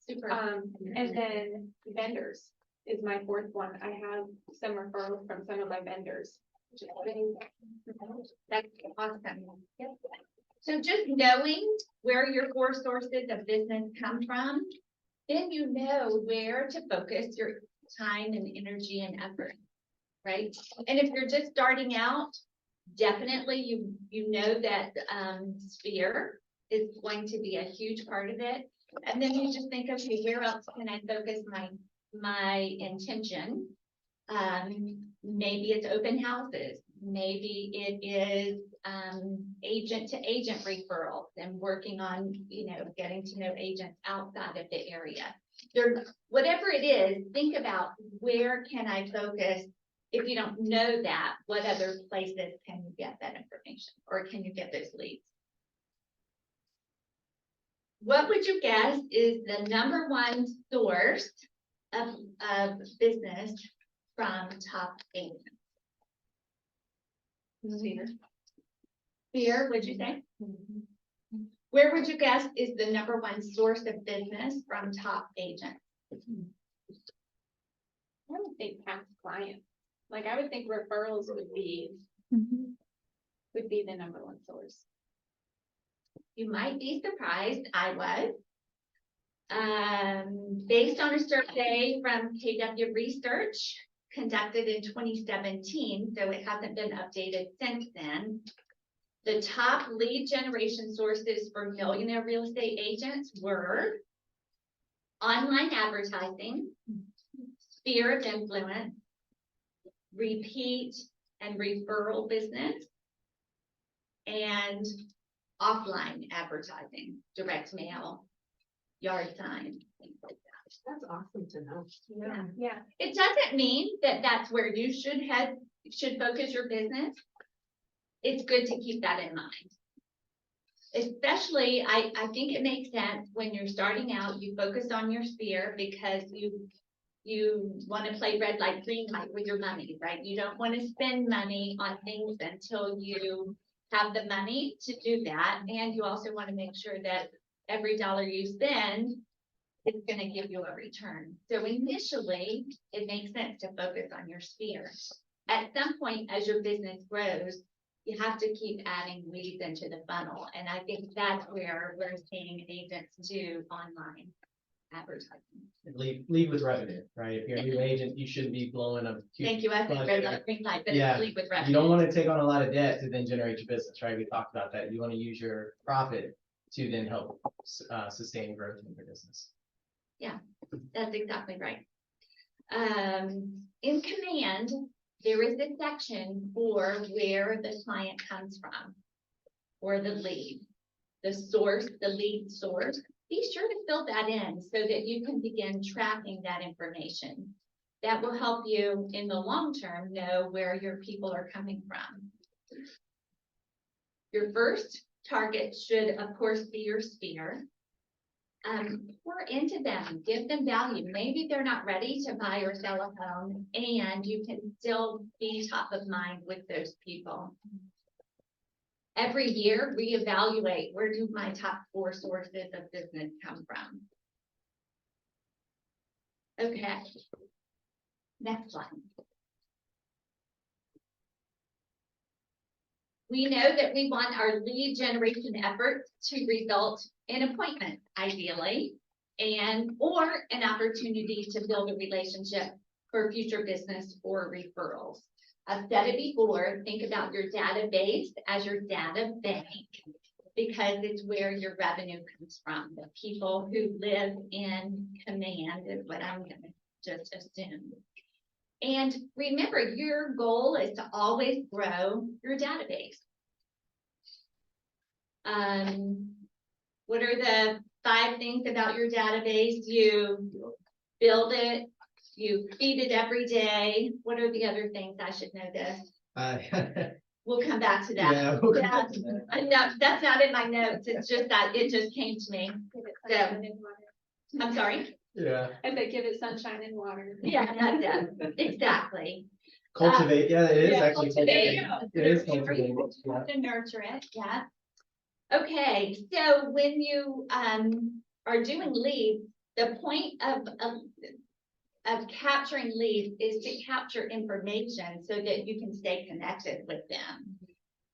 Super.
And then vendors is my fourth one. I have some referrals from some of my vendors. which is
That's awesome. Yep. So just knowing where your 4 sources of business come from, then you know where to focus your time and energy and effort, right? And if you're just starting out, definitely you know that sphere is going to be a huge part of it. And then you just think, okay, where else can I focus my intention? Maybe it's open houses, maybe it is agent to agent referrals and working on, getting to know agents outside of the area. Whatever it is, think about where can I focus. If you don't know that, what other places can you get that information or can you get those leads? What would you guess is the number 1 source of business from top agents? Sphere, would you say? Where would you guess is the number 1 source of business from top agents?
I would think past clients. Like I would think referrals would be the number 1 source.
You might be surprised, I was. Based on a survey from KW Research conducted in 2017, so it hasn't been updated since then. The top lead generation sources for millionaire real estate agents were online advertising, sphere of influence, repeat and referral business, and offline advertising, direct mail, yard sign, things like that.
That's awesome to know.
Yeah.
It doesn't mean that that's where you should focus your business. It's good to keep that in mind. Especially, I think it makes sense when you're starting out, you focus on your sphere because you want to play red light, green light with your money, right? You don't want to spend money on things until you have the money to do that. And you also want to make sure that every dollar you spend is going to give you a return. So initially, it makes sense to focus on your sphere. At some point, as your business grows, you have to keep adding leads into the funnel. And I think that's where we're seeing agents do online advertising.
Lead with revenue, right? If you're a new agent, you shouldn't be blowing a huge
Thank you. I think red light, green light, but
Yeah.
it's lead with
You
revenue.
don't want to take on a lot of debt to then generate your business, right? We talked about that. You want to use your profit to then help sustain growth in your business.
That's exactly right. In command, there is a section for where the client comes from, or the lead, the source, the lead source. Be sure to fill that in so that you can begin tracking that information. That will help you in the long term know where your people are coming from. Your first target should, of course, be your sphere. Pour into them, give them value. Maybe they're not ready to buy or sell a home, and you can still be top of mind with those people. Every year, reevaluate, where do my top 4 sources of business come from? Okay. Next one. We know that we want our lead generation efforts to result in appointments, ideally, or an opportunity to build a relationship for future business or referrals. I've said it before, think about your database as your data bank, because it's where your revenue comes from. The people who live in command is what I'm going to just assume. And remember, your goal is to always grow your database. What are the 5 things about your database? You build it, You feed it every day. What are the other things? I should know this. We'll come back to that.
Yeah. we'll come
Yeah.
back to that.
No, that's not in my notes. It's just that it just came to me.
Give it
So-
sunshine and water.
I'm sorry.
Yeah.
And they give it sunshine and water.
Yeah, that's it. Exactly.
Cultivate, yeah, it is
Yeah,
actually
cultivate.
cultivating. It is cultivating,
You
yeah.
have to nurture it, yeah. Okay, so when you are doing leads, the point of capturing leads is to capture information so that you can stay connected with them.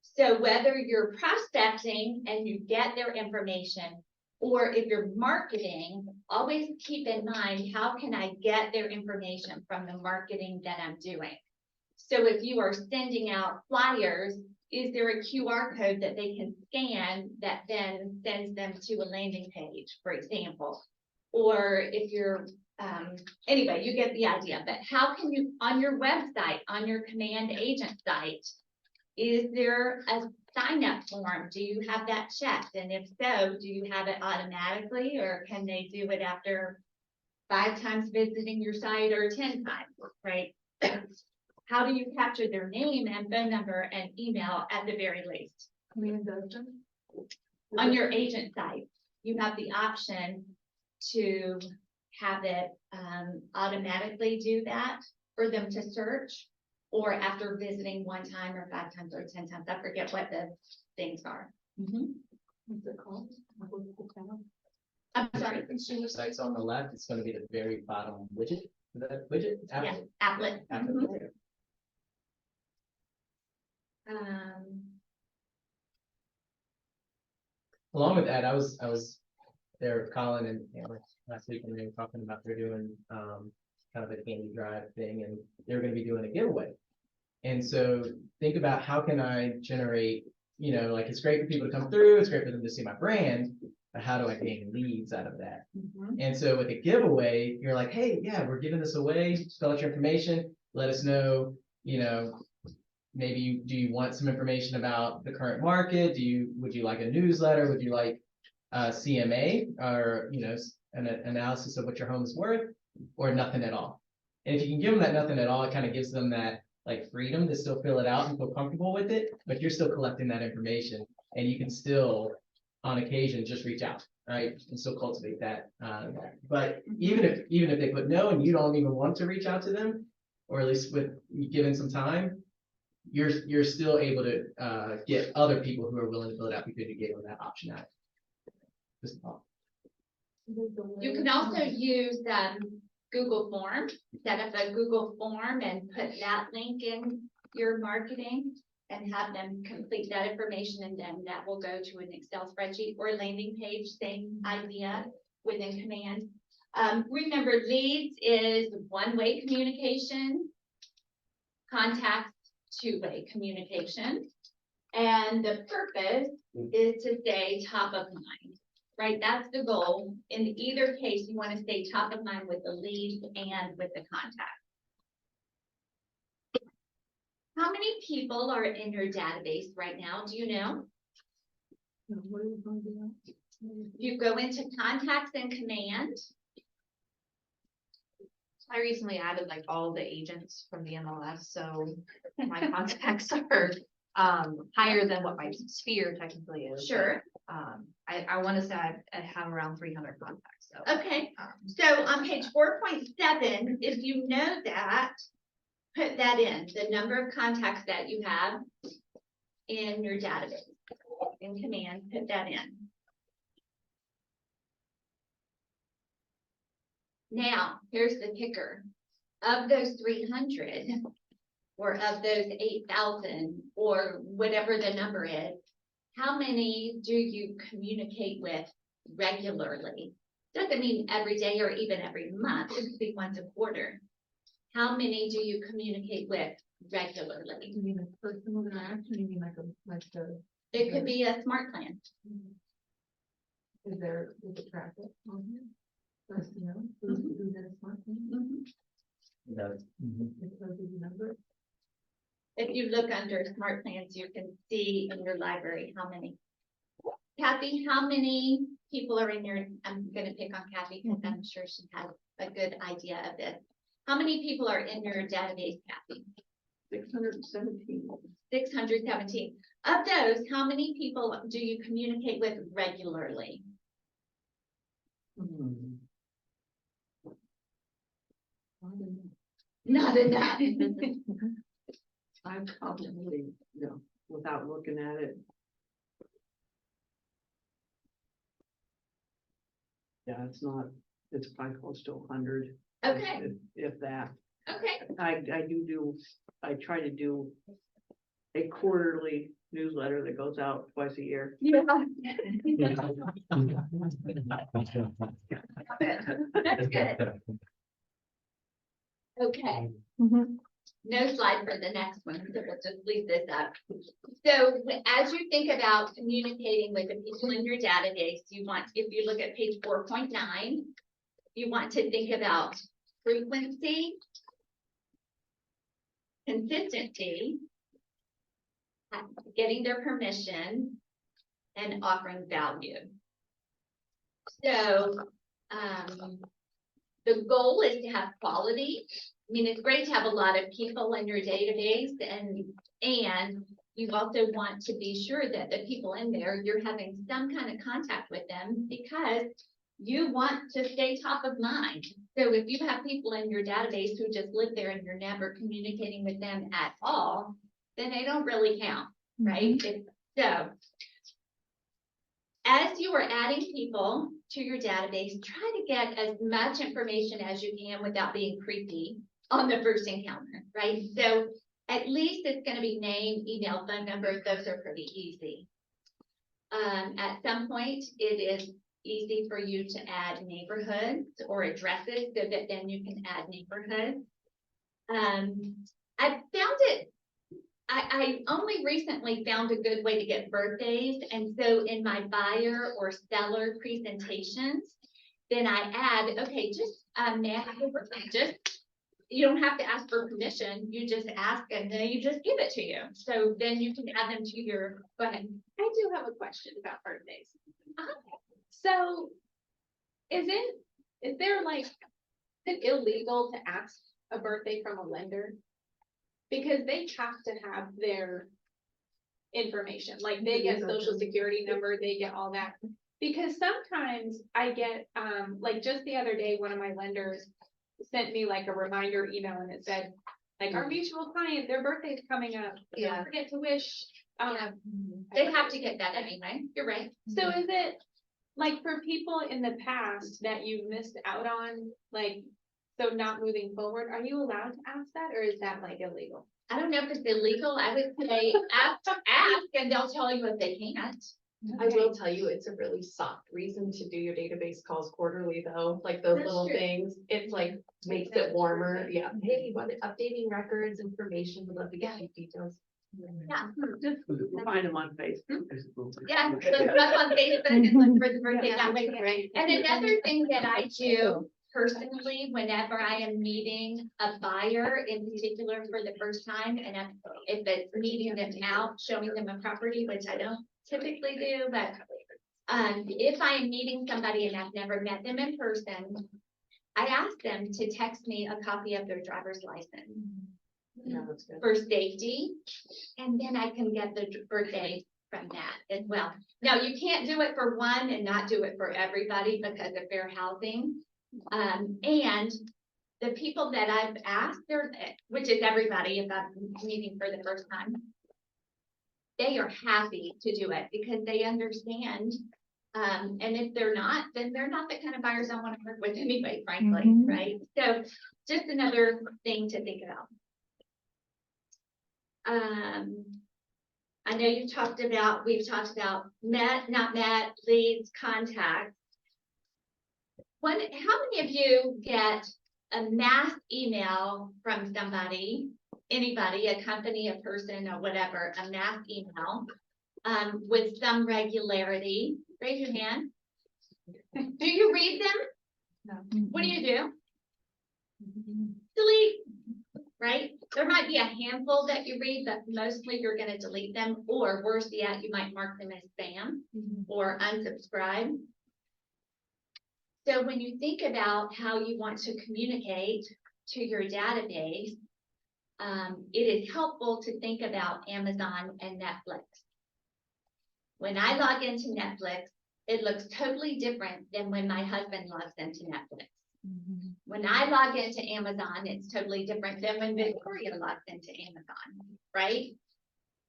So whether you're prospecting and you get their information, or if you're marketing, always keep in mind, how can I get their information from the marketing that I'm doing? So if you are sending out flyers, is there a QR code that they can scan that then sends them to a landing page, for example? Or if you're, anyway, you get the idea, but how can you, on your website, on your command agent site, is there a sign up form? Do you have that checked? And if so, do you have it automatically, or can they do it after 5 times visiting your site or 10 times, right? How do you capture their name and phone number and email at the very least? On your agent site, you have the option to have it automatically do that for them to search, or after visiting 1 time or 5 times or 10 times. I forget what the things are.
What's it called?
I'm
Sorry,
sorry.
consumer sites on the left, it's gonna be the very bottom widget. Is that widget?
Yeah,
Applet.
applet.
Applet,
Mhm.
yeah. Along with that, I was there with Colin and, last week, and they were talking about they're doing, kind of a candy drive thing, and they're gonna be doing a giveaway. And so think about, how can I generate, like, it's great for people to come through, it's great for them to see my brand, but how do I gain leads out of that? And so with a giveaway, you're like, hey, yeah, we're giving this away, fill out your information, let us know, maybe do you want some information about the current market? Would you like a newsletter? Would you like CMA, or, an analysis of what your home is worth, or nothing at all? And if you can give them that nothing at all, it kind of gives them that like freedom to still fill it out and feel comfortable with it, but you're still collecting that information, and you can still, on occasion, just reach out, right? And still cultivate that. But even if they put no and you don't even want to reach out to them, or at least with given some time, you're still able to get other people who are willing to fill it out because you gave them that option out. Just a thought.
You can also use Google Form, set up a Google form and put that link in your marketing and have them complete that information, and then that will go to an Excel spreadsheet or landing page, same idea within command. Remember, leads is one-way communication, contacts, two-way communication. And the purpose is to stay top of mind, right? That's the goal. In either case, you want to stay top of mind with the lead and with the contact. How many people are in your database right now? Do you know? You go into contacts and command.
I recently added like all the agents from the MLS, so my contacts are higher than what my sphere technically is.
Sure.
I want to say I have around 300 contacts, so.
Okay. So on page 4.7, if you know that, put that in, the number of contacts that you have in your database. In command, put that in. Now, here's the kicker. Of those 300, or of those 8,000, or whatever the number is, how many do you communicate with regularly? Doesn't mean every day or even every month, it could be once a quarter. How many do you communicate with regularly?
You mean a personal interaction, you mean like a,
It could be a smart plan.
is it traffic on here? First, who's that a smart thing?
It does.
It tells you the number.
If you look under smart plans, you can see in your library how many. Kathy, how many people are in your, I'm gonna pick on Kathy because I'm sure she has a good idea of this. How many people are in your database, Kathy?
617.
617. Of those, how many people do you communicate with regularly? Not enough.
I probably, without looking at it. Yeah, it's probably close to 100.
Okay,
If that.
okay.
I try to do a quarterly newsletter that goes out twice a year.
Yeah. That's good. Okay,
Mhm.
no slide for the next one, so we'll just leave this up. So as you think about communicating with the people in your database, you want, if you look at page 4.9, you want to think about frequency, consistency, getting their permission, and offering value. So, the goal is to have quality. I mean, it's great to have a lot of people in your database, and you also want to be sure that the people in there, you're having some kind of contact with them, because you want to stay top of mind. So if you have people in your database who just live there and you're never communicating with them at all, then they don't really count, right? So as you are adding people to your database, try to get as much information as you can without being creepy on the first encounter, right? So at least it's going to be name, email, phone number. Those are pretty easy. At some point, it is easy for you to add neighborhoods or addresses, so that then you can add neighborhoods. I found it, I only recently found a good way to get birthdays, and so in my buyer or seller presentations, then I add, okay, just may I have your birthday? Just, you don't have to ask for permission, you just ask and then you just give it to you. So then you can add them to your, go ahead.
I do have a question about birthdays. So is there like, is it illegal to ask a birthday from a lender? Because they have to have their information, like they get social security number, they get all that. Because sometimes I get, like just the other day, one of my lenders sent me like a reminder email and it said, like, our mutual client, their birthday's coming up. Don't forget to wish.
They have to get that anyway, you're right.
So is it, like, for people in the past that you missed out on, like, so not moving forward, are you allowed to ask that, or is that like illegal?
I don't know if it's illegal, I would say ask and they'll tell you if they can't.
I will tell you, it's a really soft reason to do your database calls quarterly though, like those
That's
little
true.
things, it's like, makes it warmer, yeah. Hey, what, updating records, information, would love to get you details.
Yeah.
Just find them on Facebook.
Yeah, look up on Facebook and look for the birthday that way. And another thing that I do personally, whenever I am meeting a buyer in particular for the first time, and if it's meeting them out, showing them a property, which I don't typically do, but if I am meeting somebody and I've never met them in person, I ask them to text me a copy of their driver's license.
Yeah, that's good.
For safety, and then I can get the birthday from that as well. Now, you can't do it for one and not do it for everybody because of fair housing. And the people that I've asked, which is everybody if I'm meeting for the first time, they are happy to do it because they understand. And if they're not, then they're not the kind of buyers I want to work with anyway, frankly,
Mhm.
right? So just another thing to think about. I know we've talked about met, not met, leads, contacts. How many of you get a mass email from somebody, anybody, a company, a person, or whatever, a mass email, with some regularity? Raise your hand. Do you read them?
No.
What do? Delete. Right? There might be a handful that you read, but mostly you're going to delete them, or worse yet, you might mark them as spam or unsubscribe. So when you think about how you want to communicate, to your database, it is helpful to think about Amazon and Netflix. When I log into Netflix, it looks totally different than when my husband logs into Netflix. When I log into Amazon, it's totally different than when Victoria logs into Amazon, right?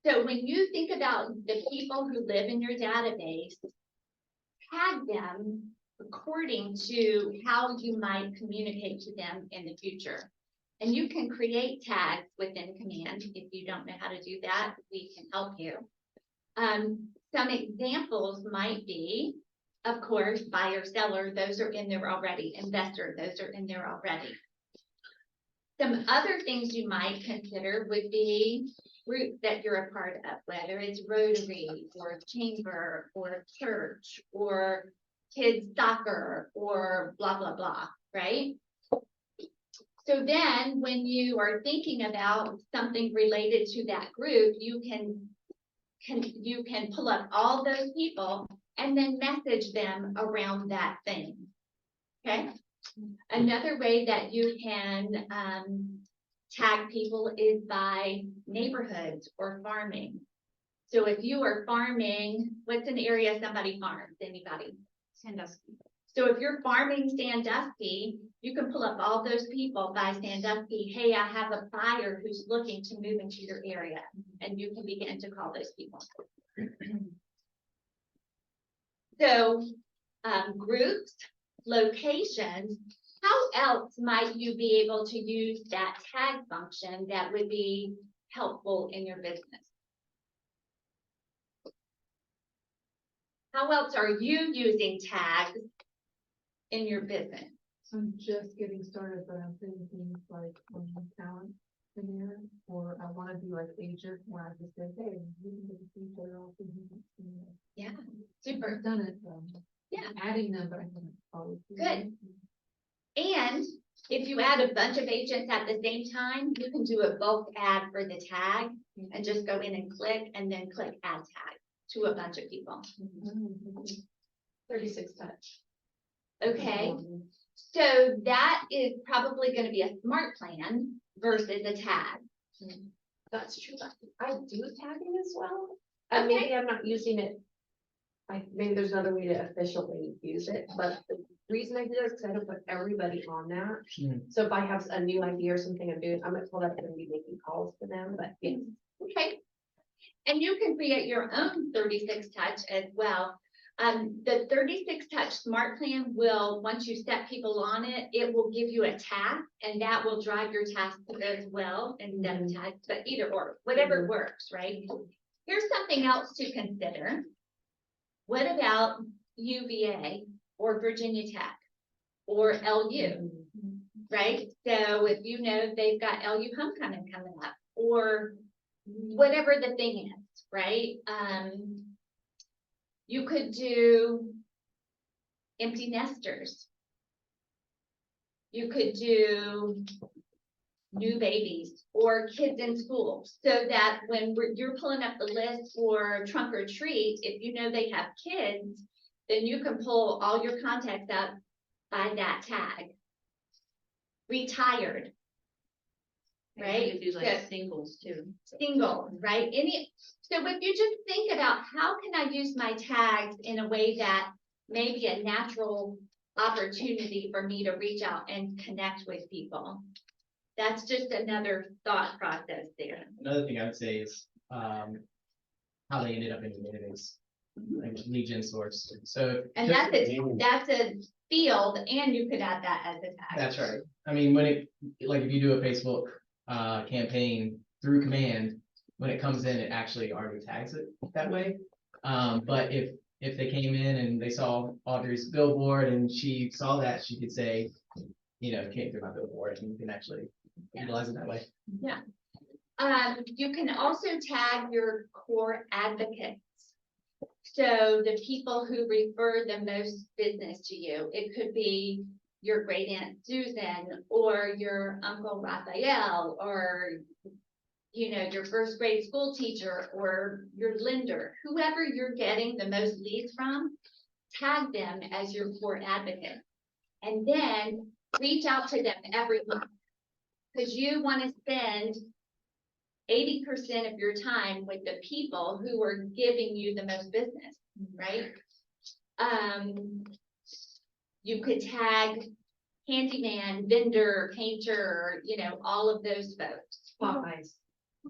So when you think about the people who live in your database, tag them according to how you might communicate to them in the future. And you can create tags within Command. If you don't know how to do that, we can help you. Some examples might be, of course, buyer, seller, those are in there already. Investor, those are in there already. Some other things you might consider would be groups that you're a part of, whether it's Rotary or Chamber or church or kids soccer or blah, blah, blah, right? So then when you are thinking about something related to that group, you can pull up all those people and then message them around that thing. Okay. Another way that you can tag people is by neighborhoods or farming. So if you are farming, what's an area somebody farms? Anybody?
Sandusky.
So if you're farming Sandusky, you can pull up all those people by Sandusky. Hey, I have a buyer who's looking to move into your area, and you can begin to call those people. So groups, locations, how else might you be able to use that tag function that would be helpful in your business? How else are you using tags in your business?
I'm just getting started, but I'm thinking things like talent in there, or I want to be like agent where I just say, hey, you can get to each other off.
Yeah, super.
I've done it.
Yeah.
Adding them, but I haven't always.
Good. And if you add a bunch of agents at the same time, you can do a bulk ad for the tag and just go in and click click add tag to a bunch of people.
36 touch.
Okay, so that is probably going to be a smart plan versus a tag.
That's true. I do tagging as well. And maybe I'm not using it. Maybe there's another way to officially use it, but the reason I do that is because I don't put everybody on that. So if I have a new idea or something I'm doing, I'm not going to be making calls to them, but yes.
Okay. And you can create your own 36 touch as well. The 36 touch smart plan will, once you set people on it, it will give you a task, and that will drive your task as well instead of tags, but either or, whatever works, right? Here's something else to consider. What about UVA or Virginia Tech or LU, right? So if you know they've got LU homecoming coming up or whatever the thing is, right? You could do empty nesters. You could do new babies or kids in school, so that when you're pulling up the list for trunk or treat, if you know they have kids, then you can pull all your contacts up by that tag. Retired. Right?
You do like singles too.
Single, right? So if you just think about how can I use my tags in a way that may be a natural opportunity for me to reach out and connect with people. That's just another thought process there.
Another thing I would say is how they ended up in the database, like lead gen source. So
And that's a field, and you could add that as a tag.
that's right. I mean, if you do a Facebook campaign through Command, when it comes in, it actually already tags it that way. But if they came in and they saw Audrey's billboard and she saw that, she could say, it came through my billboard, and you can actually utilize it that way.
Yeah. You can also tag your core advocates. So the people who refer the most business to you. It could be your great aunt Susan or your uncle Raphael or your first grade school teacher or your lender, whoever you're getting the most leads from, tag them as your core advocate. And then reach out to them every month. because you want to spend 80% of your time with the people who are giving you the most business, right? You could tag handyman, vendor, painter, you know, all of those folks.
Popeyes.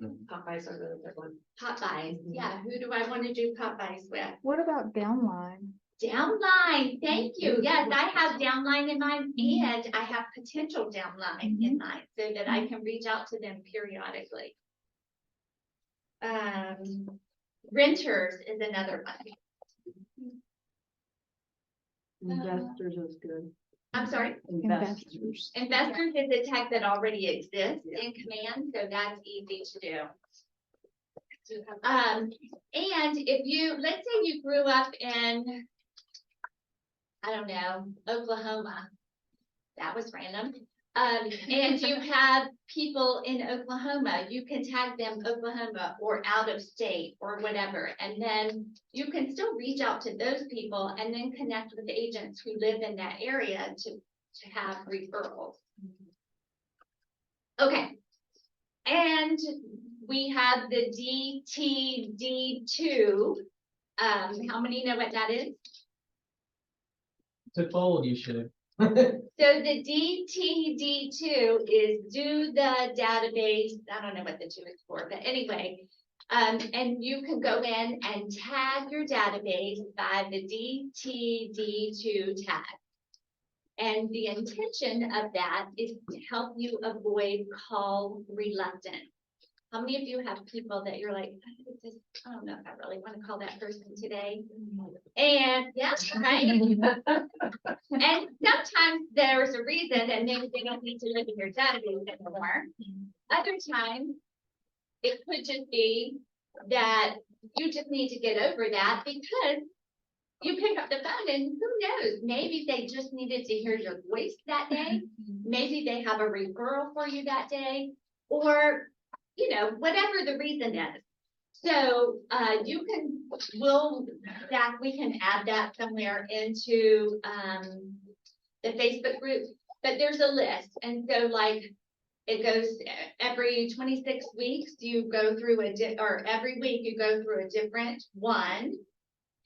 Popeyes are the good one.
Popeyes, yeah, who do I want to do Popeyes with?
What about downline?
Downline, thank you. Yes, I have downline in mind and I have potential downline in mind so that I can reach out to them periodically. Renters is another one.
Investors is good.
I'm sorry,
Investors.
investors is a tech that already exists in Command, so that's easy to do. And if you, let's say you grew up in, I don't know, Oklahoma. That was random. And you have people in Oklahoma, you can tag them Oklahoma or out of state or whatever. And then you can still reach out to those people and then connect with agents who live in that area to have referrals. Okay. And we have the DTD2. How many know what that is?
To fold, you should.
So the DTD2 is do the database, I don't know what the 2 is for, but anyway. And you can go in and tag your database by the DTD2 tag. And the intention of that is to help you avoid call reluctance. How many of you have people that you're like, I don't know if I really want to call that person today? And yeah, right? And sometimes there's a reason and maybe they don't need to live in your database anymore. Other times, it could just be that you just need to get over that because you pick up the phone and who knows, maybe they just needed to hear your voice that day. Maybe they have a referral for you that day, or, you know, whatever the reason is. So, you can, Zach, we can add that somewhere into, the Facebook group, but there's a list. And so like, it goes every 26 weeks, you go through or every week you go through a different one.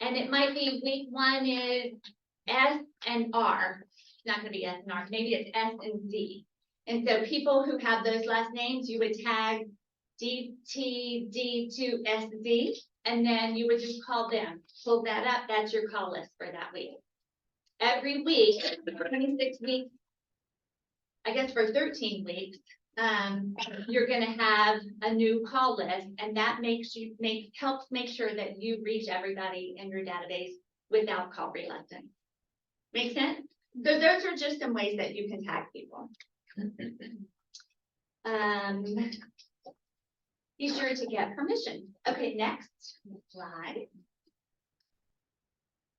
And it might be week 1 is S and R. It's not gonna be S and R, maybe it's S and Z. And so people who have those last names, you would tag DTD2SZ, and then you would just call them. Pull that up, that's your call list for that week. Every week, 26 weeks, I guess for 13 weeks, you're gonna have a new call list, and that helps make sure that you reach everybody in your database without call reluctance. Make sense? So those are just some ways that you can tag people. Be sure to get permission. Okay, next slide.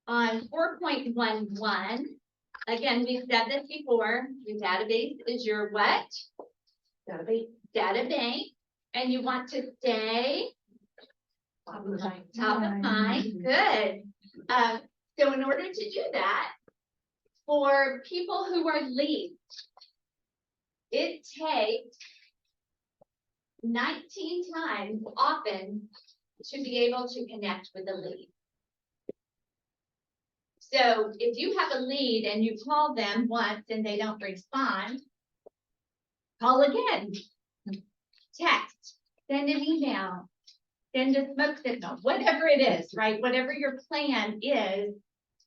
On 4.11, again, we've said this before, your database is your what? Database, and you want to stay
Top of the line.
top of mind, good. So in order to do that, for people who are leads, it takes 19 times often to be able to connect with a lead. So if you have a lead and you call them once and they don't respond, call again, text, send an email, send a smoke signal, whatever it is, right? Whatever your plan is,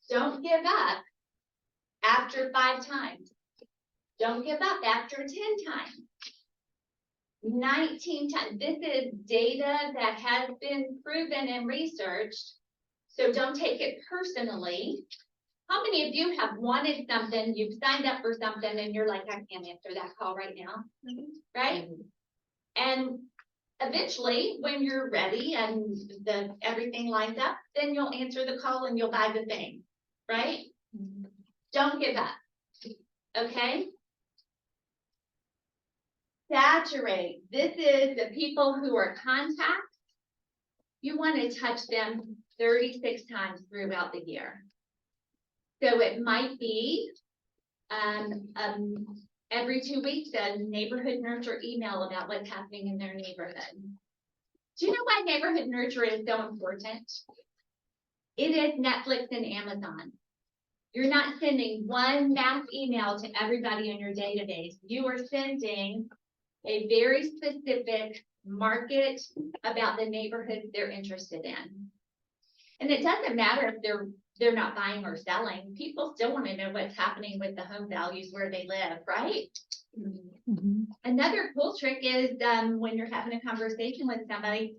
don't give up after 5 times. Don't give up after 10 times. 19 times. This is data that has been proven and researched. So don't take it personally. How many of you have wanted something, you've signed up for something and you're like, I can't answer that call right now, right? And eventually, when you're ready and everything lines up, then you'll answer the call and you'll buy the thing, right? Don't give up, okay? Saturate. This is the people who are contacts. You want to touch them 36 times throughout the year. So it might be every 2 weeks, a neighborhood nurture email about what's happening in their neighborhood. Do you know why neighborhood nurture is so important? It is Netflix and Amazon. You're not sending one mass email to everybody in your database. You are sending a very specific market about the neighborhood they're interested in. And it doesn't matter if they're not buying or selling. People still want to know what's happening with the home values where they live, right?
Mhm.
Another cool trick is when you're having a conversation with somebody,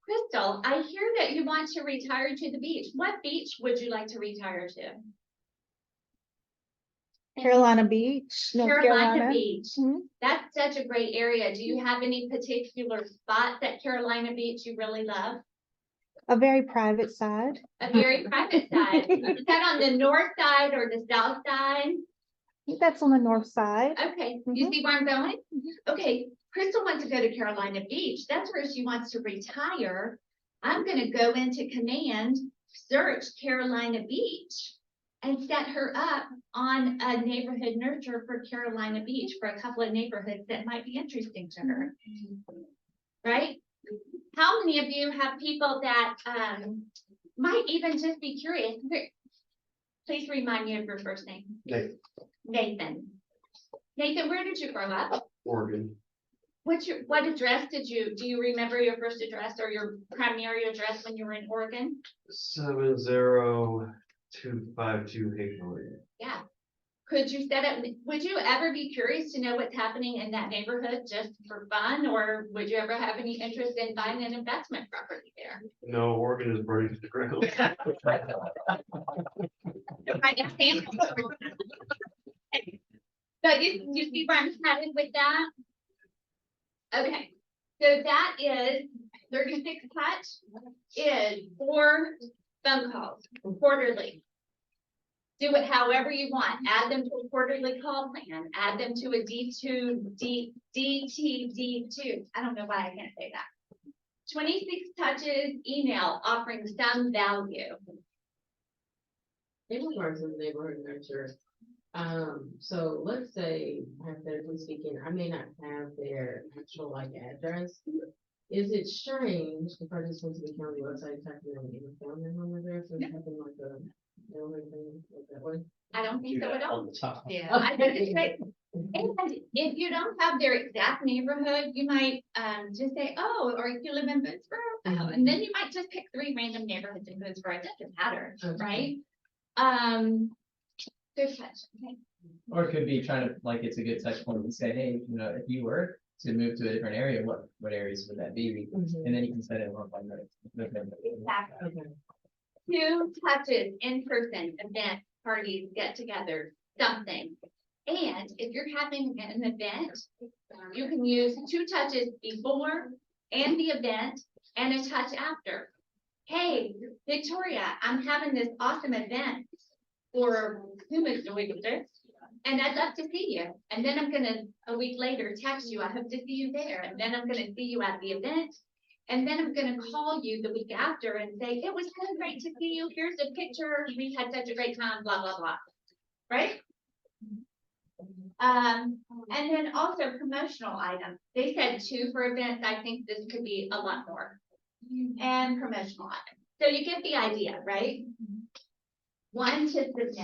Crystal, I hear that you want to retire to the beach. What beach would you like to retire to?
Carolina Beach, North
Carolina
Carolina.
Beach.
Mhm.
That's such a great area. Do you have any particular spots at Carolina Beach you really love?
A very private side.
A very private side. Is that on the north side or the south side?
That's on the north side.
Okay, you
Mhm.
see where I'm going? Okay, Crystal wants to go to Carolina Beach. That's where she wants to retire. I'm gonna go into Command, search Carolina Beach, and set her up on a neighborhood nurture for Carolina Beach for a couple of neighborhoods that might be interesting to her. Right? How many of you have people that might even just be curious? Please remind me of your first name. Nathan. Nathan, where did you grow up?
Oregon.
What address do you remember your first address or your primary address when you were in Oregon?
70252 Hickory.
Yeah. Could you set up, would you ever be curious to know what's happening in that neighborhood just for fun? Or would you ever have any interest in buying an investment property there?
No, Oregon is burning to the ground.
Right, example. So you see where I'm headed with that? Okay, so that is 36 touch is 4 phone calls quarterly. Do it however you want. Add them to a quarterly call plan. Add them to a DTD2. I don't know why I can't say that. 26 touches email offering some value.
In regards to the neighborhood nurture, so let's say, hypothetically speaking, I may not have their actual like address. Is it strange if I just went to the county website, type in a family home address or something like a neighborhood thing like that way?
I don't think so at all.
On the top.
Yeah. I think it's great. And if you don't have their exact neighborhood, you might just say, oh, or if you live in Boonesboro, oh, and then you might just pick 3 random neighborhoods in Boonesboro. It doesn't matter,
Okay.
right? Good touch. Okay.
Or it could be trying to, like, it's a good touch point to say, hey, if you were to move to a different area, what areas would that be? And then you can set it on by minute.
Exactly.
Okay.
2 touches, in-person event, parties, get-together, something. And if you're having an event, you can use 2 touches before and the event and a touch after. Hey, Victoria, I'm having this awesome event for whom is doing this, and I'd love to see you. And then I'm gonna, a week later, text you, I hope to see you there. And then I'm gonna see you at the event. And then I'm gonna call you the week after and say, it was so great to see you. Here's a picture. We had such a great time, blah, blah, blah. Right? And then also promotional items. They said 2 for events. I think this could be a lot more. And promotional items. So you get the idea, right? 1 to submit.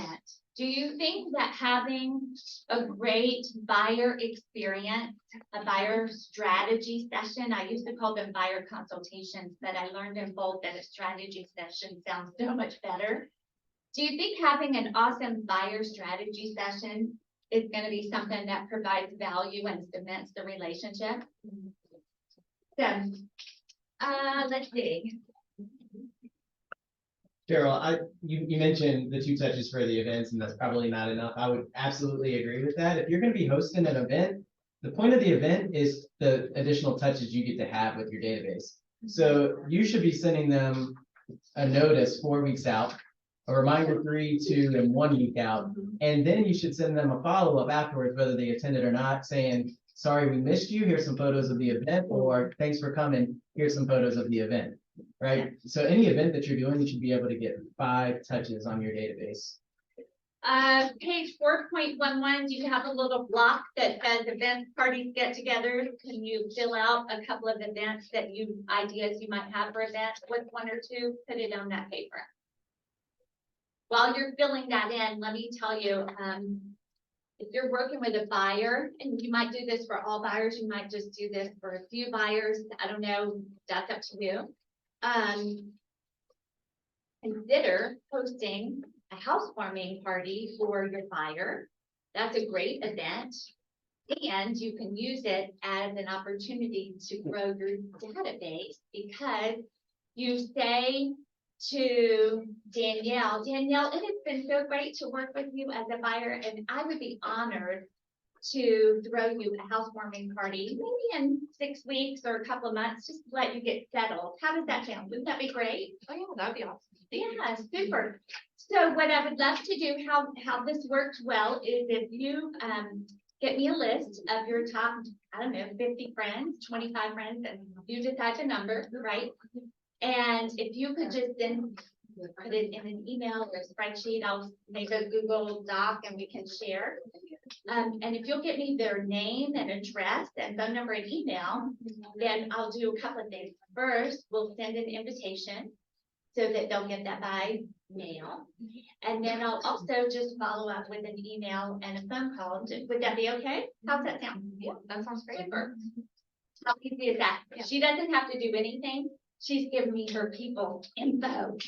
Do you think that having a great buyer experience, a buyer strategy session, I used to call them buyer consultations, but I learned in both that a strategy session sounds so much better. Do you think having an awesome buyer strategy session is going to be something that provides value and cements the relationship? So, let's see.
Cheryl, you mentioned the 2 touches for the events, and that's probably not enough. I would absolutely agree with that. If you're going to be hosting an event, the point of the event is the additional touches you get to have with your database. So you should be sending them a notice 4 weeks out, a reminder 3, 2, and 1 week out, and then you should send them a follow-up afterwards, whether they attended or not, saying, sorry, we missed you. Here's some photos of the event, or thanks for coming. Here's some photos of the event. Right? So any event that you're doing, you should be able to get 5 touches on your database.
Page 4.11, you have a little block that says events, parties, get-togethers. Can you fill out a couple of events that ideas you might have for events with one or two? Put it on that paper. While you're filling that in, let me tell you, if you're working with a buyer, and you might do this for all buyers, you might just do this for a few buyers. I don't know, that's up to you. Consider hosting a housewarming party for your buyer. That's a great event. And you can use it as an opportunity to grow your database because you say to Danielle, it has been so great to work with you as a buyer, and I would be honored to throw you a housewarming party, maybe in 6 weeks or a couple of months, just to let you get settled. How does that sound? Wouldn't that be great?
Oh, yeah, that'd be awesome.
Yeah, super. So what I would love to do, how this works well is if you get me a list of your top, I don't know, 50 friends, 25 friends, and you decide the number, right? And if you could just then put it in an email or a spreadsheet, I'll make a Google Doc and we can share. And if you'll get me their name and address and phone number and email, then I'll do a couple of things. First, we'll send an invitation so that they'll get that by mail. And then I'll also just follow up with an email and a phone call. Would that be okay? How's that sound?
Yeah, that sounds great.
Super. How easy is that? She doesn't have to do anything. She's giving me her people info,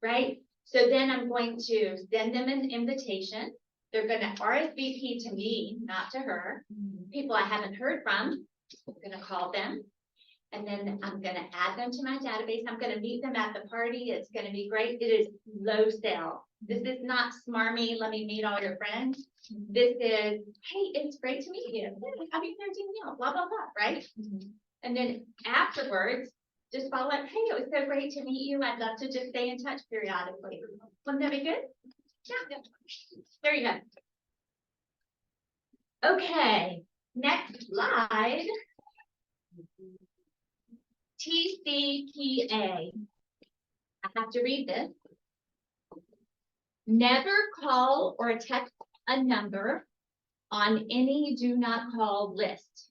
right? So then I'm going to send them an invitation. They're gonna RSVP to me, not to her. People I haven't heard from, I'm gonna call them. And then I'm gonna add them to my database. I'm gonna meet them at the party. It's gonna be great. It is low sell. This is not smarmy, let me meet all your friends. This is, hey, it's great to meet you. Happy 13th meal, blah, blah, blah, right? And then afterwards, just follow up, hey, it was so great to meet you. I'd love to just stay in touch periodically. Wouldn't that be good? Yeah. There you go. Okay, next slide. TCPA. I have to read this. Never call or text a number on any do not call list.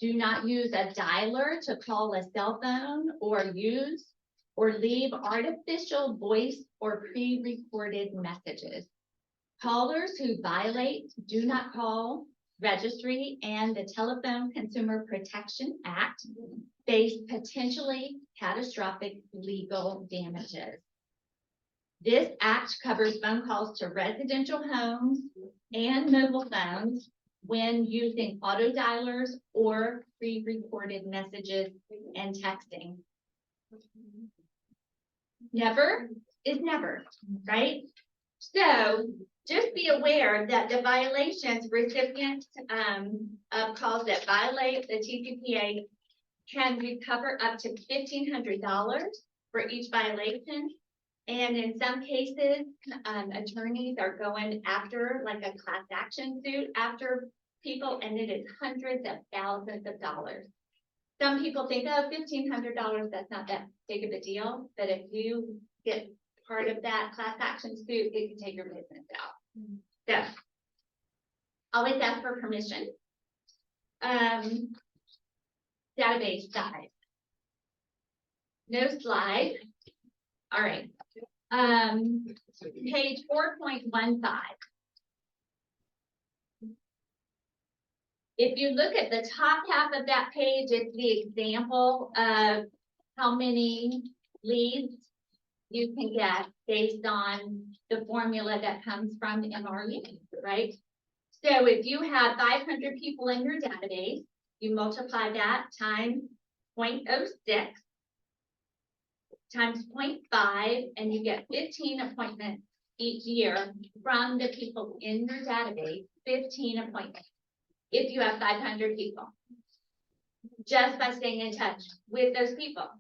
Do not use a dialer to call a cell phone or use or leave artificial voice or pre-recorded messages. Callers who violate do not call registry and the Telephone Consumer Protection Act face potentially catastrophic legal damages. This act covers phone calls to residential homes and mobile phones when using auto dialers or pre-recorded messages and texting. Never is never, right? So just be aware that the violations, recipients of calls that violate the TCPA can recover up to $1,500 for each violation. And in some cases, attorneys are going after like a class action suit after people, and it is hundreds of thousands of dollars. Some people think, oh, $1,500, that's not that big of a deal. But if you get part of that class action suit, it can take your business out. So always ask for permission. Database size. No slide. All right. Page 4.15. If you look at the top half of that page, it's the example of how many leads you can get based on the formula that comes from MRU, right? So if you have 500 people in your database, you multiply that times 0.06 times 0.5, and you get 15 appointments each year from the people in your database, 15 appointments. If you have 500 people, just by staying in touch with those people,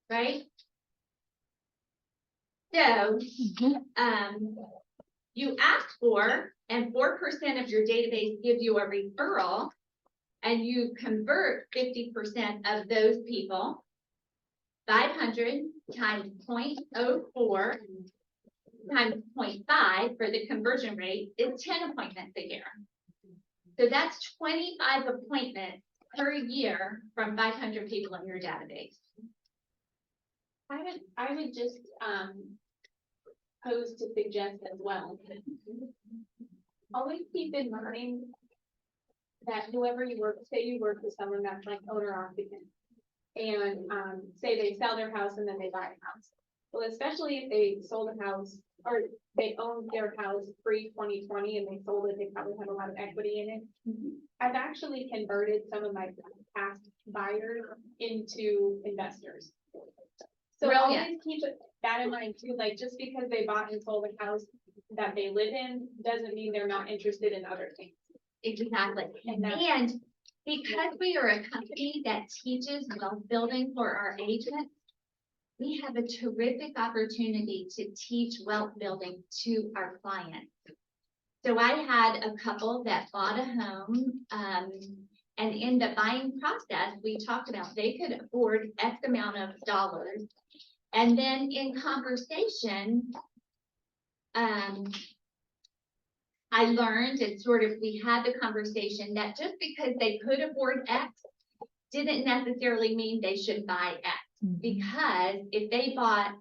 right? So, you ask for, and 4% of your database gives you a referral, and you convert 50% of those people. 500 times 0.04 times 0.5 for the conversion rate is 10 appointments a year. So that's 25 appointments per year from 500 people in your database.
I would just, pose to suggest as well. Always keep in mind that whoever you work, say you work with someone that's like owner occupant. And, say they sell their house and then they buy a house. Well, especially if they sold a house or they owned their house pre-2020 and they sold it, they probably have a lot of equity in it. I've actually converted some of my past buyers into investors. So
Brilliant.
always keep that in mind too, like just because they bought and sold a house that they live in, doesn't mean they're not interested in other things.
Exactly.
And that's-
And because we are a company that teaches wealth building for our agents, we have a terrific opportunity to teach wealth building to our clients. So I had a couple that bought a home, and in the buying process, we talked about they could afford X amount of dollars. And then in conversation, I learned and sort of, we had the conversation that just because they could afford X didn't necessarily mean they should buy X. Because if they bought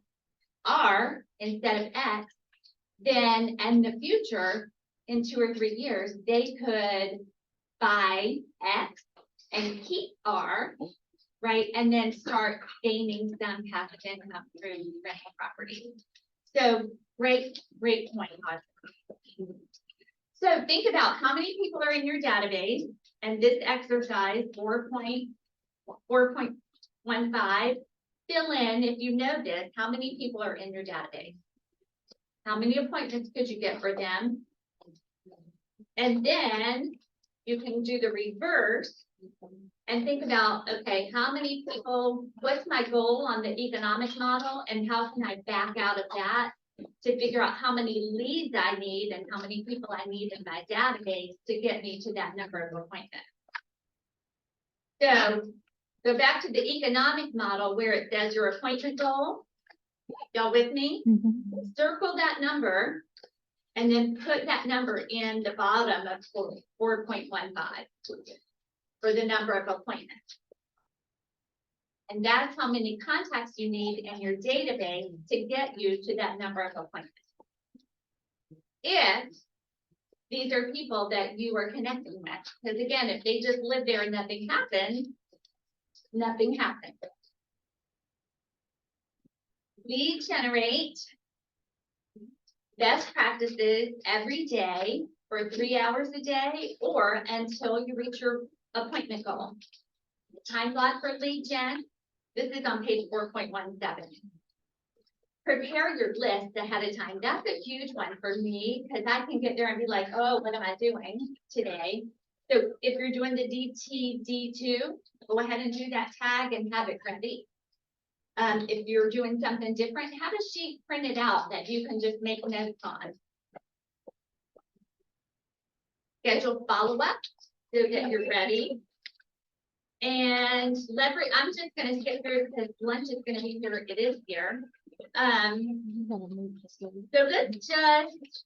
R instead of X, then in the future, in 2 or 3 years, they could buy X and keep R, right? And then start gaining some passive income through rental property. So great point, Audrey. So think about how many people are in your database, and this exercise 4.15, fill in, if you know this, how many people are in your database? How many appointments could you get for them? And then you can do the reverse and think about, okay, how many people, what's my goal on the economic model, and how can I back out of that to figure out how many leads I need and how many people I need in my database to get me to that number of appointments. So go back to the economic model where it says your appointment goal. Y'all with me? Circle that number and then put that number in the bottom of 4.15 for the number of appointments. And that's how many contacts you need in your database to get you to that number of appointments. If these are people that you are connecting with, because again, if they just live there and nothing happens, nothing happens. Lead generate best practices every day for 3 hours a day or until you reach your appointment goal. Time block for lead gen. This is on page 4.17. Prepare your list ahead of time. That's a huge one for me because I can get there and be like, oh, what am I doing today? So if you're doing the DTD2, go ahead and do that tag and have it ready. If you're doing something different, have a sheet printed out that you can just make notes on. Schedule follow-up so that you're ready. And leverage, I'm just gonna skip through because lunch is gonna be here, it is here. So let's just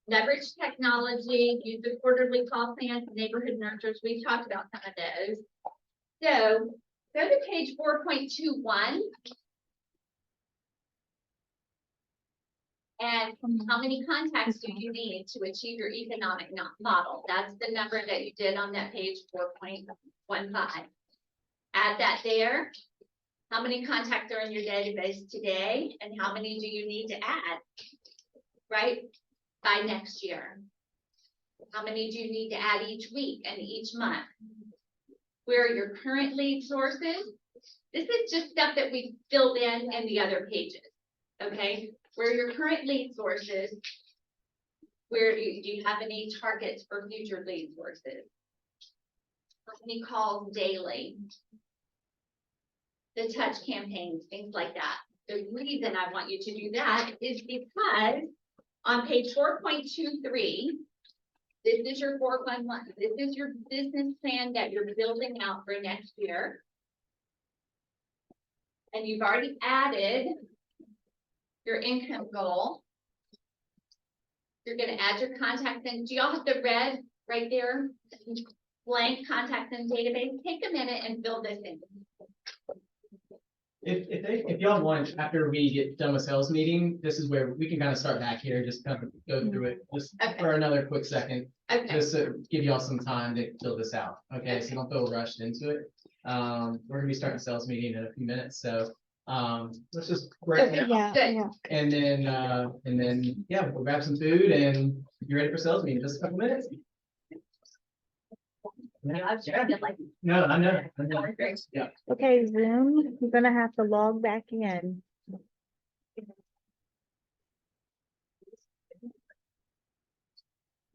leverage technology, use the quarterly call plans, neighborhood nurtures. We've talked about some of those. So go to page 4.21. And how many contacts do you need to achieve your economic model? That's the number that you did on that page 4.15. Add that there. How many contacts are in your database today? And how many do you need to add, right, by next year? How many do you need to add each week and each month? Where are your current lead sources? This is just stuff that we filled in the other pages, okay? Where are your current lead sources? Where do you have any targets for future lead sources? How many calls daily? The touch campaigns, things like that. The reason I want you to do that is because on page 4.23, this is your 411. This is your business plan that you're building out for next year. And you've already added your income goal. You're gonna add your contact in. Do y'all have the red right there? Blank contact in database. Take a minute and fill this in.
If y'all want, after we get done with sales meeting, this is where we can kind of start back here, just kind of go through it just
Okay.
for another quick second.
Okay,
Just to give y'all some time to fill this out, okay, so you don't feel rushed into it. We're gonna be starting the sales meeting in a few minutes, so, let's just break it out.
good.
And then, yeah, we'll grab some food and be ready for sales meeting in just a couple minutes.
I was trying to like.
No, I know. Yeah.
Okay, Zoom, you're gonna have to log back in.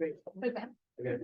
Okay.
Okay.